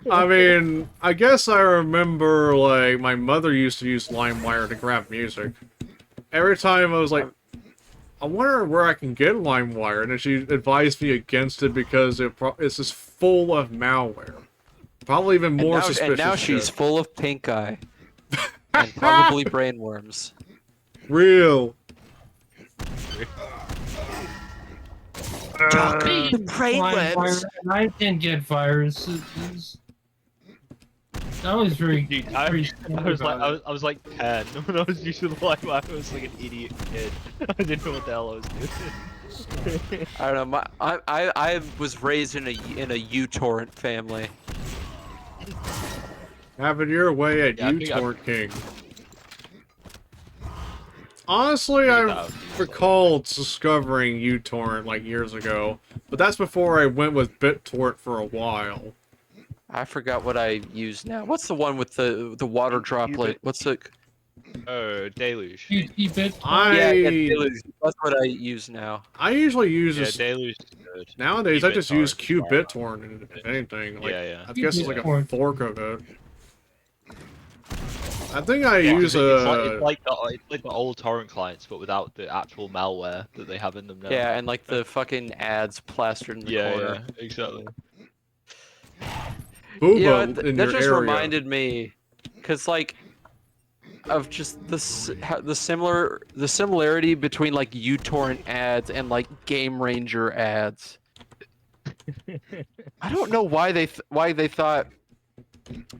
I mean, I guess I remember like my mother used to use LimeWire to grab music. Every time I was like, I wonder where I can get LimeWire, and then she advised me against it because it's just full of malware. Probably even more suspicious. And now she's full of pink eye. And probably brainworms. Real. Brainworms. I didn't get viruses. That was very. Dude, I was like 10 when I was using LimeWire. I was like an idiot kid. I didn't know what the hell I was doing. I don't know. I was raised in a uTorrent family. Have it your way at uTorrent King. Honestly, I recall discovering uTorrent like years ago, but that's before I went with BitTorrent for a while. I forgot what I use now. What's the one with the water droplet? What's the? Oh, Deluge. Yeah, Deluge. That's what I use now. I usually use Deluge is good. Nowadays, I just use QBitTorrent if anything. Like, I guess it's like a fork of it. I think I use it's like the old torrent clients, but without the actual malware that they have in them now. Yeah, and like the fucking ads plastered in the corner. Yeah, exactly. Booba that just reminded me, cause like, of just the similarity between like uTorrent ads and like Game Ranger ads. I don't know why they thought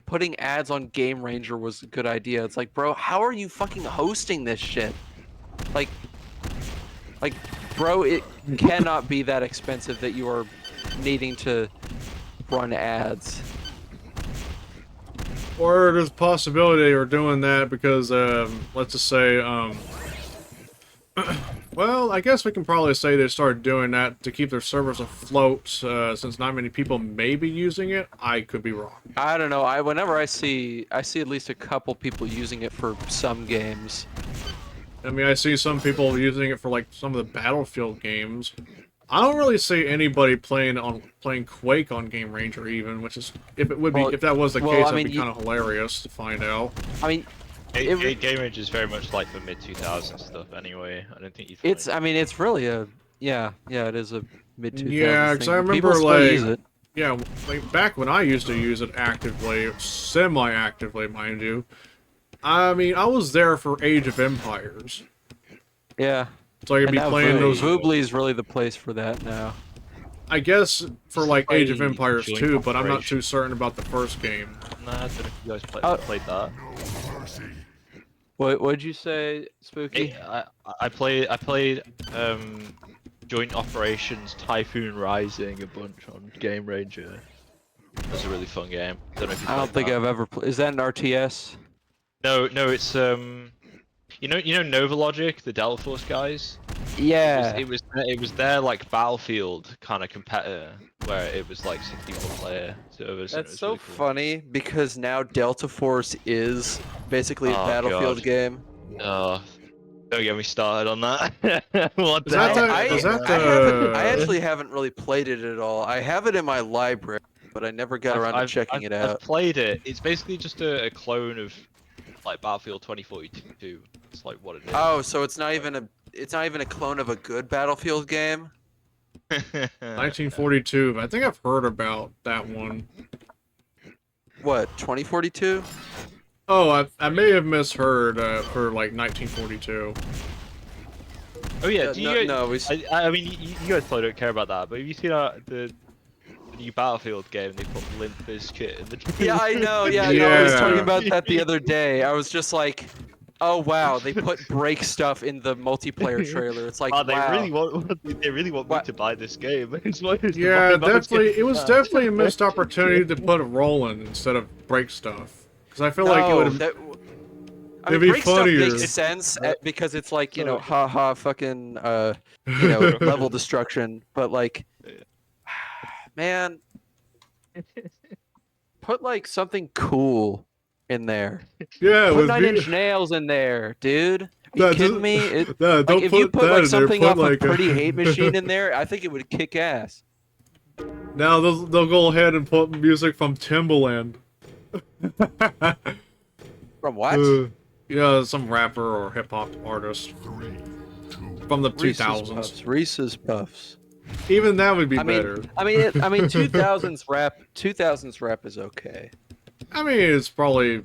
putting ads on Game Ranger was a good idea. It's like, bro, how are you fucking hosting this shit? Like, bro, it cannot be that expensive that you are needing to run ads. Or there's a possibility they were doing that because, let's just say, Well, I guess we can probably say they started doing that to keep their servers afloat, since not many people may be using it. I could be wrong. I don't know. Whenever I see at least a couple people using it for some games. I mean, I see some people using it for like some of the Battlefield games. I don't really see anybody playing Quake on Game Ranger even, which is if that was the case, that'd be kind of hilarious to find out. I mean, Game Range is very much like the mid-2000s stuff anyway. I don't think you. I mean, it's really a yeah, it is a mid-2000s. Yeah, because I remember like back when I used to use it actively, semi-actively, mind you. I mean, I was there for Age of Empires. Yeah. So I could be playing those. Voobly is really the place for that now. I guess for like Age of Empires 2, but I'm not too certain about the first game. Nah, I don't know if you guys played that. What'd you say, Spooky? I played Joint Operations Typhoon Rising a bunch on Game Ranger. It was a really fun game. I don't think I've ever played. Is that an RTS? No, it's you know Nova Logic, the Delta Force guys. Yeah. It was their like Battlefield kind of competitor where it was like 64 player servers. That's so really cool. funny because now Delta Force is basically a Battlefield game. Don't get me started on that. What the hell? I actually haven't really played it at all. I have it in my library, but I never got around to checking it out. I've played it. It's basically just a clone of like Battlefield 2042. It's like what it is. Oh, so it's not even a clone of a good Battlefield game? 1942. I think I've heard about that one. What, 2042? Oh, I may have misheard for like 1942. Oh yeah, I mean, you guys probably don't care about that, but have you seen the new Battlefield game? They put Limp Bizkit in the Yeah, I know. Yeah, I was talking about that the other day. I was just like, oh wow, they put break stuff in the multiplayer trailer. It's like, they wow. really want me to buy this game. Yeah, definitely. It was definitely a missed opportunity to put Roland instead of break stuff. Because I feel like it would have. I mean, break stuff makes sense because it's like, you know, haha, fucking, you know, level destruction. But like, man, put like something cool in there. Yeah, put 9 Inch Nails in there, dude. Are you kidding me? If you put like something off a Pretty Hate Machine in there, I think it would kick ass. Now they'll go ahead and put music from Timbaland. From what? Yeah, some rapper or hip hop artist from the 2000s. Reese's Puffs. Even that would be better. I mean, 2000s rap is okay. I mean, it's probably,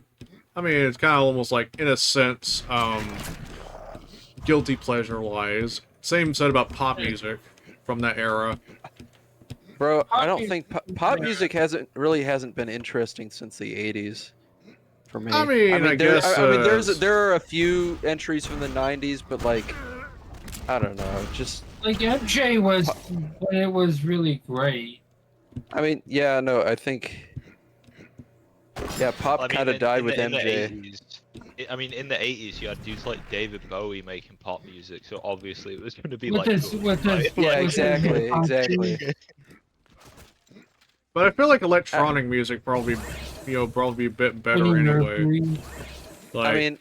it's kind of almost like, in a sense, guilty pleasure-wise. Same said about pop music from that era. Bro, I don't think pop music hasn't been interesting since the 80s for me. I mean, there are a few entries from the 90s, but like, I don't know, just like MJ was when it was really great. I mean, yeah, no, I think. Yeah, pop kind of died with MJ. In the 80s, you had dudes like David Bowie making pop music, so obviously it was going to be yeah, exactly. But I feel like electronic music probably be a bit better anyway. Like, I mean,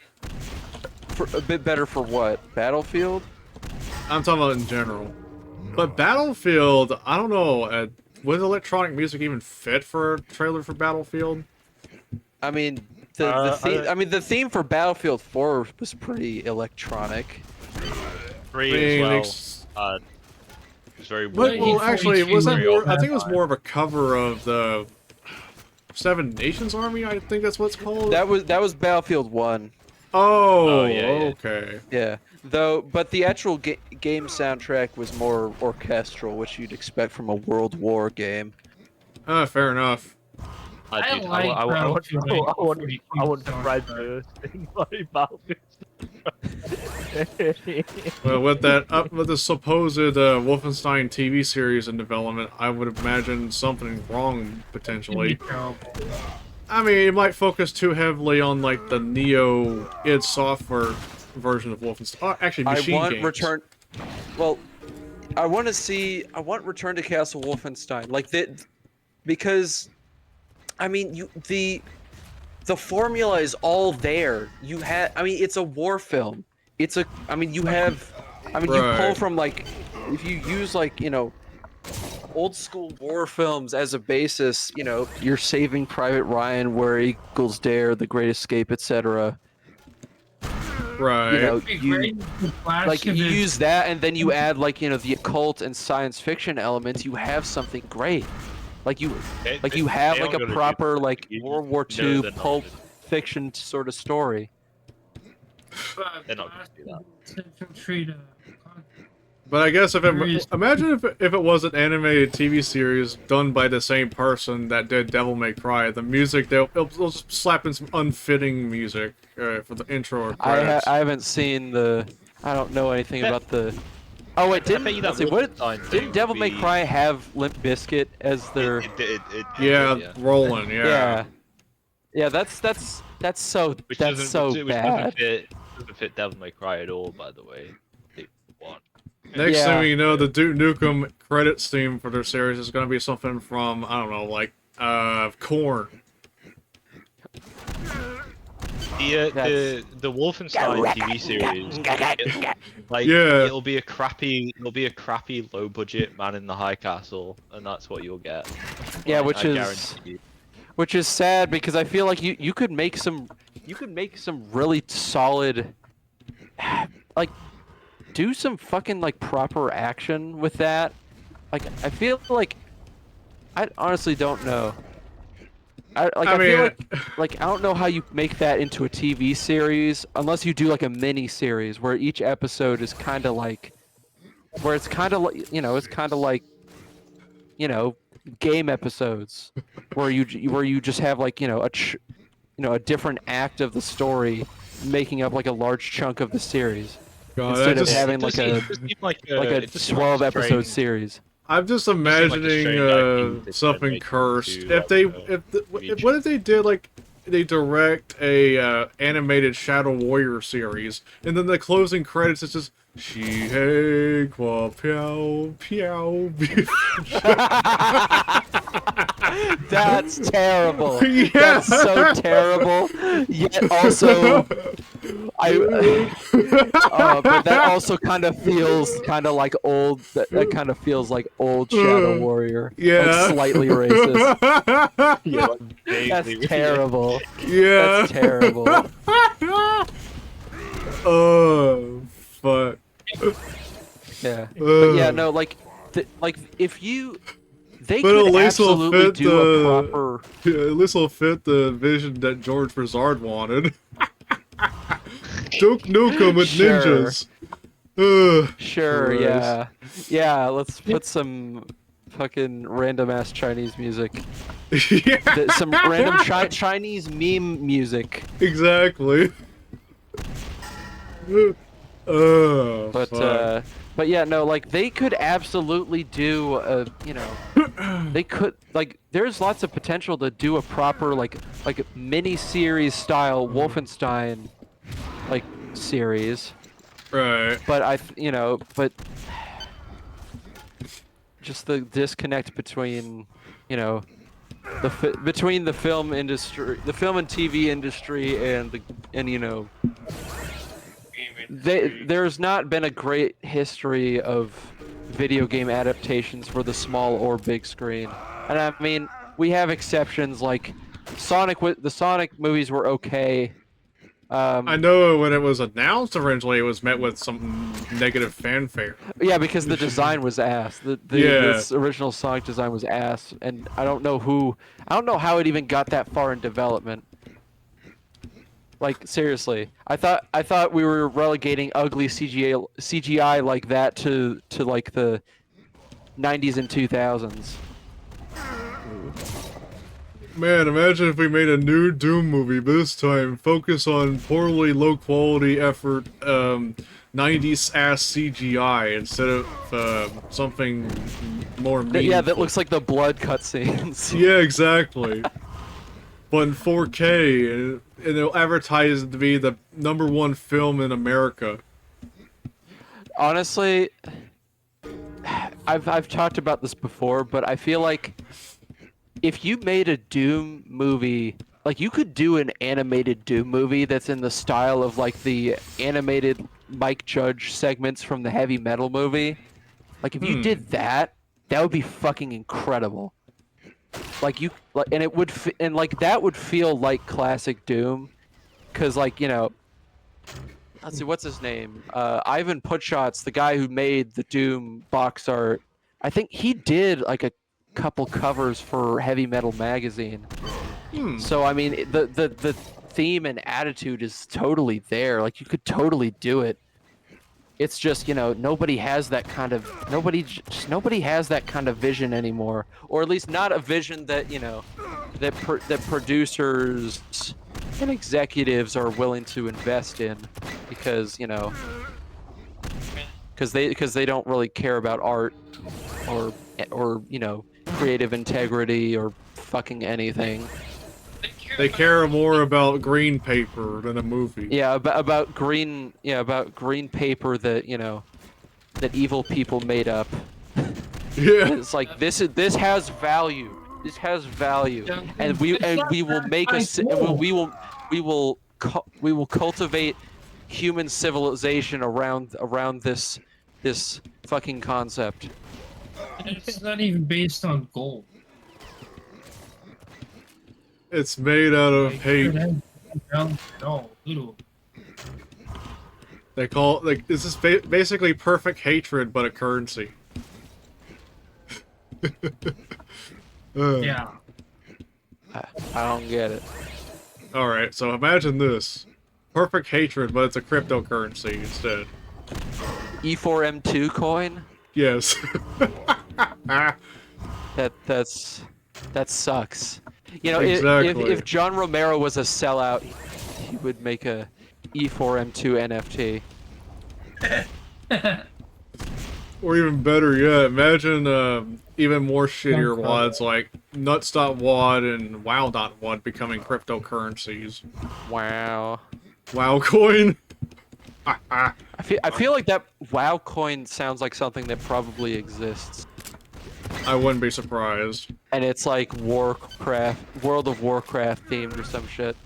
a bit better for what? Battlefield? I'm talking about in general. But Battlefield, I don't know. Would electronic music even fit for a trailer for Battlefield? I mean, the theme for Battlefield 4 was pretty electronic. 3 as well. It was very weird. Well, actually, was that more? I think it was more of a cover of the Seven Nations Army. I think that's what it's called. That was Battlefield 1. Oh, yeah, okay. Yeah, but the actual game soundtrack was more orchestral, which you'd expect from a World War game. Fair enough. I want to ride the thing like Battlefield. Well, with the supposed Wolfenstein TV series in development, I would imagine something wrong potentially. I mean, it might focus too heavily on like the Neo id Software version of Wolfenstein. Actually, Machine Games. Well, I want Return to Castle Wolfenstein, like that, because, I mean, the formula is all there. I mean, it's a war film. I mean, you pull from, like, if you use, like, you know, old school war films as a basis, you know, you're Saving Private Ryan, Where Eagles Dare, The Great Escape, etc. Right. You know, you use that, and then you add, like, you know, the occult and science fiction elements. You have something great. Like you have like a proper like World War II pulp fiction sort of story. They're not gonna do that. But I guess imagine if it was an animated TV series done by the same person that did Devil May Cry, the music they'll just slap in some unfitting music for the intro or credits. I haven't seen the. I don't know anything about the. Oh wait, didn't Devil May Cry have Limp Bizkit as their? Roland, yeah. Yeah, that's so Which bad. Doesn't fit Devil May Cry at all, by the way. Next thing we know, the Duke Nukem credits theme for their series is going to be something from, I don't know, like, Korn. The Wolfenstein TV series, it'll be a crappy low budget Man in the High Castle, and that's what you'll get. Yeah, which is sad because I feel like you could make some really solid, like, do some fucking like proper action with that. Like, I feel like I honestly don't know. I feel like I don't know how you make that into a TV series unless you do like a mini series where each episode is kind of like, where it's kind of like, you know, it's kind of like, you know, game episodes where you just have like, you know, a different act of the story making up like a large chunk of the series instead of having like a 12 episode series. I'm just imagining something cursed. What if they did like they direct a animated Shadow Warrior series, and then the closing credits is just Shihei Kwa Piao Piao. That's terrible. Yeah. That's so terrible. Yet also, but that also kind of feels kind of like old. That kind of feels like old Shadow Warrior. Yeah, like slightly racist. Yeah, that's terrible. Yeah, that's terrible. Oh, fuck. Yeah, but yeah, no, like if you. They could absolutely do a proper. Yeah, at least will fit the vision that George Broussard wanted. Duke Nukem with ninjas. Sure, Christ. Yeah. Let's put some fucking random ass Chinese music. Yeah. Some random Chinese meme music. Exactly. But yeah, no, like they could absolutely do a, you know, they could like there's lots of potential to do a proper like mini series style Wolfenstein like series. Right. But just the disconnect between, you know, between the film industry, the film and TV industry and you know, there's not been a great history of video game adaptations for the small or big screen. And I mean, we have exceptions like the Sonic movies were okay. I know when it was announced originally, it was met with some negative fanfare. Yeah, because the design was ass. This original Sonic design was ass, and I don't know how it even got that far in development. Like, seriously, I thought we were relegating ugly CGI like that to like the 90s and 2000s. Man, imagine if we made a new Doom movie, but this time focus on poorly low quality effort 90s ass CGI instead of something more meaningful. Yeah, that looks like the blood cutscenes. Yeah, exactly. But in 4K, and it'll advertise it to be the #1 film in America. honestly, I've talked about this before, but I feel like if you made a Doom movie, like you could do an animated Doom movie that's in the style of like the animated Mike Judge segments from the Heavy Metal movie. Like if you did that, that would be fucking incredible. Like you, like, and it would, and like that would feel like classic Doom, because like let's see, what's his name? Ivan Putschotz, the guy who made the Doom box art. I think he did like a couple covers for Heavy Metal magazine. So I mean, the theme and attitude is totally there. Like you could totally do it. It's just, nobody has that kind of nobody has that kind of vision anymore, or at least not a vision that that producers and executives are willing to invest in, because because they don't really care about art or creative integrity or fucking anything. They care more about green paper than a movie. Yeah, about green paper that that evil people made up. Yeah. It's like this has value. This has value, and we will make we will cultivate human civilization around this fucking concept. It's not even based on gold. It's made out of hate. No, little. They call it, like, this is basically perfect hatred, but a currency. Yeah. I don't get it. Alright, so imagine this. Perfect hatred, but it's a cryptocurrency instead. E4M2 coin? Yes. That sucks. Exactly. If John Romero was a sellout, he would make a E4M2 NFT. Or even better yet, imagine even more shittier WODs like Nuts.WOD and WoW.WOD becoming cryptocurrencies. Wow. WoW coin? I feel like that WoW coin sounds like something that probably exists. I wouldn't be surprised. And it's like World of Warcraft themed or some shit.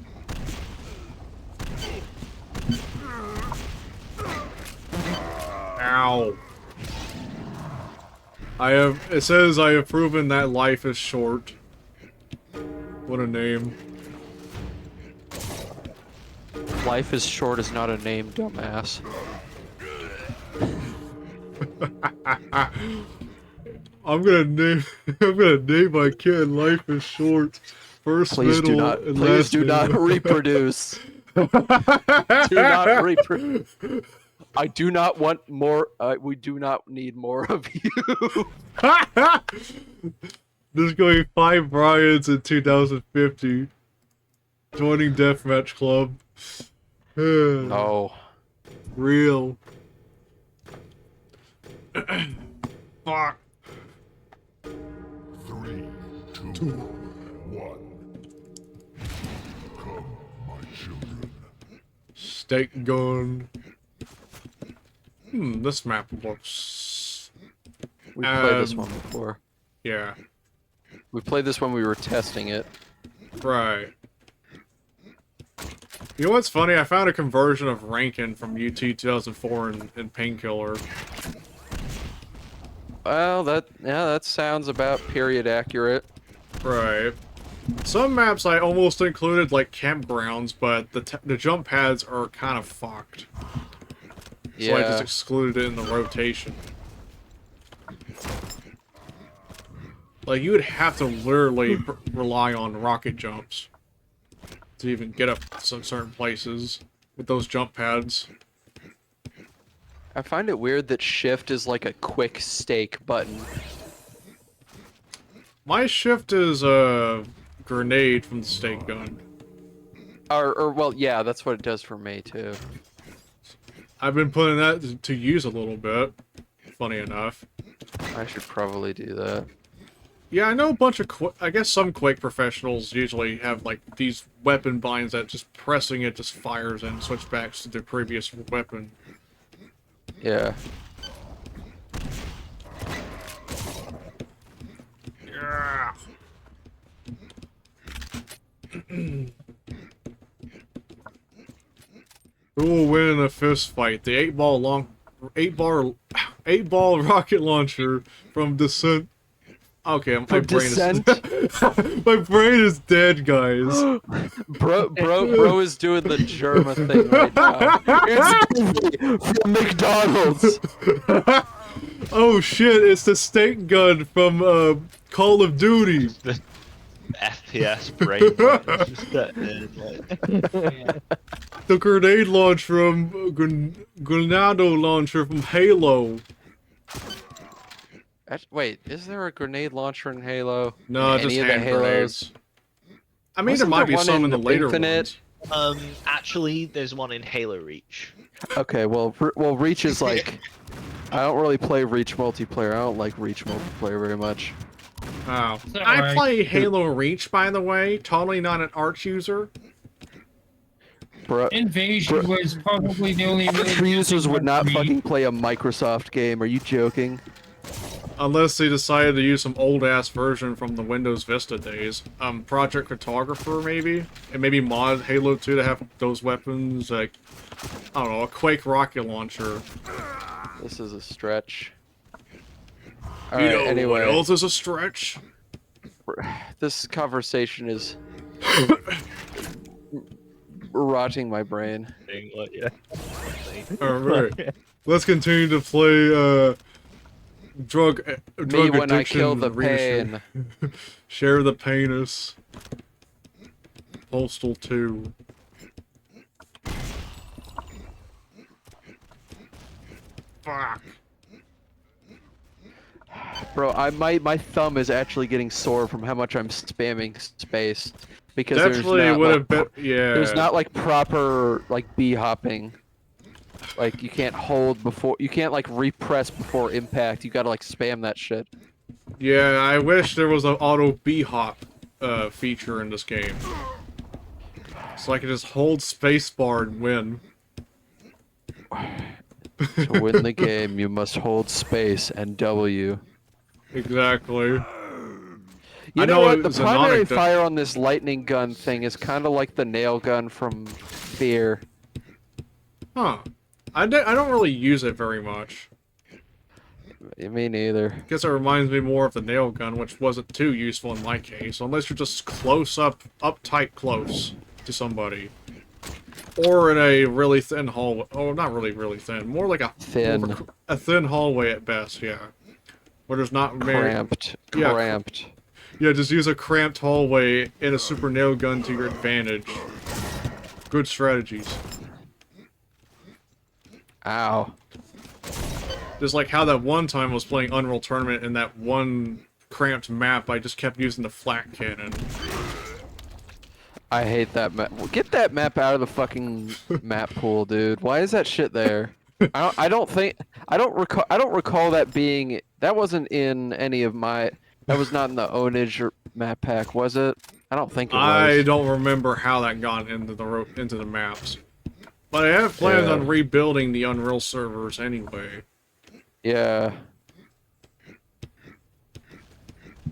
Ow. It says I have proven that life is short. What a name. Life is short is not a name, dumbass. I'm gonna name my kid Life is Short. Please do not reproduce. Do not reproduce. I do not want more. We do not need more of you. There's going 5 Bryans in 2050. Joining Deathmatch Club. No. Real. Fuck. 3, 2, 1. Come, my children. Steak gun. This map looks... We played this one before. Yeah. We played this when we were testing it. Right. You know what's funny? I found a conversion of Rankin from UT 2004 in Painkiller. Well, that sounds about period accurate. Right. Some maps I almost included like campgrounds, but the jump pads are kind of fucked. So I just excluded it in the rotation. Like, you would have to literally rely on rocket jumps to even get up some certain places with those jump pads. I find it weird that shift is like a quick stake button. My shift is a grenade from the stake gun. Well, yeah, that's what it does for me too. I've been putting that to use a little bit, funny enough. I should probably do that. Yeah, I know a bunch of I guess some Quake professionals usually have like these weapon binds that just pressing it just fires and switchbacks to the previous weapon. Yeah. Yeah. Who will win in a fist fight? The 8-ball rocket launcher from Descent. Okay, my brain Descent? is my brain is dead, guys. Bro is doing the Germa thing right now. It's from McDonald's. Oh shit! It's the stink gun from Call of Duty. The FPS brain. The grenade launch from Grenado launcher from Halo. Wait, is there a grenade launcher in Halo? No, in just any of the hand Halos? grenades. I mean, Wasn't there might there be one some in the later Infinite? ones. Actually, there's one in Halo Reach. Okay, well, Reach is like... I don't really play Reach multiplayer. I don't like Reach multiplayer very much. Oh. I alright. play Halo Reach, by the way. Totally not an Arch user. Bro, Invasion was probably the only really Arch users would not for me. fucking play a Microsoft game. Are you joking? Unless they decided to use some old-ass version from the Windows Vista days. Project Cartographer, maybe? And maybe mod Halo 2 to have those weapons, like... I don't know, a Quake rocket launcher. This is a stretch. You Alright, know anyway. what else is a stretch? This conversation is... rotting my brain. Alright. Let's continue to play, drug Me when I addiction kill the research. pain. Share the penis. Postal 2. Fuck. Bro, my thumb is actually getting sore from how much I'm spamming space. Because Definitely there's not, would like, have been, yeah. there's not like proper like B hopping. Like you can't hold before, you can't like repress before impact. You gotta like spam that shit. Yeah, I wish there was an auto B-hop feature in this game. So I could just hold spacebar and win. To win the game, you must hold space and W. Exactly. You I know what? The it's a primary non-active- fire on this lightning gun thing is kind of like the nail gun from Fear. Huh. I don't really use it very much. Me neither. Guess it reminds me more of the nail gun, which wasn't too useful in my case, unless you're just close up tight close to somebody. Or in a really thin hallway. Oh, not really thin. More like a Thin. a thin hallway at best, yeah. Where there's not very... Cramped. Yeah. Cramped. Yeah, just use a cramped hallway and a super nail gun to your advantage. Good strategies. Ow. Just like how that one time I was playing Unreal Tournament in that one cramped map, I just kept using the flak cannon. I hate that map. Get that map out of the fucking map pool, dude. Why is that shit there? I don't recall that being. That wasn't in any of my. That was not in the Ownage or map pack, was it? I don't think it was. I don't remember how that got into the maps. But I have plans on rebuilding the Unreal servers anyway. Yeah.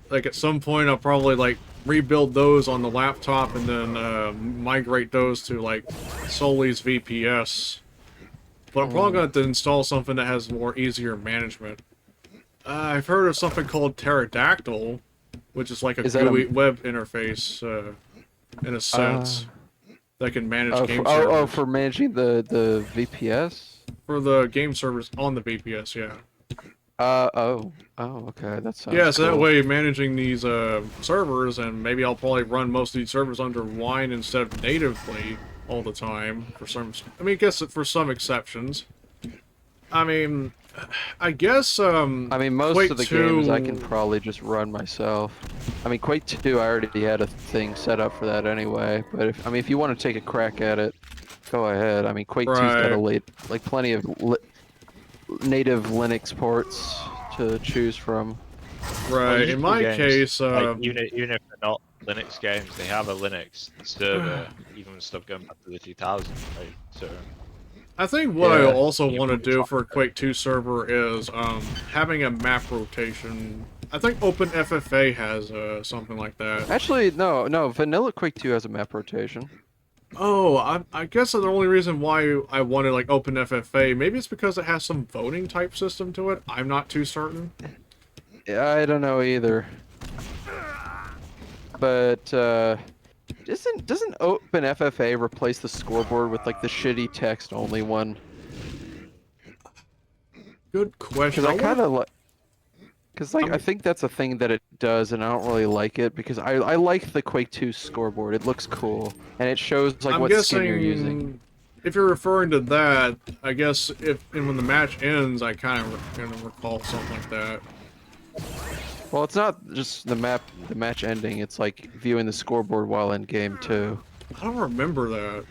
Like at some point I'll probably like rebuild those on the laptop and then migrate those to like Soli's VPS. But I'm probably going to install something that has more easier management. I've heard of something called Pterodactyl, which is like a GUI web interface in a sense that can manage game servers. Oh, for managing the VPS? For the game servers on the VPS, yeah. Oh, okay, that sounds Yeah, so that cool. way managing these servers, and maybe I'll probably run most of these servers under Wine instead of natively all the time, for some, I mean, I guess for some exceptions. I mean, I guess, I mean, most Quake of the 2... games I can probably just run myself. I mean, Quake 2, I already had a thing set up for that anyway, but if you want to take a crack at it, go ahead. I mean, Quake 2's got a plenty of native Linux ports to choose from. Right, in my case, like, even if they're not Linux games, they have a Linux server, even stuff going back to the 2000s, right? So I think what I Yeah. also want to do for a Quake 2 server is having a map rotation. I think Open FFA has something like that. Actually, no. Vanilla Quake 2 has a map rotation. Oh, I guess the only reason why I wanted like Open FFA, maybe it's because it has some voting type system to it. I'm not too certain. Yeah, I don't know either. But doesn't Open FFA replace the scoreboard with like the shitty text only one? Good question. Because I kind of like. Because like I think that's a thing that it does, and I don't really like it because I like the Quake 2 scoreboard. It looks cool, and it shows like I'm what guessing skin you're using. if you're referring to that, I guess when the match ends, I kind of recall something like that. Well, it's not just the match ending. It's like viewing the scoreboard while in game too. I don't remember that.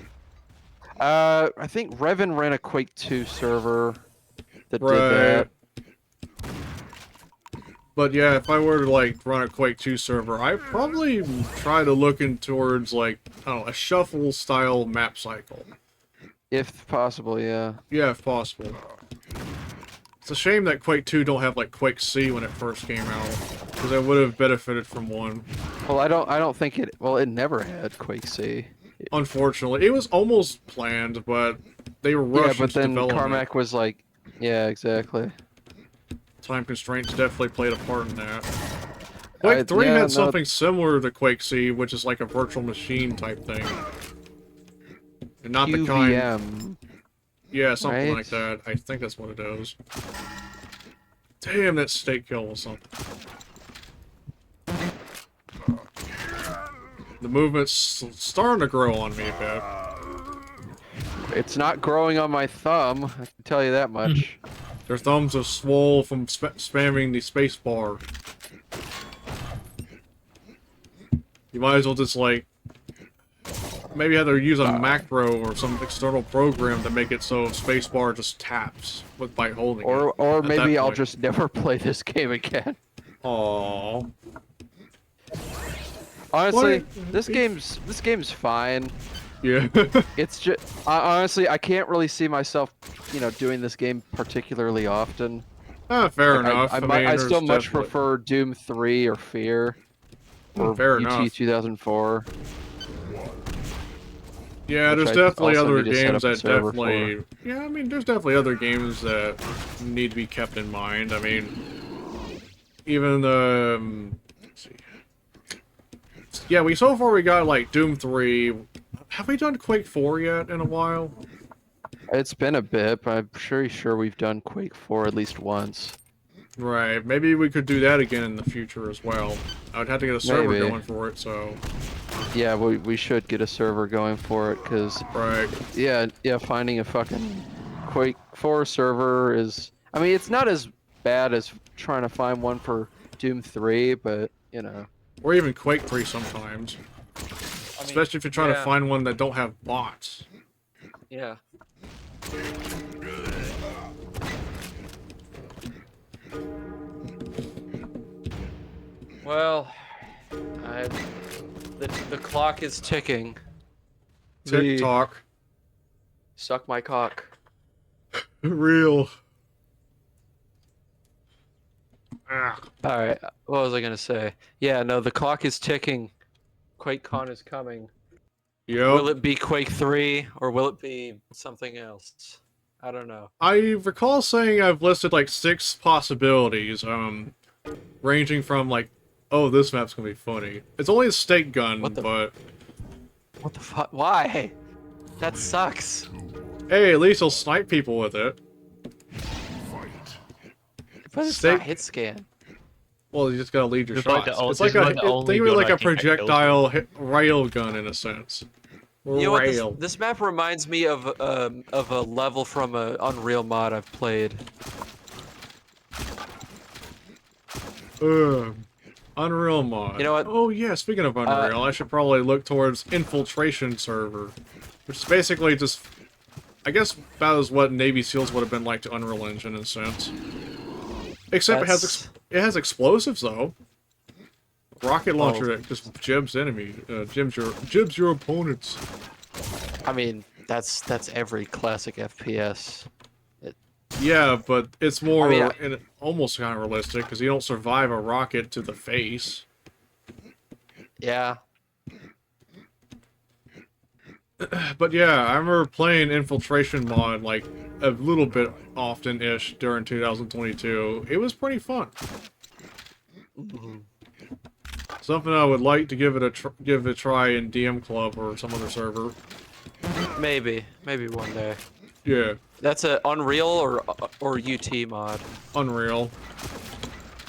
I think Revan ran a Quake 2 server that did Right. that. But yeah, if I were to like run a Quake 2 server, I'd probably try to look in towards like, I don't know, a shuffle style map cycle. If possible, yeah. Yeah, if possible. It's a shame that Quake 2 don't have like Quake C when it first came out, because I would have benefited from one. Well, I don't think it. Well, it never had Quake C. Unfortunately, it was almost planned, but they were Yeah, rushed but into then development. Carmack was like, yeah, exactly. Time constraints definitely played a part in that. Quake 3 yeah, had no- something similar to Quake C, which is like a virtual machine type thing. And not the kind... QVM. Yeah, something right? like that. I think that's what it is. Damn, that steak kill was something. The movement's starting to grow on me a bit. It's not growing on my thumb. I can tell you that much. Their thumbs are swole from spamming the space bar. You might as well just like maybe either use a macro or some external program to make it so spacebar just taps by holding it. Or at maybe that I'll point. just never play this game again. Aww. Honestly, What? this game's fine. Yeah. It's just honestly, I can't really see myself, doing this game particularly often. Fair Like, enough. I still there's much definitely- prefer Doom 3 or Fear. Or Fair UT enough. 2004. Yeah, which there's I definitely also other need to set games up a that server definitely... Yeah, I mean, there's definitely other games that need to be kept in mind. I mean, even the... let's see. Yeah, so far we got, like, Doom 3. Have we done Quake 4 yet in a while? It's been a bit, but I'm sure we've done Quake 4 at least once. Right, maybe we could do that again in the future as well. I would have to get a server Maybe. going for it, so... Yeah, we should get a server going for it, because... Right. Yeah, finding a fucking Quake 4 server is... I mean, it's not as bad as trying to find one for Doom 3, but, Or even Quake 3 sometimes. Especially if you're trying to find one that don't have bots. Yeah. Well, the clock is ticking. TikTok. Suck my cock. Real. Ugh. Alright, what was I gonna say? Yeah, no, the clock is ticking. QuakeCon is coming. Yep. Will it be Quake 3, or will it be something else? I don't know. I recall saying I've listed like 6 possibilities, ranging from like, oh, this map's gonna be funny. It's only a stake gun, but... What the fuck? Why? That sucks. Hey, at least he'll snipe people with it. But it's Stake- not hit scan. Well, you just gotta lead your It's like shots. the- It's it's like like the think only of it gun like I a think I killed. projectile rail gun in a sense. You know what? Rail. This map reminds me of a level from a Unreal mod I've played. Unreal mod. You know what? Oh yeah, speaking of Unreal, I should probably look towards Infiltration Server, which is basically just, I guess, about as what Navy SEALs would have been like to Unreal Engine in a sense. Except it has explosives though. Rocket launcher that just jibs enemy, jibs your opponents. I mean, That's every classic FPS. Yeah, but it's more I mean, almost kind of realistic because you don't survive a rocket to the face. Yeah. But yeah, I remember playing Infiltration mod like a little bit often-ish during 2022. It was pretty fun. Something I would like to give it a try in DM Club or some other server. Maybe one day. Yeah. That's a Unreal or UT mod. Unreal.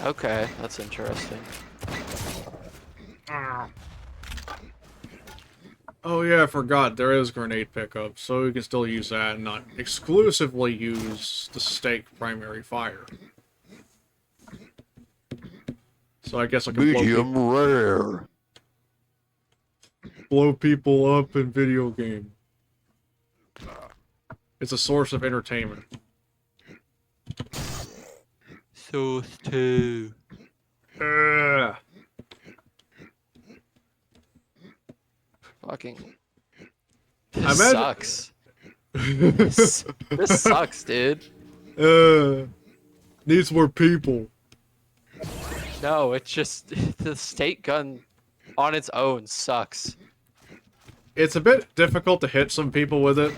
Okay, that's interesting. Oh yeah, I forgot. There is grenade pickup, so you can still use that and not exclusively use the stake primary fire. So I guess I can blow people up in video game. It's a source of entertainment. Source 2. Fucking. This sucks. this sucks, dude. Needs more people. No, it's just the state gun on its own sucks. It's a bit difficult to hit some people with it,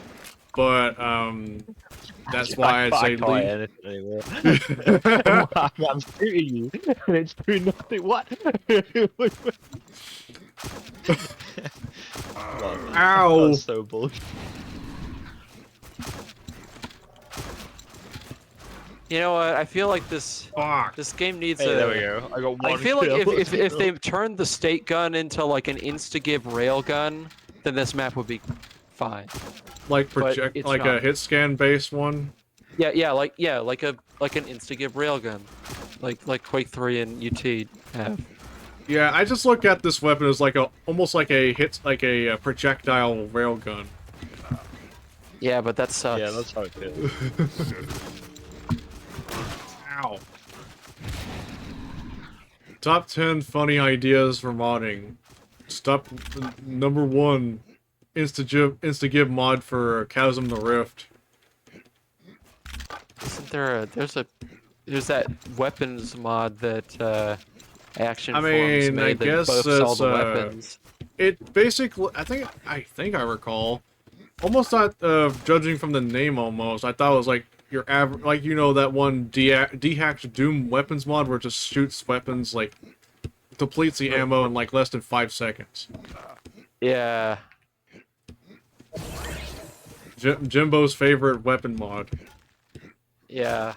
but that's why I'd say leave. I'm shooting you, and it's doing nothing. What? Ow! That's so bullshit. You know what? I feel like this game needs Hey, there we go. I got one. I feel like kill. if they turned the state gun into like an insta-gib railgun, then this map would be fine. Like project, like a hit scan based one. Yeah, like an insta-gib railgun, like Quake 3 and UT have. Yeah, I just look at this weapon as like almost like a projectile railgun. Yeah, but that sucks. Yeah, that's how it feels. Ow. Top 10 funny ideas for modding. Stop. Number 1. Insta-gib mod for Chasm the Rift. Isn't there there's that weapons mod that Action Forms made I that guess buffs all the weapons. It basically, I think I recall. Almost not judging from the name. Almost, I thought it was like your average, like that one dehacked Doom weapons mod where it just shoots weapons like depletes the ammo in like less than 5 seconds. Yeah. Jimbo's favorite weapon mod. Yeah.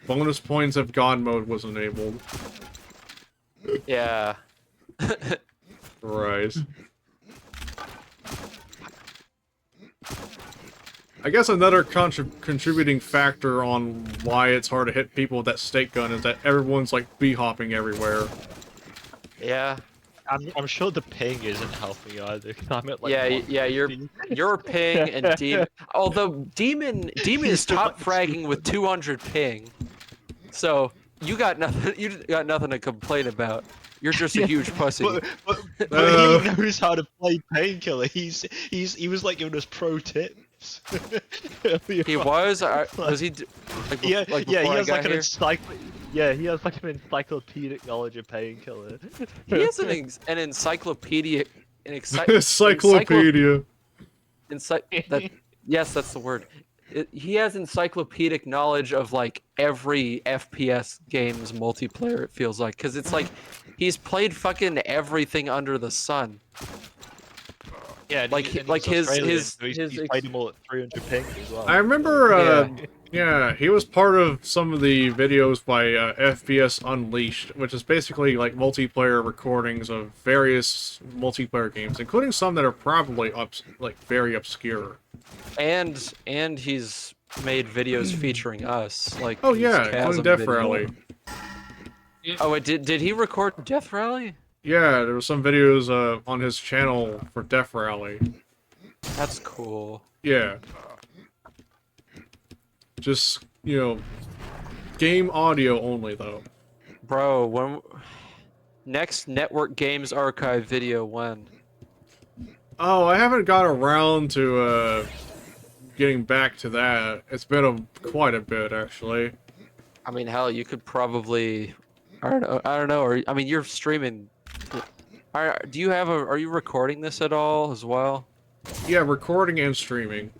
Bonus points if God mode was enabled. Yeah. Right. I guess another contributing factor on why it's hard to hit people with that stake gun is that everyone's like b-hopping everywhere. Yeah. I'm sure the ping isn't helping either. I'm at, like, your ping and Demon. Although Demon is top fragging with 200 ping, so you got nothing. You got nothing to complain about. You're just a huge pussy. But he knows how to play painkiller. He was like giving us pro tips. He was. Was he? Like, he has like he has like an encyclopedic knowledge of painkiller. He has an encyclopedia. Encyclopedia. Yes, that's the word. He has encyclopedic knowledge of like every FPS game's multiplayer. It feels like, because it's like he's played fucking everything under the sun. Yeah, like he's played them all at 300 ping as well. I remember, he was part of some of the videos by FPS Unleashed, which is basically like multiplayer recordings of various multiplayer games, including some that are probably very obscure. And he's made videos featuring us, like including Death Rally. Oh, did he record Death Rally? Yeah, there were some videos on his channel for Death Rally. That's cool. Yeah. Just, game audio only, though. Bro, when next Network Games Archive video when? Oh, I haven't got around to getting back to that. It's been quite a bit, actually. I mean, hell, you could probably, I don't know, or I mean, you're streaming. Do you have are you recording this at all as well? Yeah, recording and streaming.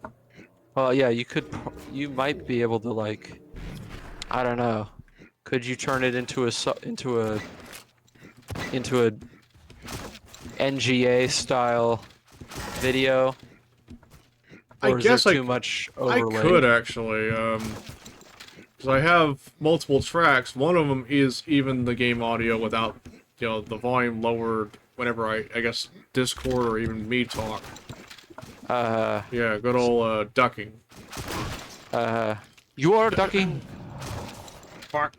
Well, yeah, you might be able to like, I don't know. Could you turn it into a NGA style video? Or I guess there too much overlay? I could actually, because I have multiple tracks. One of them is even the game audio without, the volume lowered whenever I guess Discord or even me talk. Yeah, good old ducking. You are ducking. Fuck.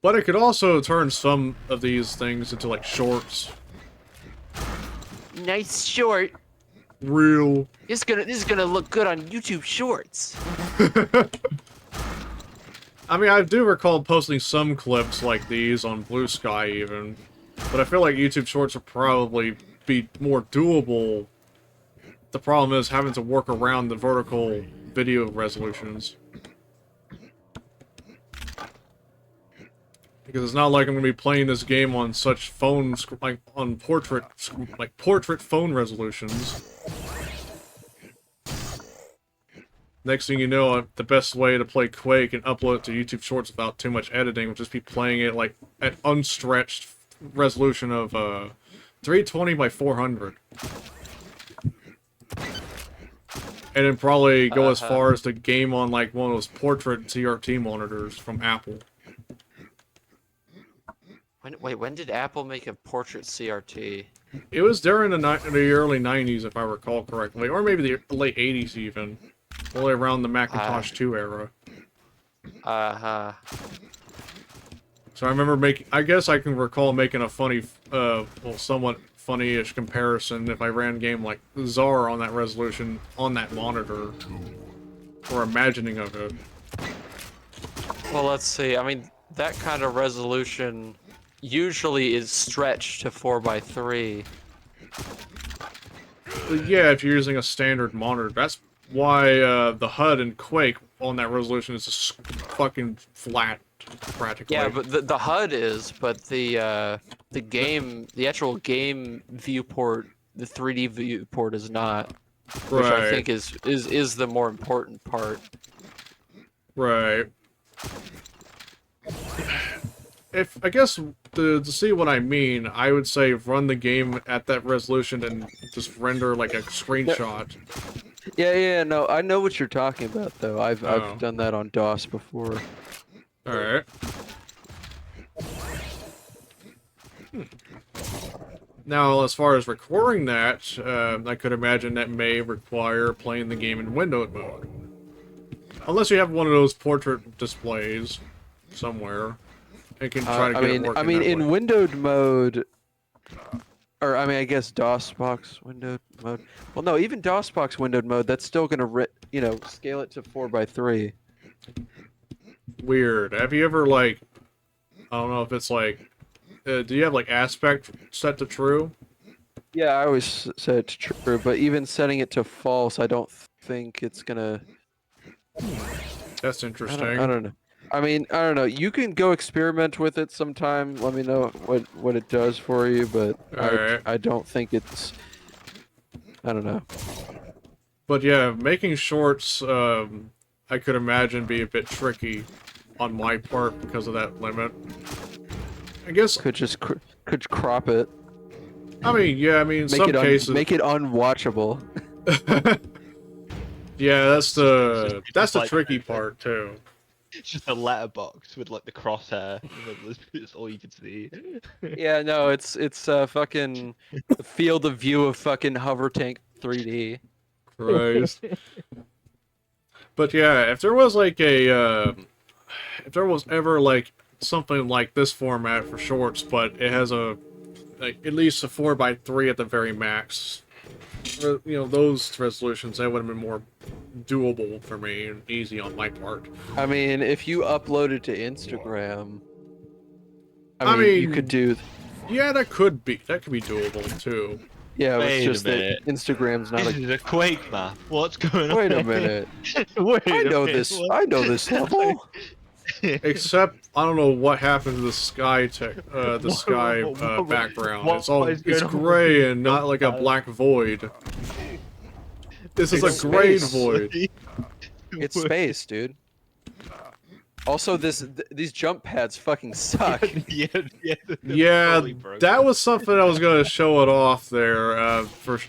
But I could also turn some of these things into like shorts. Nice short. Real. This is gonna look good on YouTube Shorts. I mean, I do recall posting some clips like these on Blue Sky even, but I feel like YouTube Shorts would probably be more doable. The problem is having to work around the vertical video resolutions. Because it's not like I'm going to be playing this game on such phones, like on portrait phone resolutions. Next thing you know, the best way to play Quake and upload it to YouTube Shorts without too much editing would just be playing it like at unstretched resolution of 320 by 400. And then probably go as far as to game on like one of those portrait CRT monitors from Apple. When did Apple make a portrait CRT? It was during the early 90s, if I recall correctly, or maybe the late 80s even, all the way around the Macintosh 2 era. So I remember I guess I can recall making a funny, well, somewhat funny-ish comparison if I ran a game like Czar on that resolution on that monitor, or imagining of it. Well, let's see. I mean, that kind of resolution usually is stretched to 4:3. But yeah, if you're using a standard monitor, that's why the HUD in Quake on that resolution is just fucking flat, practically. Yeah, but the HUD is, but the actual game viewport, the 3D viewport is not, which I think is the more important part. Right. If I guess to see what I mean, I would say run the game at that resolution and just render like a screenshot. Yeah, no, I know what you're talking about though. I've done that on DOS before. All right. Now, as far as recording that, I could imagine that may require playing the game in windowed mode, unless you have one of those portrait displays somewhere. I can try to get it working. I mean, in way. windowed mode, or I mean, I guess DOSBox windowed mode. Well, no, even DOSBox windowed mode, that's still gonna, scale it to 4:3. Weird. Have you ever like, I don't know if it's like, do you have like aspect set to true? Yeah, I always set it to true, but even setting it to false, I don't think it's gonna. That's interesting. I don't know. I mean, I don't know. You can go experiment with it sometime. Let me know what it does for you, but I don't think it's. I don't know. But yeah, making shorts, I could imagine be a bit tricky on my part because of that limit. I guess could crop it. I mean, yeah, I mean, some cases make it unwatchable. Yeah, that's the tricky part too. It's just a letterbox with like the crosshair. It's all you can see. Yeah, no, it's fucking field of view of fucking hover tank 3D. Christ. But yeah, if there was like if there was ever like something like this format for shorts, but it has at least a 4:3 at the very max. Those resolutions, that would have been more doable for me and easy on my part. I mean, if you upload it to Instagram, I mean you could do. Yeah, that could be doable too. Yeah, Wait it's a just that minute. Instagram's not This a. is a Quake map. What's going on? Wait a minute. Wait I a know minute, this. what? I know this level. Except I don't know what happened to the sky background. It's gray and not like a black void. This is a gray void. It's space, dude. Also, these jump pads fucking suck. yeah, Yeah, totally broken. that was something I was gonna show it off there for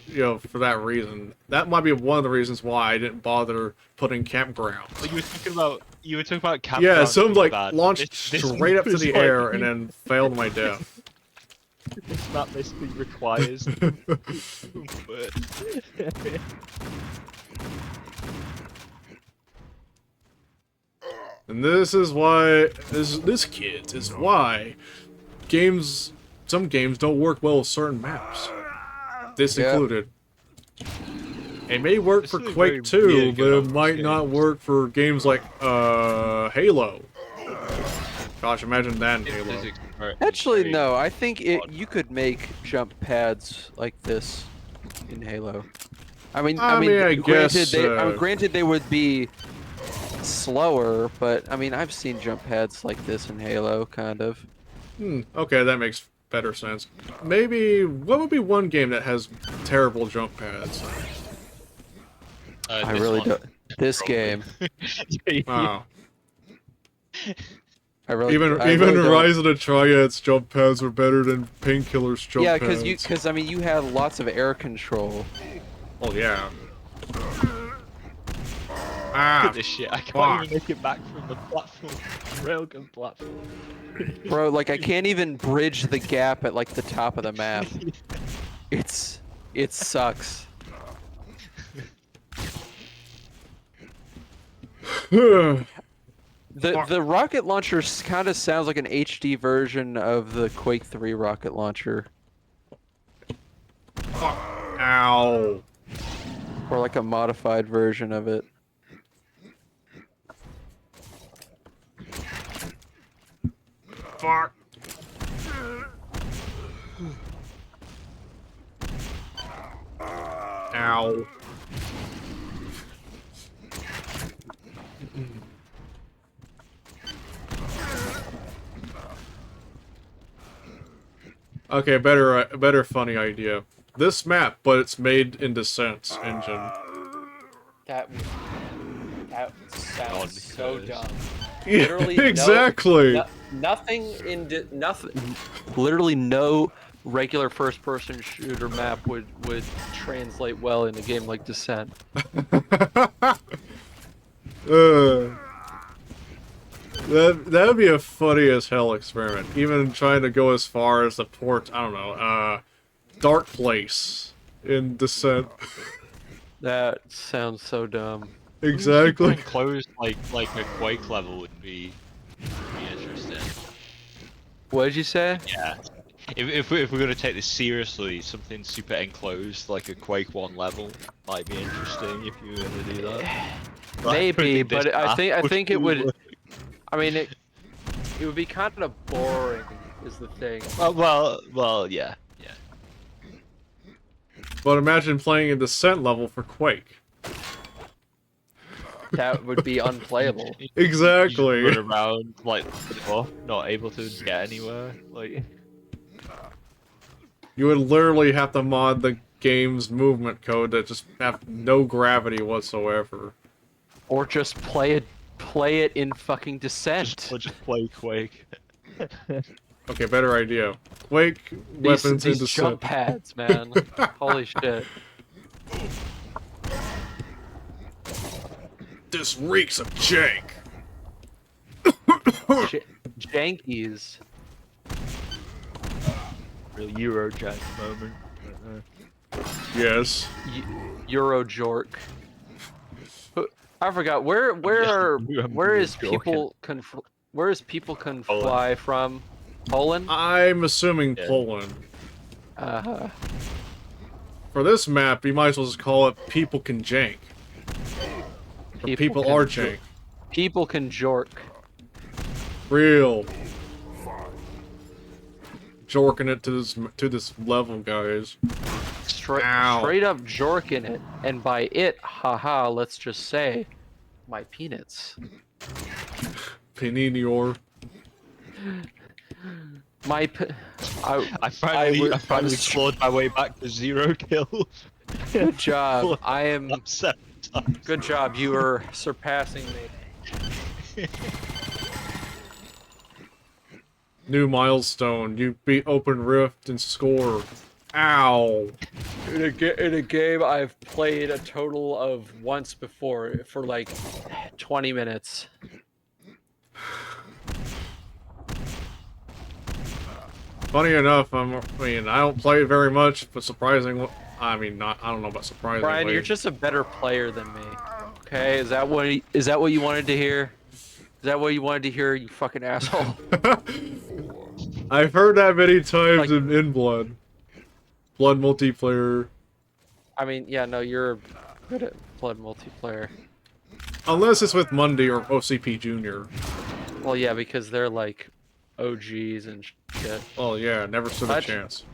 that reason. That might be one of the reasons why I didn't bother putting campground. Well, you were talking about campground. Yeah, some like bad. launched This straight up to is the like- air and then failed my death. This map basically requires. And this is why this kid is why some games don't work well with certain maps. This Yeah. included. It may work This for is a Quake very 2, weird but it game. might not work for games like Halo. Gosh, imagine that in Halo. Actually, no. I think you could make jump pads like this in Halo. I mean, I granted, guess, granted they would be slower, but I mean, I've seen jump pads like this in Halo, kind of. Okay, that makes better sense. Maybe, what would be one game that has terrible jump pads? I really don't. This game. Wow. I really. Even I really don't. Rise of the Triads jump pads were better than Painkiller's jump Yeah, pads. because I mean, you had lots of air control. Oh yeah. Look Ah, at this shit. I can't fuck. even make it back from the platform. Railgun platform. Bro, like I can't even bridge the gap at like the top of the map. It sucks. The rocket launcher kind of sounds like an HD version of the Quake 3 rocket launcher, Ow. or like a modified version of it. Fuck. Ow. Okay, better funny idea. This map, but it's made in Descent's engine. That sounds so because- dumb. Literally Exactly. nothing. Literally no regular first-person shooter map would translate well in a game like Descent. That would be a funny as hell experiment. Even trying to go as far as the port, I don't know, Dark Place in Descent. That sounds so dumb. Exactly. Enclosed like a Quake level would be interesting. What did you say? Yeah. If we're gonna take this seriously, something super enclosed like a Quake 1 level might be interesting if you were gonna do that. Maybe, But but I this think it map would. I mean, it would be kind of boring. Is the thing. Well, yeah. But imagine playing a Descent level for Quake. That would be unplayable. Exactly. You run around like not able to get anywhere. Like You would literally have to mod the game's movement code to just have no gravity whatsoever. Or just play it in fucking Descent. just play Quake. Okay, better idea. Quake weapons in These jump Descent. pads, man. Holy shit. This reeks of jank. Jankies. Real Eurojack moment. Yes. Euro jork. I forgot where is people can fly from? Poland? I'm assuming Yeah. Poland. Uh-huh. For this map, you might as well just call it People Can Jank. Or People can Are jo- Jank. People can jork. Real. jorking it to this level, guys. Straight up jorking it, and by it, haha, let's just say, my peanuts. Paninior. I finally clawed my way back to 0 kills. Good job. I am. Upset. Good job. You are surpassing me. New milestone. You beat Open Rift and score. Ow. In a game I've played a total of once before for like 20 minutes. Funny enough, I don't play it very much, but surprisingly, I don't know about surprisingly. Brian, you're just a better player than me. Okay, is that what you wanted to hear? Is that what you wanted to hear, you fucking asshole? I've heard that many times in Blood. Blood multiplayer. I mean, yeah, no, you're good at Blood multiplayer. Unless it's with Mundy or OCP Jr. Well, yeah, because they're like OGs and shit. Oh yeah, never stood a chance.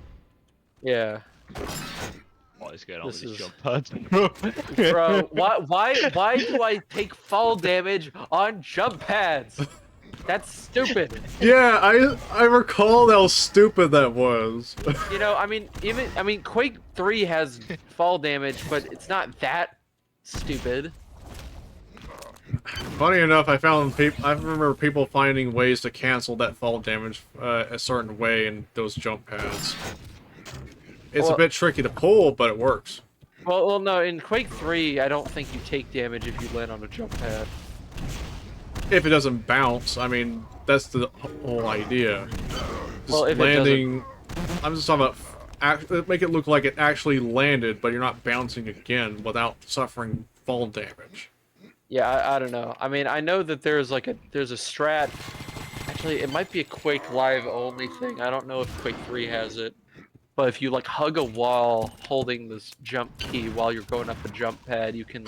Yeah. What is going on with this jump pad? Bro, why do I take fall damage on jump pads? That's stupid. Yeah, I recall how stupid that was. You know, I mean, Quake 3 has fall damage, but it's not that stupid. Funny enough, I remember people finding ways to cancel that fall damage a certain way in those jump pads. It's a bit tricky to pull, but it works. Well, no, in Quake 3, I don't think you take damage if you land on a jump pad. If it doesn't bounce, I mean, that's the whole idea. Well, if landing, I'm just talking about make it look like it actually landed, but you're not bouncing again without suffering fall damage. Yeah, I don't know. I mean, I know that there's a strat. Actually, it might be a Quake Live only thing. I don't know if Quake 3 has it. But if you like hug a wall holding this jump key while you're going up a jump pad, you can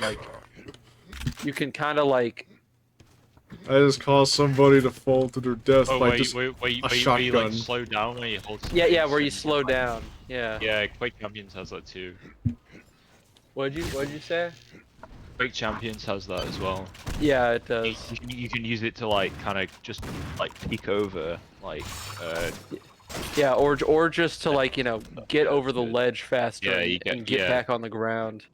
kind of like. I just caused somebody to fall to their death by just where a shotgun. you like slow down when you hold. Yeah, where you slow down. Yeah. Yeah, Quake Champions has that too. What'd you say? Quake Champions has that as well. Yeah, it does. You can use it to like kind of just like peek over like. Yeah, or just to like get over the ledge faster and get back on the ground.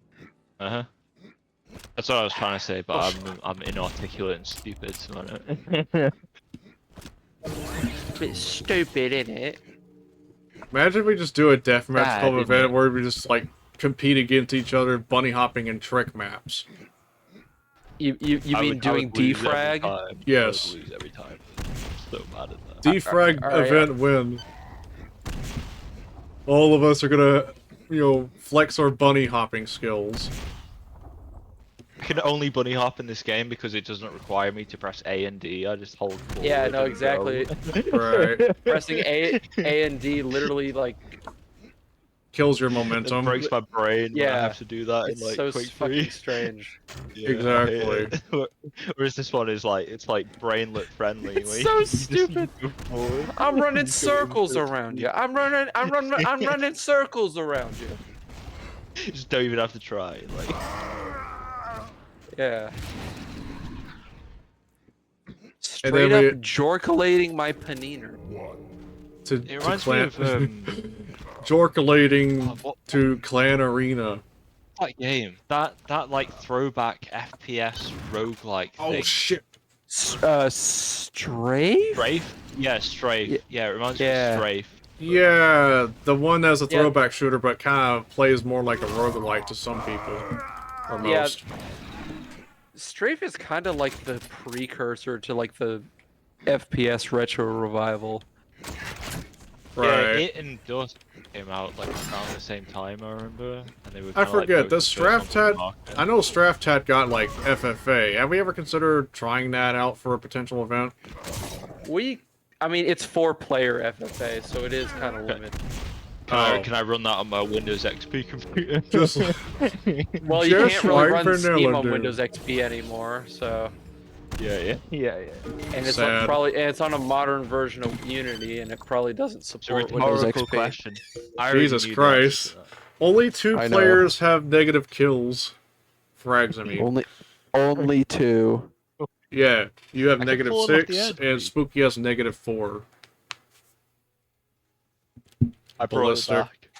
That's what I was trying to say, but I'm inarticulate and stupid, so I don't. Bit stupid, innit? Imagine if we just do a deathmatch club event where we just like compete against each other, bunny hopping and trick maps. You mean doing defrag? Yes. I would lose every time. I'm so bad at that. Defrag event win. All of us are gonna, flex our bunny hopping skills. I can only bunny hop in this game because it doesn't require me to press A and D. I just hold forward. Yeah, no, exactly. Right. Pressing A and D literally like kills your momentum. It breaks my brain when I have to do that in like so Quake 3. fucking strange. Yeah, exactly. Whereas this one is like, it's like brainlet friendly. It's so stupid. I'm running circles around you. I'm running circles around you. You just don't even have to try. Like. Yeah. Straight up jorculating my paniner. It reminds me of jorculating to Clan Arena. That game, that like throwback FPS roguelike thing. Oh shit. Strafe? Strafe? Yeah, Strafe. Yeah, it reminds me of Strafe. Yeah, the one that's a throwback shooter, but kind of plays more like a roguelike to some people, or most. Yeah. Strafe is kind of like the precursor to like the FPS retro revival. Right. Yeah, it and Dust came out like around the same time, I remember. And they were I forget, does Straftat... I know Straftat got like FFA. Have we ever considered trying that out for a potential event? I mean, it's 4-player FFA, so it is kind of limited. Can I run that on my Windows XP computer? Well, you can't really run Steam on Windows XP anymore, so... Yeah. And it's Sad. it's on a modern version of Unity, and it probably doesn't It's a support Windows rhetorical XP. question. I already Jesus knew the answer Christ. to that. Only 2 I know. players have negative kills. Frags, I mean. Only 2. Yeah, you have I can negative pull him off the 6, edge, and please. Spooky has negative 4. I brought it Ballistic.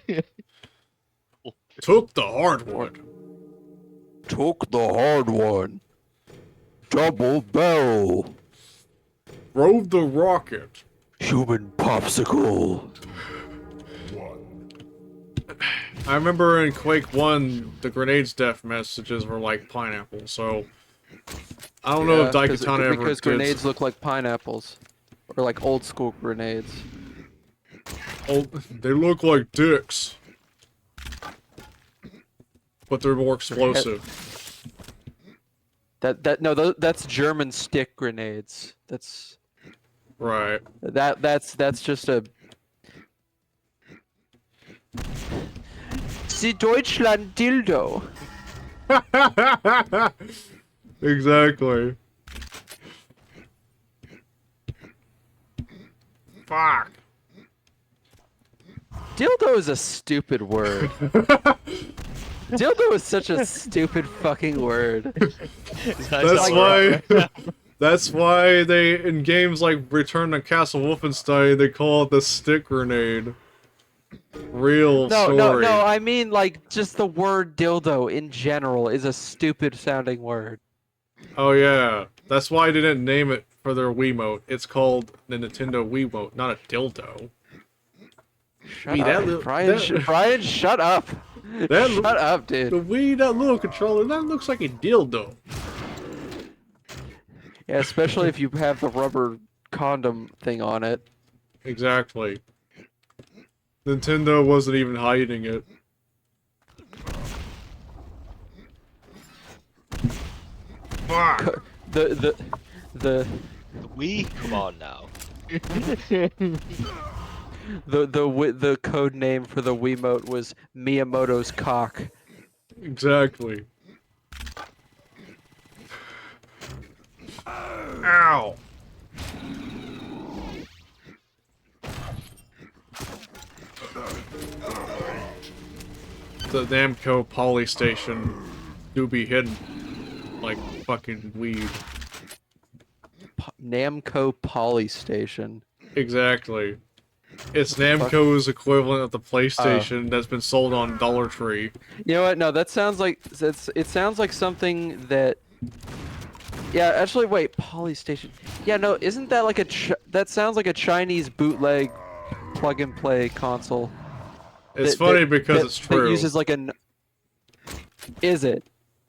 back. Took the hardwood. Took the hard one. Double barrel. Rode the rocket. Human popsicle. I remember in Quake 1, the grenades death messages were like pineapple, so... I don't know if Daikatana ever because did... grenades look like pineapples. Or like old school grenades. Oh, they look like dicks. But they're more explosive. That's German stick grenades. That's Right. that's just a the Deutschland dildo. Exactly. Fuck. Dildo is a stupid word. Dildo is such a stupid fucking word. That's why. That's why they in games like Return to Castle Wolfenstein they call it the stick grenade. Real story. No. I mean, like, just the word dildo in general is a stupid sounding word. Oh yeah, that's why they didn't name it for their Wiimote. It's called the Nintendo Wiimote, not a dildo. Shut up, Brian, shut up. Shut up, dude. The Wii, that little controller, that looks like a dildo. Yeah, especially if you have the rubber condom thing on it. Exactly. Nintendo wasn't even hiding it. Fuck. The We come on now. the code name for the Wiimote was Miyamoto's cock. Exactly. Ow. The Namco Poly Station do be hidden like fucking weed. Namco Poly Station. Exactly. It's Namco's equivalent of the PlayStation that's been sold on Dollar Tree. You know what? No, that sounds like it sounds like something that. Yeah, actually, wait, Poly Station. Yeah, no, isn't that like that sounds like a Chinese bootleg plug-and-play console? It's funny because it's true. It uses like Is it?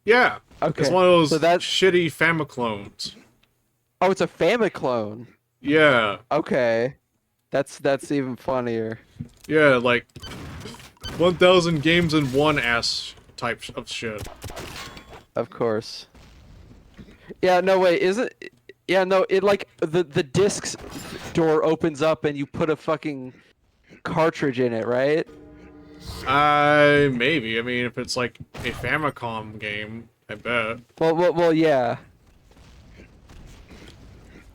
Yeah. Okay. It's one of those so that's shitty Famiclones. Oh, it's a Famiclone. Yeah. Okay. That's even funnier. Yeah, like 1,000 games in one ass type of shit. Of course. Yeah, no wait, isn't yeah, no, it like the discs door opens up and you put a fucking cartridge in it, right? Maybe. I mean, if it's like a Famicom game, I bet. Well, yeah.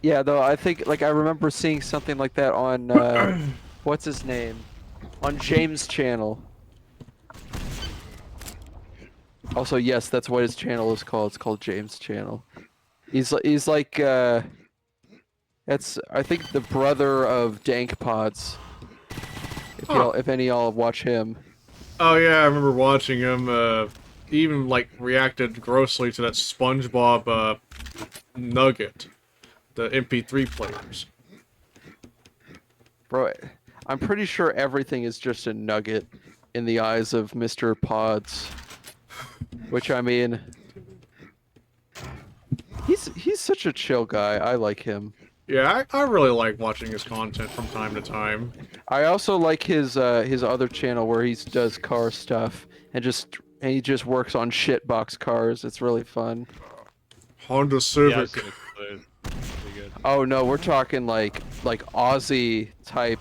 Yeah, though I think like I remember seeing something like that on what's his name? On James' channel. Also, yes, that's what his channel is called. It's called James' channel. He's like that's I think the brother of Dank Pods. If any of y'all watch him. Oh yeah, I remember watching him. He even like reacted grossly to that SpongeBob nugget, the MP3 players. Bro, I'm pretty sure everything is just a nugget in the eyes of Mr. Pods. Which I mean, he's such a chill guy. I like him. Yeah, I really like watching his content from time to time. I also like his other channel where he does car stuff and he just works on shitbox cars. It's really fun. Honda Civic. Oh no, we're talking like Aussie type,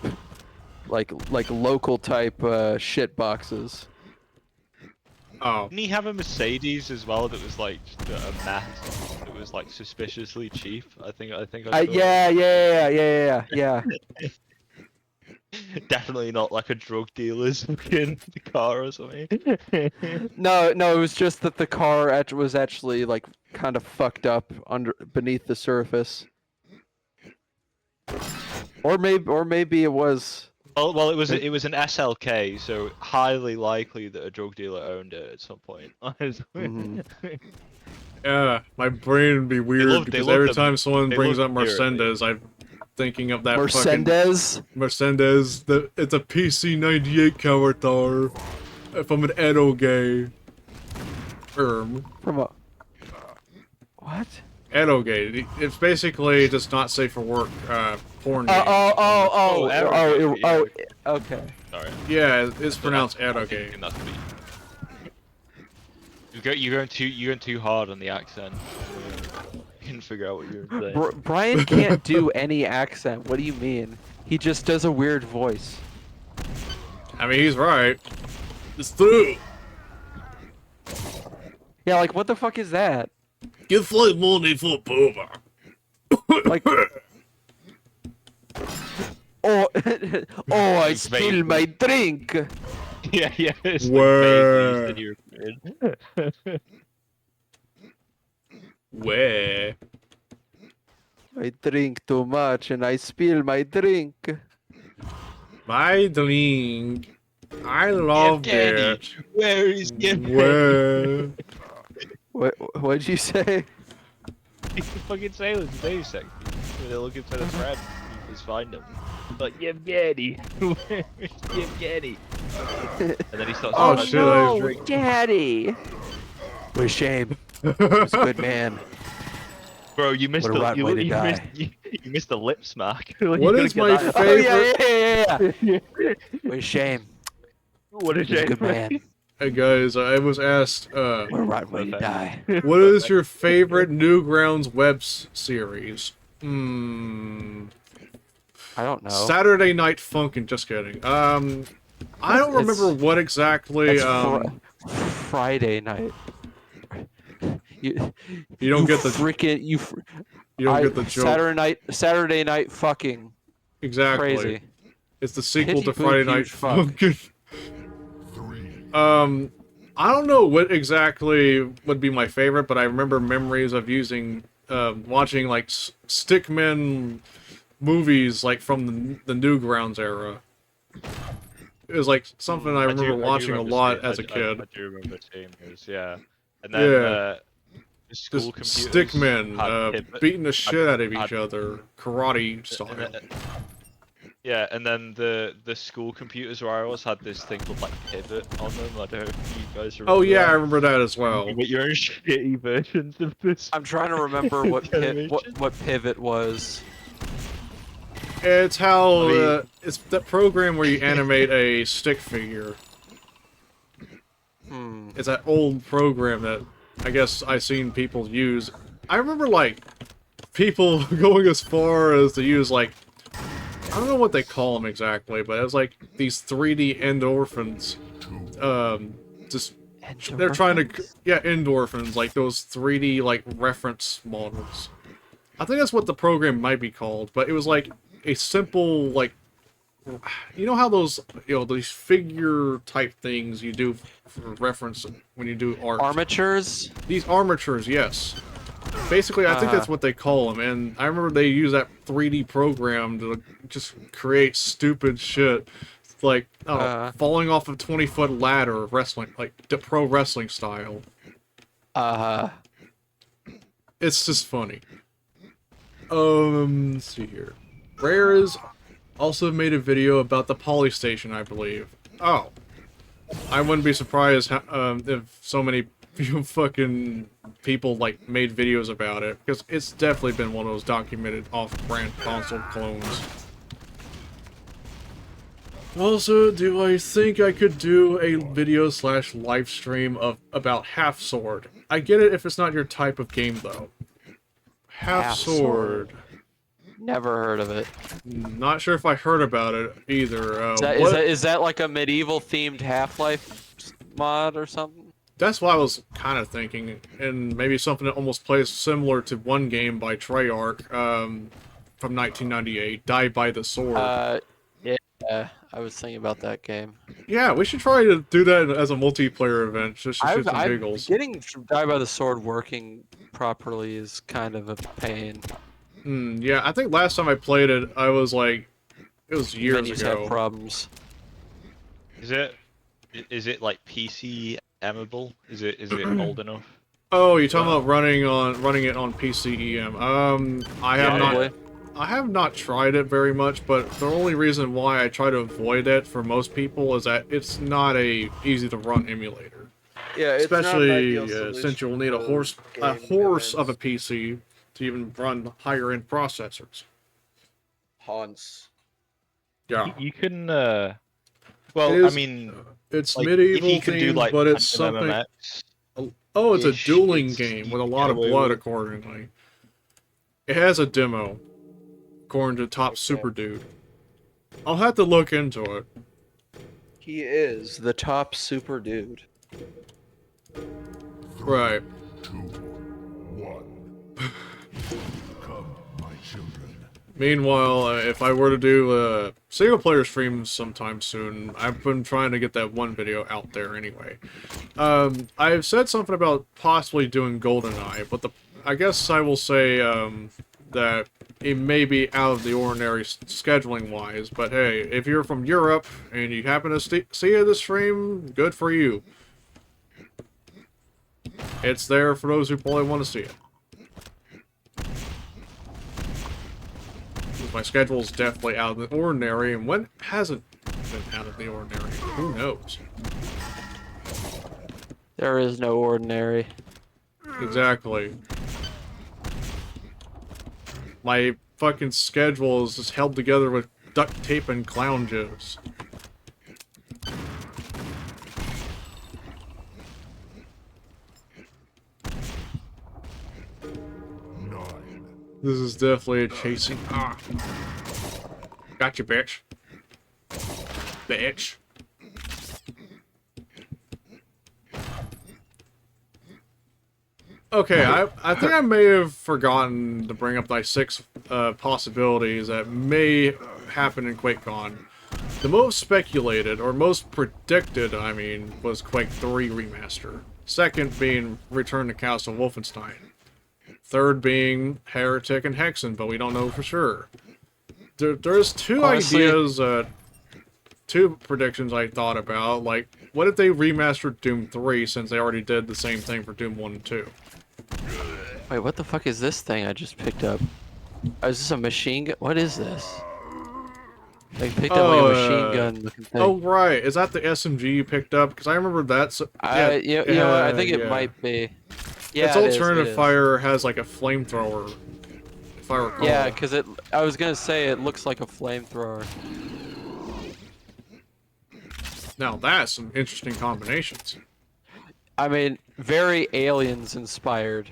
like local type shitboxes. Oh. Didn't he have a Mercedes as well that was like just a mess? It was like suspiciously cheap. I think I saw Yeah. Definitely not like a drug dealer's fucking car or something. No, it was just that the car was actually like kind of fucked up beneath the surface. Or maybe it was. Well, it was an SLK, so highly likely that a drug dealer owned it at some point. Mhm. Yeah, my brain would be weird because every time someone brings up Mercedes, I'm thinking of that Mercedes? Mercedes. It's a PC-98 character from an Akage. From a what? Akage. It's basically just not safe for work. Porn. Game. Okay. Sorry. Yeah, it's pronounced Akage. You're going too hard on the accent. I couldn't figure out what you were saying. Brian can't do any accent. What do you mean? He just does a weird voice. I mean, he's right. It's true. Yeah, like what the fuck is that? Give flight money for Boomer. Like. I spilled my drink. Yeah. It's Where? Where? I drink too much and I spill my drink. My drink. I love it. Where is Where? What'd you say? The fucking sailors in Dave section. They're looking for the friend. You just find them. Like, Yevgeny. Where's Yevgeny? And then he starts. Oh shit! No, Daddy. With shame. He's a good man. Bro, you missed you missed the lip smack. What is my favorite? Oh, yeah. With shame. What a He's a good man. Hey guys, I was asked, we're right where you die. What is your favorite Newgrounds web series? I don't know. Saturday Night Funkin', just kidding. I don't remember what exactly, Friday night. You don't get the freaking you don't get the joke. Saturday night fucking. Exactly. Crazy. It's the sequel Pity to poo Friday Night huge fuck. Funkin'. I don't know what exactly would be my favorite, but I remember memories of watching like Stickman movies like from the Newgrounds era. It was like something I remember watching a lot as a kid. I do remember seeing this, yeah. And then the school computers Stickmen beating the shit out of each other, karate style. Yeah, and then the school computers where I always had this thing called like Pivot on them. I don't know if you guys remember. Oh yeah, that. I remember that as well. But your own shitty versions of this. I'm trying to remember what Pivot was. It's how it's that program where you animate a stick figure. It's that old program that I guess I've seen people use. I remember like people going as far as to use like, I don't know what they call them exactly, but it was like these 3D endorphins. They're trying to, endorphins, like those 3D like reference models. I think that's what the program might be called, but it was like a simple like, you know how those these figure type things you do for reference when you do art. Armatures? These armatures, yes. Basically, I think that's what they call them, and I remember they use that 3D program to just create stupid shit, like falling off a 20-foot ladder, wrestling, like pro wrestling style. It's just funny. Let's see here. Rare is also made a video about the Poly Station, I believe. Oh, I wouldn't be surprised if so many fucking people like made videos about it, because it's definitely been one of those documented off-brand console clones. Also, do I think I could do a video / live stream about Half Sword? I get it if it's not your type of game though. Half Sword. Never heard of it. Not sure if I heard about it either. Is that like a medieval themed Half-Life mod or something? That's what I was kind of thinking, and maybe something that almost plays similar to one game by Treyarch from 1998, Die by the Sword. Yeah, I was thinking about that game. Yeah, we should try to do that as a multiplayer event, just to shoot some giggles. Getting Die by the Sword working properly is kind of a pain. Yeah, I think last time I played it, I was like, it was years Menus ago. had problems. Is it like PC emmable? Is it old enough? Oh, you're talking about running it on PC EM. I have not tried it very much, but the only reason why I try to avoid it for most people is that it's not a easy to run emulator. Yeah, it's especially not an ideal since you'll need a horse of a PC to even run higher end processors. Haunts. Yeah. You can. Well, I mean, it's like, medieval if you could do, themed, like, but it's an something. MMX, Oh, it's a ish, dueling it's- game you with a can lot get of away blood, with it. accordingly. It has a demo, according to Top Super Dude. I'll have to look into it. He is the top super dude. Right. 2, 1. Come, my children. Meanwhile, if I were to do single-player streams sometime soon, I've been trying to get that one video out there anyway. I've said something about possibly doing GoldenEye, but I guess I will say that it may be out of the ordinary scheduling-wise, but hey, if you're from Europe and you happen to see this stream, good for you. It's there for those who probably want to see it. My schedule is definitely out of the ordinary, and when hasn't been out of the ordinary? Who knows? There is no ordinary. Exactly. My fucking schedule is just held together with duct tape and clown jokes. This is definitely a chasing. Gotcha, bitch. Bitch. Okay, I think I may have forgotten to bring up my 6 possibilities that may happen in QuakeCon. The most speculated, or most predicted, I mean, was Quake 3 Remaster. Second being Return to Castle Wolfenstein. Third being Heretic and Hexen, but we don't know for sure. There's two ideas, two predictions I thought about. Like, what if they remastered Doom 3 since they already did the same thing for Doom 1 and 2? Wait, what the fuck is this thing I just picked up? Oh, is this a machine gun? What is this? I picked up like a machine gun looking thing. Oh, right. Is that the SMG you picked up? Because I remember that. You know what? I think it might be. Yeah, its alternative fire has like a flamethrower, if I recall. Yeah, because I was gonna say it looks like a flamethrower. Now that's some interesting combinations. I mean, very Aliens inspired.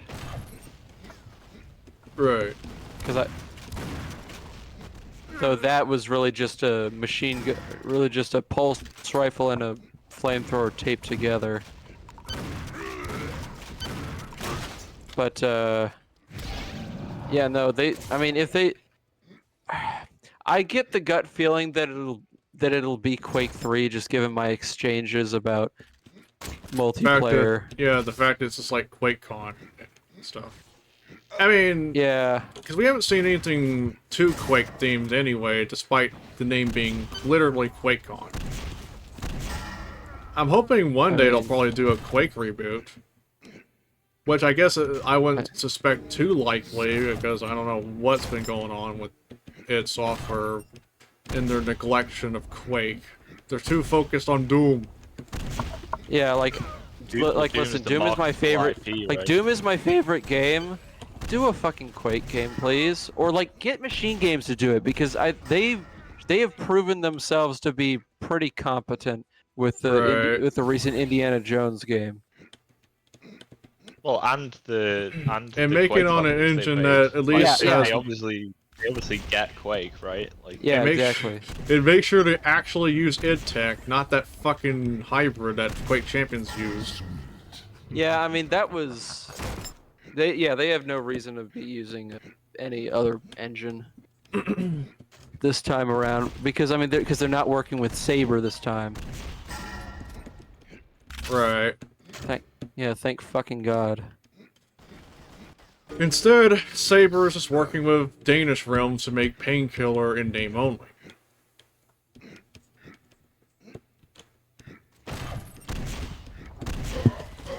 Right. So that was really just a machine gun, really just a pulse rifle and a flamethrower taped together. But, yeah, no, I mean, if they, I get the gut feeling that it'll be Quake 3, just given my exchanges about multiplayer. The fact that it's just like QuakeCon and stuff. I mean, yeah, because we haven't seen anything too Quake themed anyway, despite the name being literally QuakeCon. I'm hoping one day they'll probably do a Quake reboot. Which I guess I wouldn't suspect too likely, because I don't know what's been going on with id Software in their neglection of Quake. They're too focused on Doom. Yeah, like listen, Doom is my favorite. Like, Doom is my favorite game. Do a fucking Quake game, please, or like get Machine Games to do it, because they have proven themselves to be pretty competent with the with the recent Indiana Jones game. Well, and make it on an engine that at least has. They obviously get Quake, right? Like, yeah, exactly. And make sure to actually use id Tech, not that fucking hybrid that Quake Champions use. Yeah, I mean that was they have no reason to be using any other engine this time around because I mean they're not working with Saber this time. Right. Thank fucking God. Instead, Saber is just working with Danish Realms to make Painkiller in name only.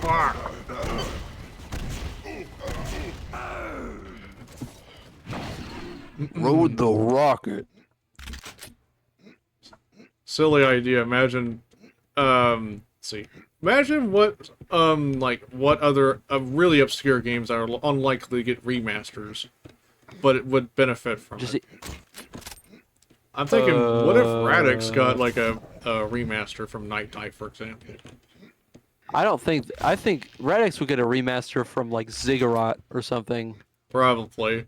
Fuck. Load the rocket. Silly idea. Imagine, let's see. Imagine what, like, what other really obscure games that are unlikely to get remasters, but it would benefit from it. I'm thinking, what if Radix got, like, a remaster from Night Dive, for example? I think Radix would get a remaster from, like, Ziggurat or something. Probably.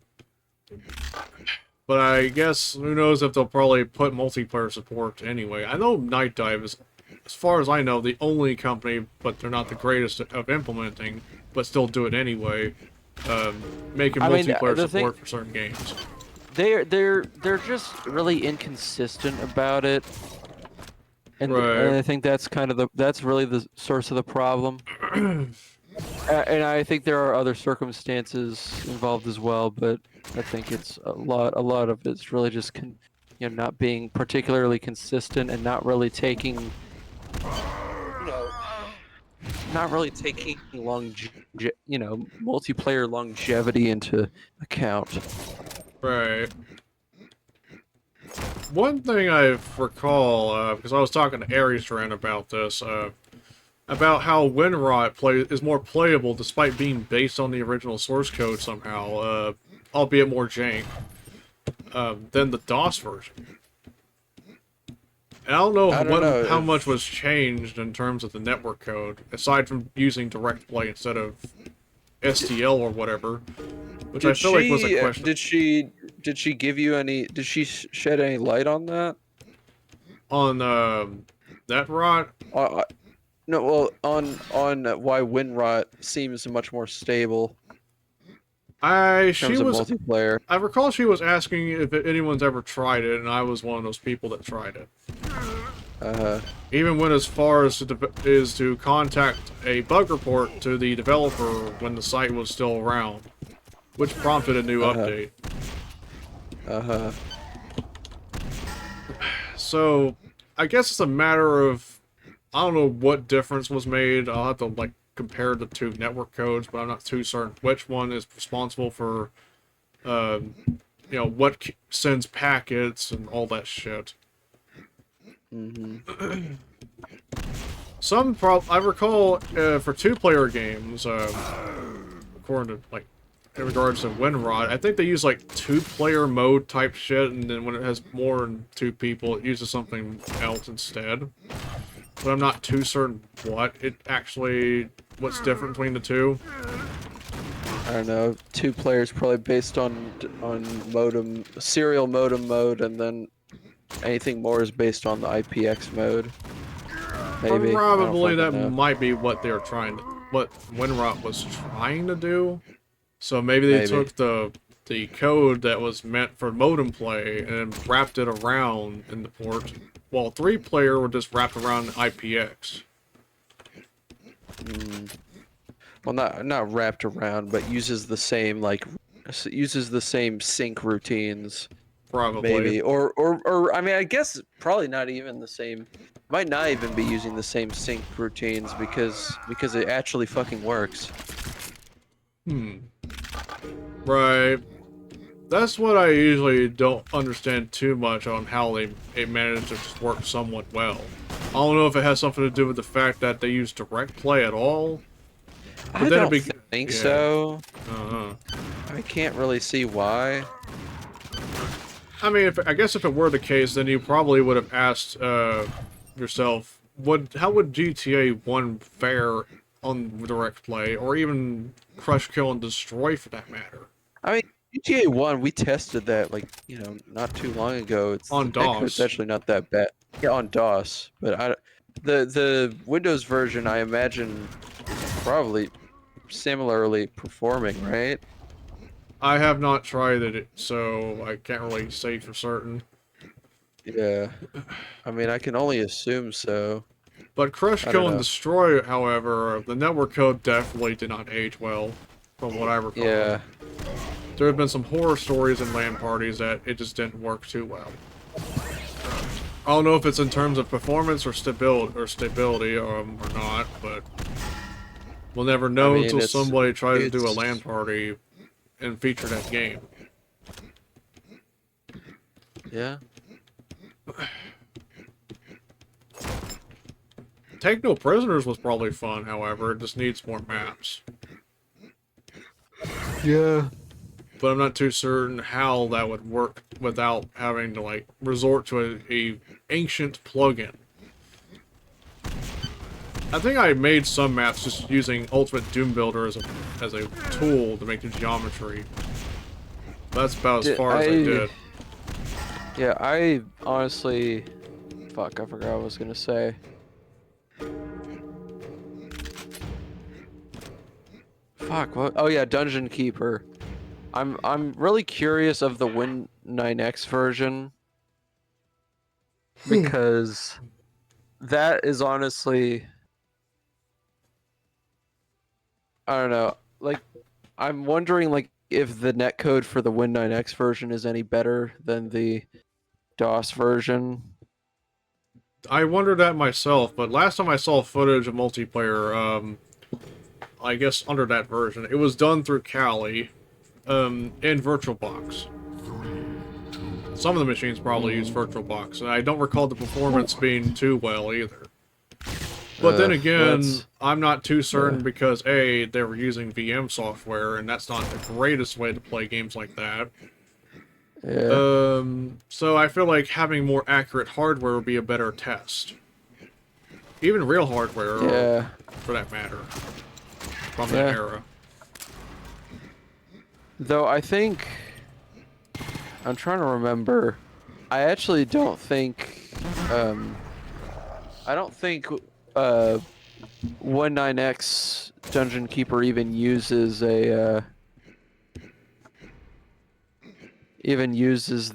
But I guess, who knows if they'll probably put multiplayer support anyway. I know Night Dive is, as far as I know, the only company, but they're not the greatest of implementing, but still do it anyway, making multiplayer support for certain games. They're just really inconsistent about it, and I think that's kind of that's really the source of the problem. And I think there are other circumstances involved as well, but I think it's a lot of it's really just not being particularly consistent and not really taking multiplayer longevity into account. Right. One thing I recall, because I was talking to Aries Ren about this, about how Winrot is more playable despite being based on the original source code somehow, albeit more jank, than the DOS version. And I don't know how much was changed in terms of the network code, aside from using direct play instead of STL or whatever, which I feel like was a question. Did she give you any? Did she shed any light on that? On that rot? No, well, on why Winrot seems much more stable. Multiplayer. I recall she was asking if anyone's ever tried it, and I was one of those people that tried it. Even went as far as to contact a bug report to the developer when the site was still around, which prompted a new update. So, I guess it's a matter of, I don't know what difference was made. I'll have to, like, compare the two network codes, but I'm not too certain which one is responsible for, what sends packets and all that shit. I recall, for two-player games, according to, like, in regards to Winrot, I think they use, like, two-player mode type shit, and then when it has more than two people, it uses something else instead. But I'm not too certain what's different between the two. I don't know. Two players probably based on modem, serial modem mode, and then anything more is based on the IPX mode. Maybe. Probably that might be what what Winrot was trying to do. So maybe they took the code that was meant for modem play and wrapped it around in the port, while 3-player were just wrapped around IPX. Well, not wrapped around, but uses the same sync routines. Probably. Maybe, or I mean, I guess probably not even the same. Might not even be using the same sync routines because it actually fucking works. Right. That's what I usually don't understand too much on how they managed to just work somewhat well. I don't know if it has something to do with the fact that they use direct play at all. But I don't think so. I can't really see why. I mean, I guess if it were the case, then you probably would have asked yourself, how would GTA 1 fare on direct play, or even Crush, Kill, and Destroy for that matter? I mean, GTA 1, we tested that, like, not too long ago. On DOS. It's actually not that bad. Yeah, on DOS. But the Windows version, I imagine, probably similarly performing, right? I have not tried it, so I can't really say for certain. Yeah. I mean, I can only assume so. But Crush, I Kill, don't and know. Destroy, however, the network code definitely did not age well, from what I recall. Yeah. There have been some horror stories in LAN parties that it just didn't work too well. I don't know if it's in terms of performance or stability or not, but we'll never know until somebody tries to do a LAN party and feature that game. Yeah. Take No Prisoners was probably fun, however, it just needs more maps. Yeah. But I'm not too certain how that would work without having to, like, resort to a ancient plugin. I think I made some maps just using Ultimate Doom Builder as a tool to make the geometry. That's about as far as I did. Yeah, I honestly... Fuck, I forgot what I was gonna say. Fuck, what? Oh yeah, Dungeon Keeper. I'm really curious of the Win9X version. Because that is honestly... I don't know. Like, I'm wondering, like, if the netcode for the Win9X version is any better than the DOS version. I wondered that myself, but last time I saw footage of multiplayer, I guess under that version, it was done through Kali, in VirtualBox. Some of the machines probably use VirtualBox, and I don't recall the performance being too well either. But then again, I'm not too certain because A, they were using VM software, and that's not the greatest way to play games like that. Yeah. So I feel like having more accurate hardware would be a better test. Even real hardware, or, for that matter, from that era. Though I think... I'm trying to remember. I actually don't think... I don't think... 19X Dungeon Keeper even uses a... even uses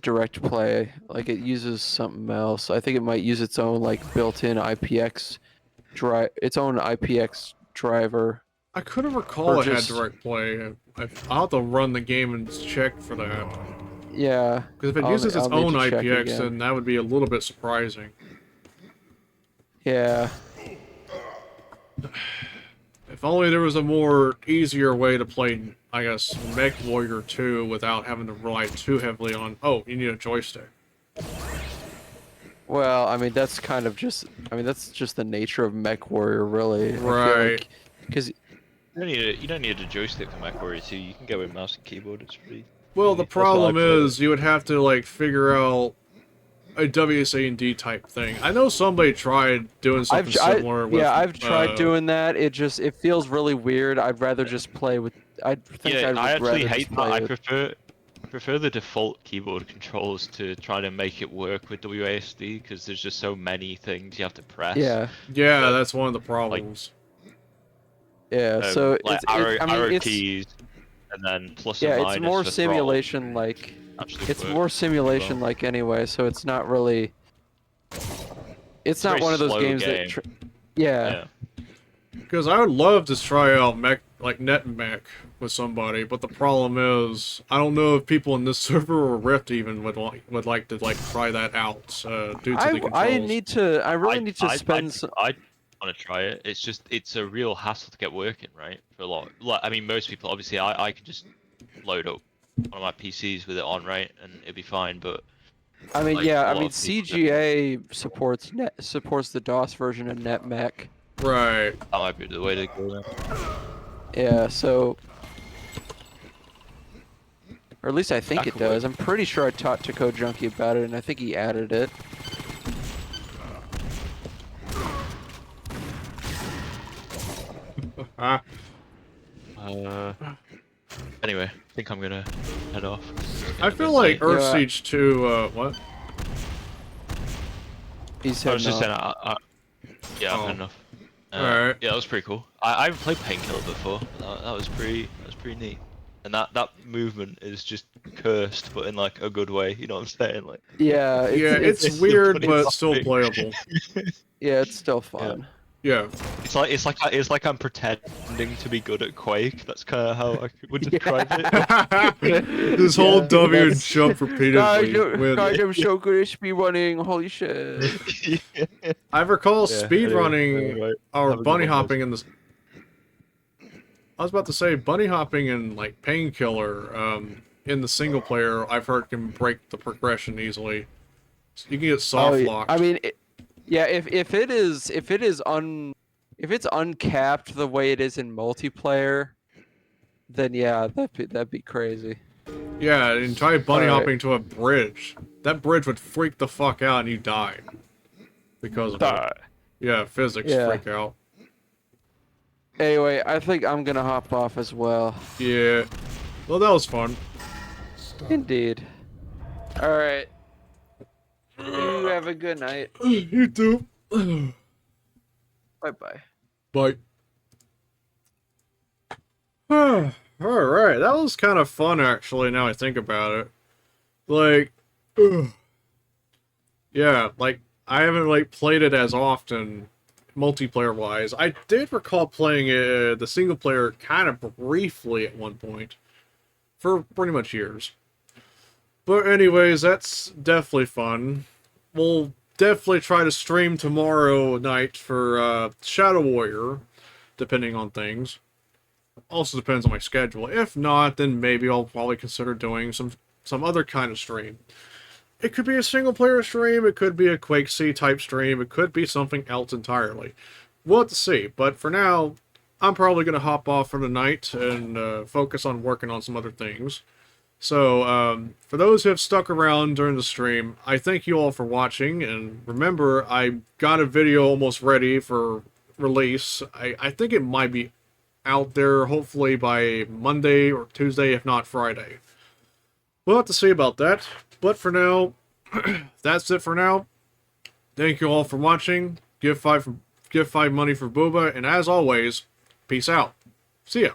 direct play. Like, it uses something else. I think it might use its own, like, built-in IPX driver. I couldn't recall it had direct play. I'll have to run the game and check for that. Yeah. Because if it uses its own IPX, then that would be a little bit surprising. Yeah. If only there was a more easier way to play, I guess, Mech Warrior 2 without having to rely too heavily on, oh, you need a joystick. Well, I mean, that's kind of just, that's just the nature of Mech Warrior, really. Right. Because you don't need a joystick for Mech Warrior 2. You can go with mouse and keyboard. It's pretty. Well, the problem is you would have to, like, figure out a WSA&D type thing. I know somebody tried doing something similar with... Yeah, I've tried doing that. It feels really weird. I'd rather just play with... I actually hate that. I prefer the default keyboard controls to try to make it work with WASD, because there's just so many things you have to press. Yeah. Yeah, that's one of the problems. So like arrow keys, and then plus and minus. It's more simulation-like. It's more simulation-like anyway, so it's not really... It's not one of those games that... Yeah. Because I would love to try out NetMech with somebody, but the problem is, I don't know if people in this server or Rift even would like to try that out due to the controls. I really need to spend some... I want to try it. It's just, it's a real hassle to get working, right? For a lot. I mean, most people, obviously, I could just load up one of my PCs with it on, right, and it'd be fine. But I mean, CGA supports the DOS version of NetMech. Right. That might be the way to go then. Yeah. So, or at least I think it does. I'm pretty sure I talked to Code Junkie about it, and I think he added it. Anyway, I think I'm gonna head off. I feel like Earth Siege 2, what? He I said was just no. saying, yeah, I've had enough. Alright. Yeah, that was pretty cool. I haven't played Painkiller before. That was pretty neat. And that movement is just cursed, but in like a good way. You know what I'm saying? Like, Yeah, it's still weird, pretty but still funny. playable. yeah, it's still fun. Yeah. It's like I'm pretending to be good at Quake. That's kind of how I would describe it. This whole W and that's- jump repeatedly. Guys, I'm so good at speedrunning. Holy shit. I recall Yeah, speedrunning anyway, or have a good bunny one, hopping in this. I was about to say bunny hopping in like Painkiller in the single player. I've heard can break the progression easily. So you can get soft locked. I mean, yeah. If it's uncapped the way it is in multiplayer, then yeah, that'd be crazy. Yeah, and try bunny Alright. hopping to a bridge. That bridge would freak the fuck out and you die because of it. Yeah, physics Yeah. freak out. Anyway, I think I'm gonna hop off as well. Yeah. Well, that was fun. Indeed. All right. You have a good night. You too. Bye bye. Bye. Alright, that was kind of fun actually, now I think about it. Like, yeah, like, I haven't, like, played it as often, multiplayer-wise. I did recall playing the single-player kind of briefly at one point. For pretty much years. But anyways, that's definitely fun. We'll definitely try to stream tomorrow night for Shadow Warrior, depending on things. Also depends on my schedule. If not, then maybe I'll probably consider doing some other kind of stream. It could be a single player stream, it could be a Quake C type stream, it could be something else entirely. We'll have to see, but for now, I'm probably going to hop off for the night and focus on working on some other things. So, for those who have stuck around during the stream, I thank you all for watching, and remember, I got a video almost ready for release. I think it might be out there, hopefully by Monday or Tuesday, if not Friday. We'll have to see about that, but for now, that's it for now. Thank you all for watching. Give five money for Booba, and as always, peace out. See ya.